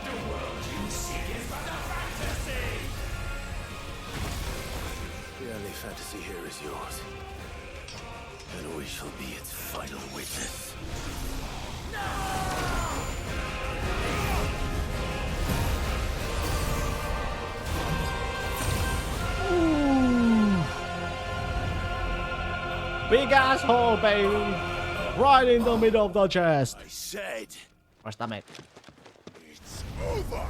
S13: The world you seek is but a fantasy.
S4: The only fantasy here is yours. And we shall be its final witness.
S1: Big asshole, baby. Right in the middle of the chest.
S4: I said,
S1: Or stomach.
S4: it's over.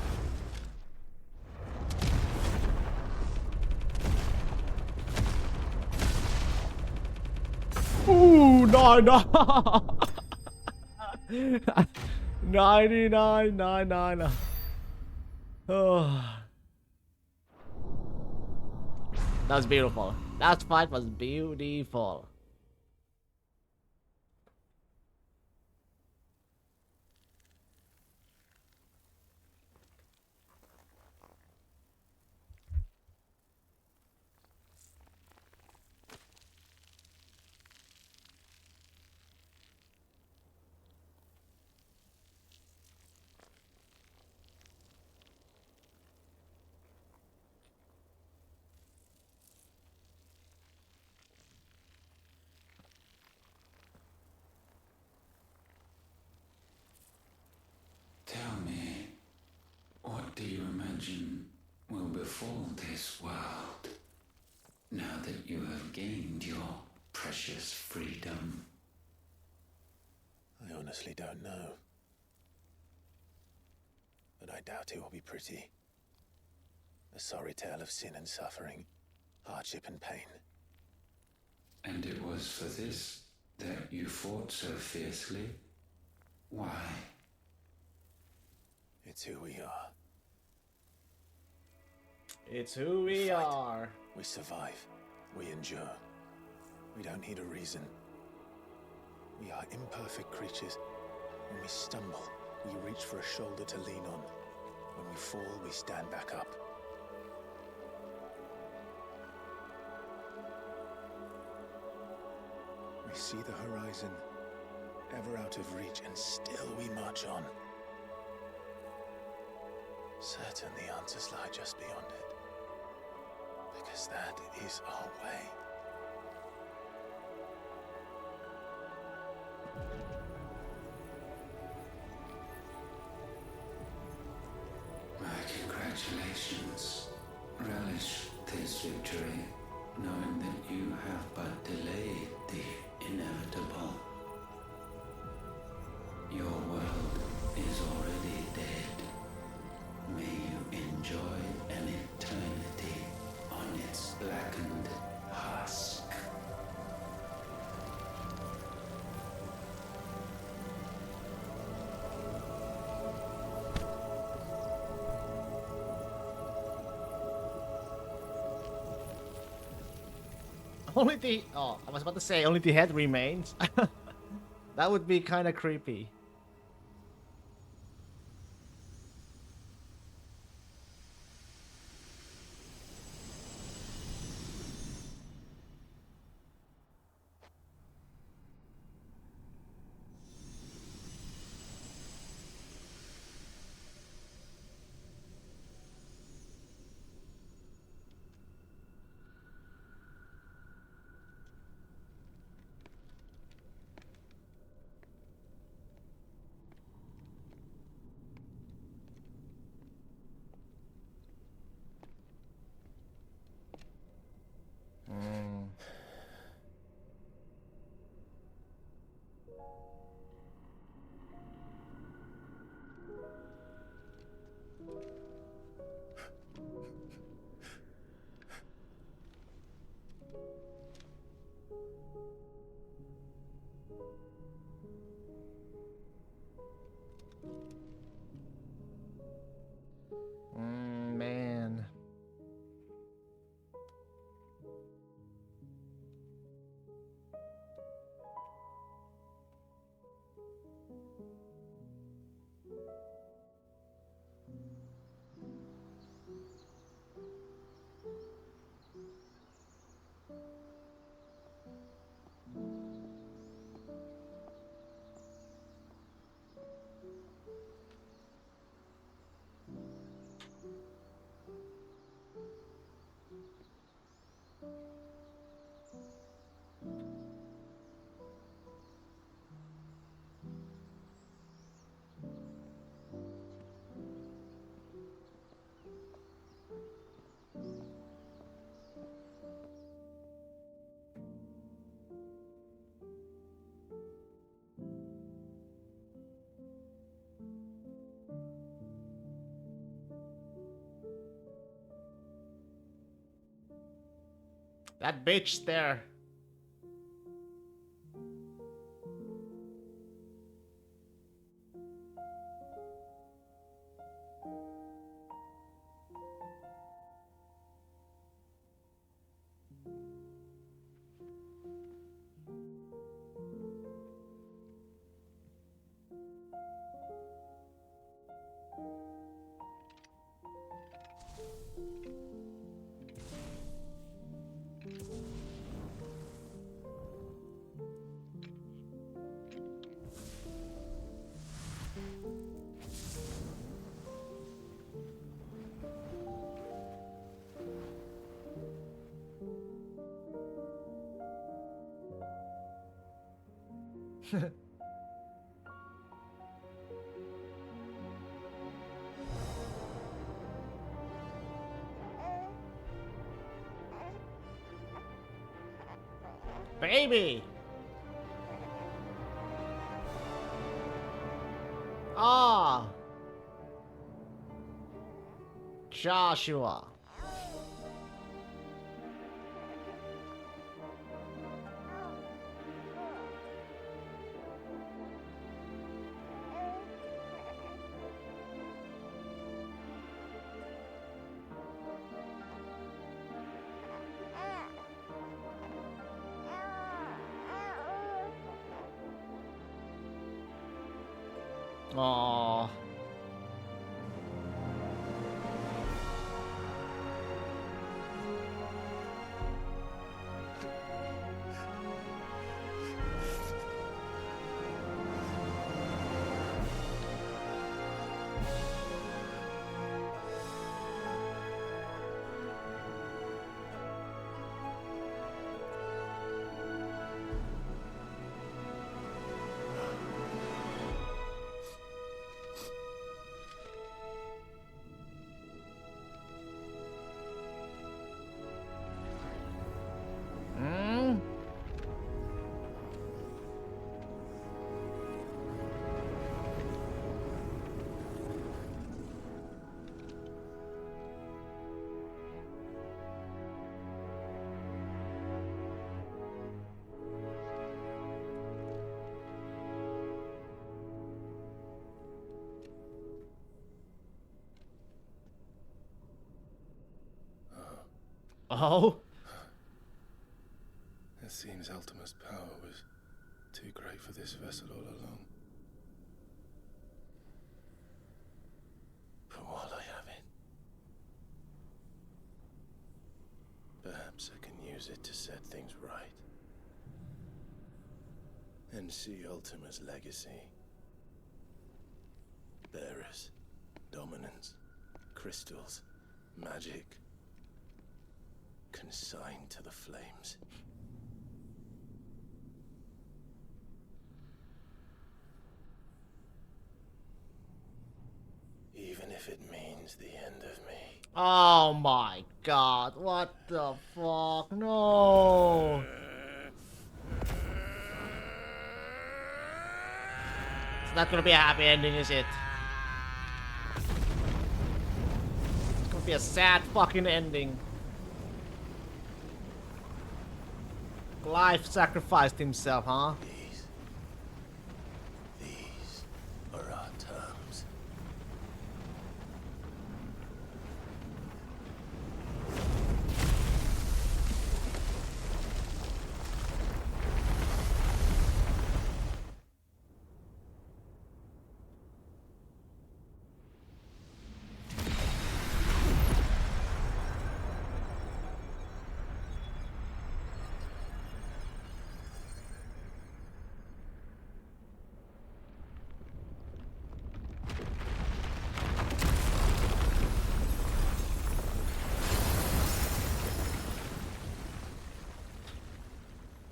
S1: Ooh, no. 99. Oh. That was beautiful. That fight was beautiful.
S3: Tell me, what do you imagine will befall this world now that you have gained your precious freedom?
S4: I honestly don't know. But I doubt it will be pretty. A sorry tale of sin and suffering, hardship and pain.
S3: And it was for this that you fought so fiercely? Why?
S4: It's who we are.
S1: It's who we are.
S4: We survive. We endure. We don't need a reason. We are imperfect creatures. When we stumble, we reach for a shoulder to lean on. When we fall, we stand back up. We see the horizon, ever out of reach, and still we march on. Certain the answers lie just beyond it, because that is our way.
S3: My congratulations. Relish
S1: Only the... Oh, I was about to say only the head remains. That would be kind of creepy. Mm. Man. That bitch there. Baby! Ah! Joshua. Aww. Oh?
S2: It seems Ultima's power was too great for this vessel all along. But while I have it, perhaps I can use it to set things right. And see Ultima's legacy. Bearers, dominance, crystals, magic, consigned to the flames. Even if it means the end of me.
S1: Oh my god, what the fuck? No! It's not gonna be a happy ending, is it? It's gonna be a sad fucking ending. Clive sacrificed himself, huh?
S2: These are our terms.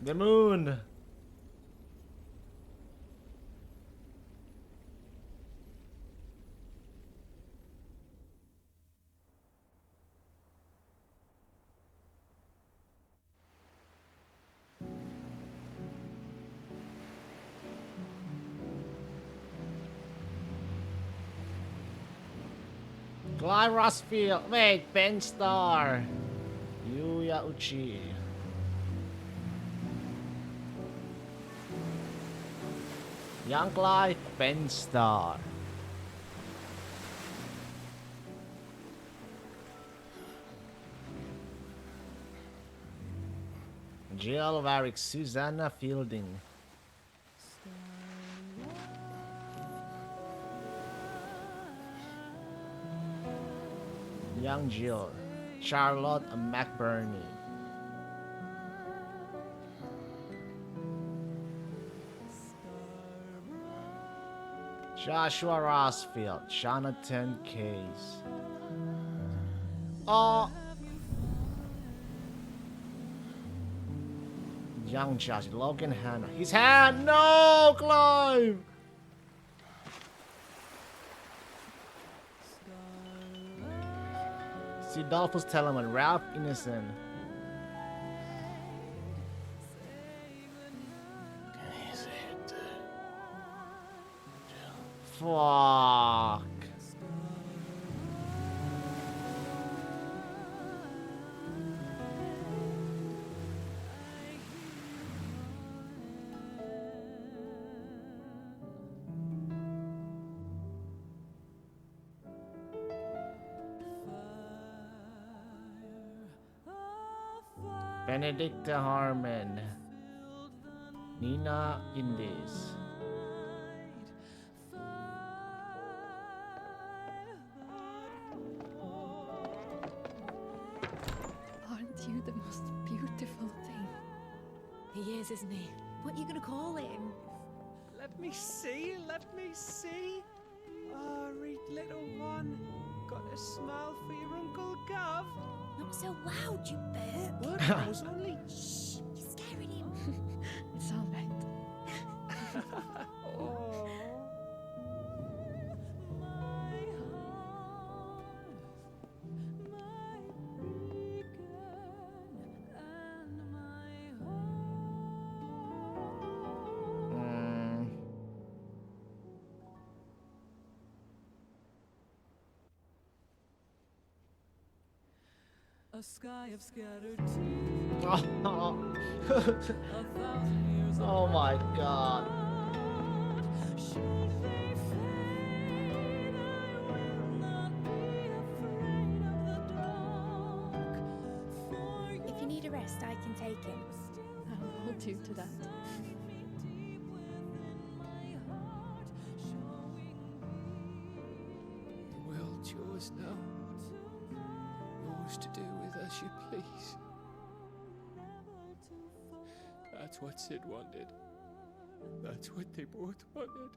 S1: The moon! Clive Rossfield. Wait, Ben Starr. Yuya Uchi. Young Clive, Ben Starr. Jill Varick, Susanna Fielding. Young Jill, Charlotte McBurney. Joshua Rossfield, Jonathan Case. Oh, young Josh, Logan Hanna. His hand, no, Clive. Sidolphus Telemann, Ralph Ineson. Fuck. Benedicta Harmon, Nina Indies.
S16: Aren't you the most beautiful thing?
S6: He is, isn't he? What are you gonna call him?
S14: Let me see, let me see. Oh, read little one. Got a smile for your Uncle Gav.
S6: Not so loud, you bird.
S14: What? I was only...
S6: Shh, you're scaring him.
S16: It's all right.
S14: Oh.
S23: A sky of scattered tears.
S1: Oh my god.
S23: Should they fade, I will not be afraid of the dark.
S7: If you need a rest, I can take him.
S16: hold you to that.
S11: The world's yours now. Yours to do with as you please. That's what Sid wanted. That's what they both wanted.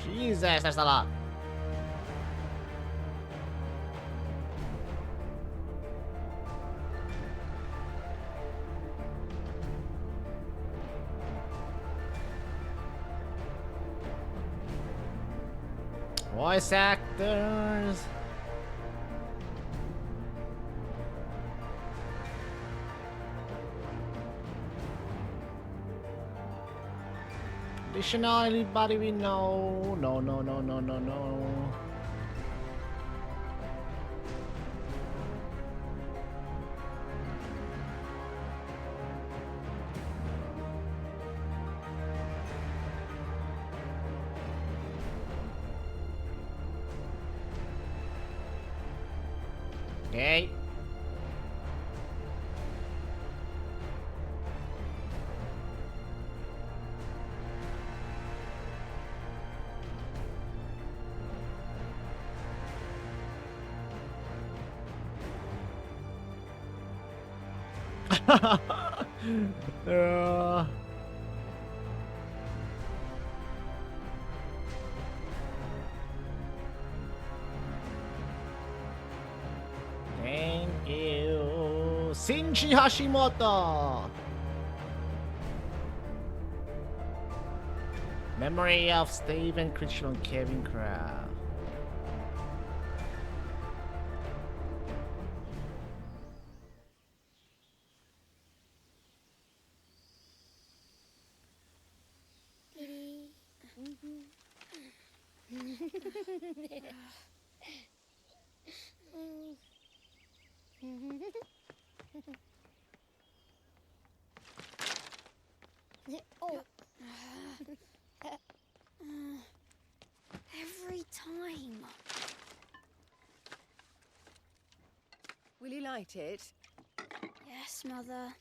S1: Jesus, that's a lot. Voice actors. Additional anybody we know? No, no, no, no, no, no. Okay. uh, thank you, Shinji Hashimoto. Memory of Steven Christian and Kevin Kraft.
S7: Oh. Every time.
S9: Will you light it?
S7: Yes, Mother.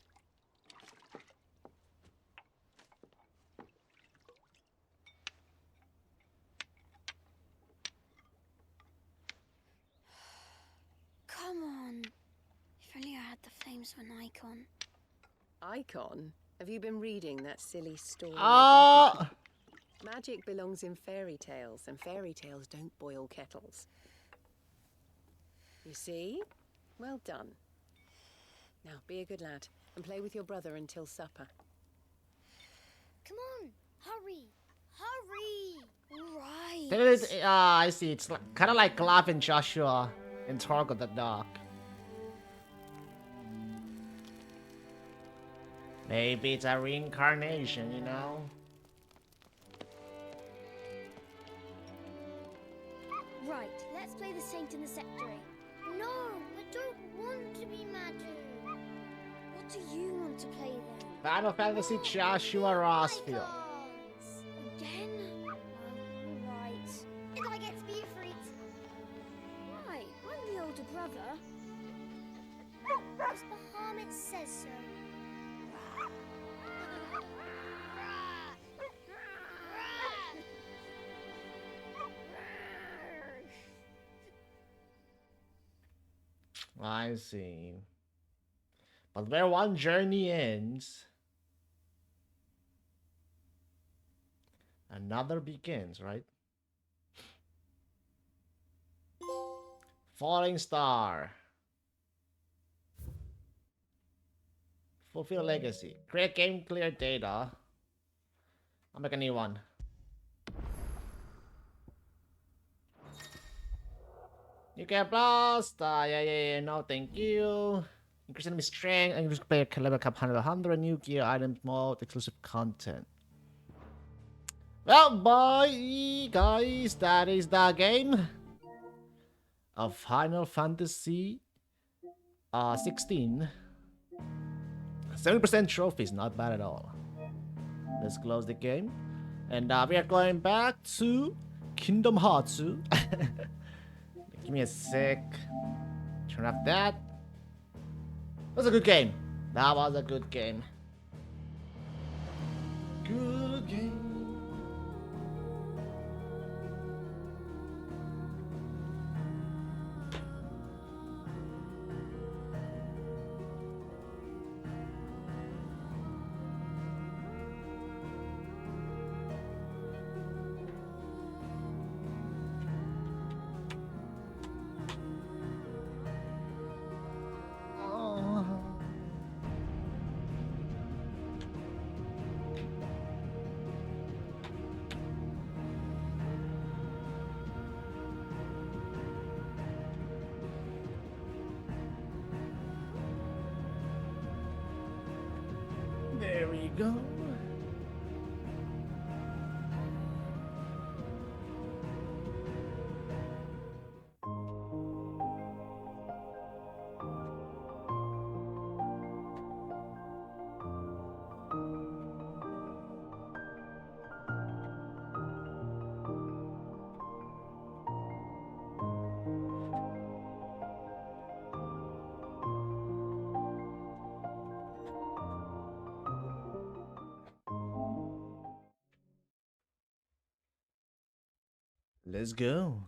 S7: Come on. If only I had the flames of an icon.
S9: Icon? Have you been reading that silly story?
S1: Ah!
S9: Magic belongs in fairy tales, and fairy tales don't boil kettles. You see? Well done. Now, be a good lad, and play with your brother until supper.
S7: Come on, hurry, hurry! All right.
S1: There is, I see. It's kind of like Clive and Joshua in Talk of the Dark. Maybe it's a reincarnation, you know?
S7: Right, let's play the saint in the secretary. No, I don't want to be magic. What do you want to play then?
S1: Final Fantasy Joshua Rossfield.
S7: Again? Alright. If I get to be a freak. Right, I'm the older brother. Because Bahamut says so.
S1: I see. But where one journey ends, another begins, right? Falling Star. Fulfill Legacy. Create game clear data. I'll make a new one. You can blast. Yeah, no, thank you. Increase enemy strength and increase player level cap 100, new gear, item mode, exclusive content. Well, bye, guys. That is the game of Final Fantasy 16. 70% trophies, not bad at all. Let's close the game. And we are going back to Kingdom Hearts 2. Give me a sec. Turn off that. That was a good game. That was a good game. Good game. go. Let's go.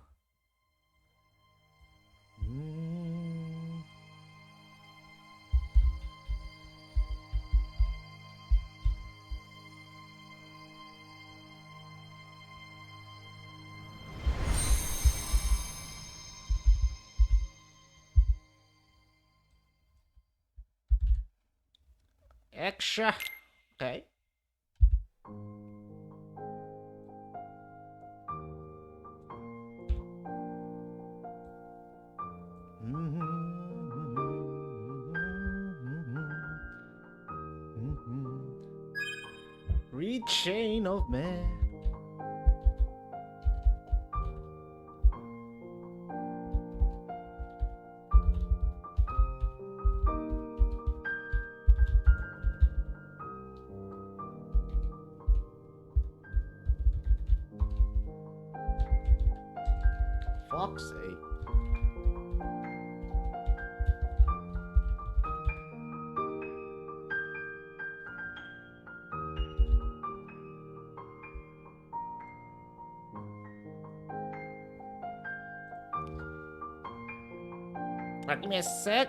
S1: Extra. Okay. Read chain of man. Fuck's sake. Alright, give me a sec.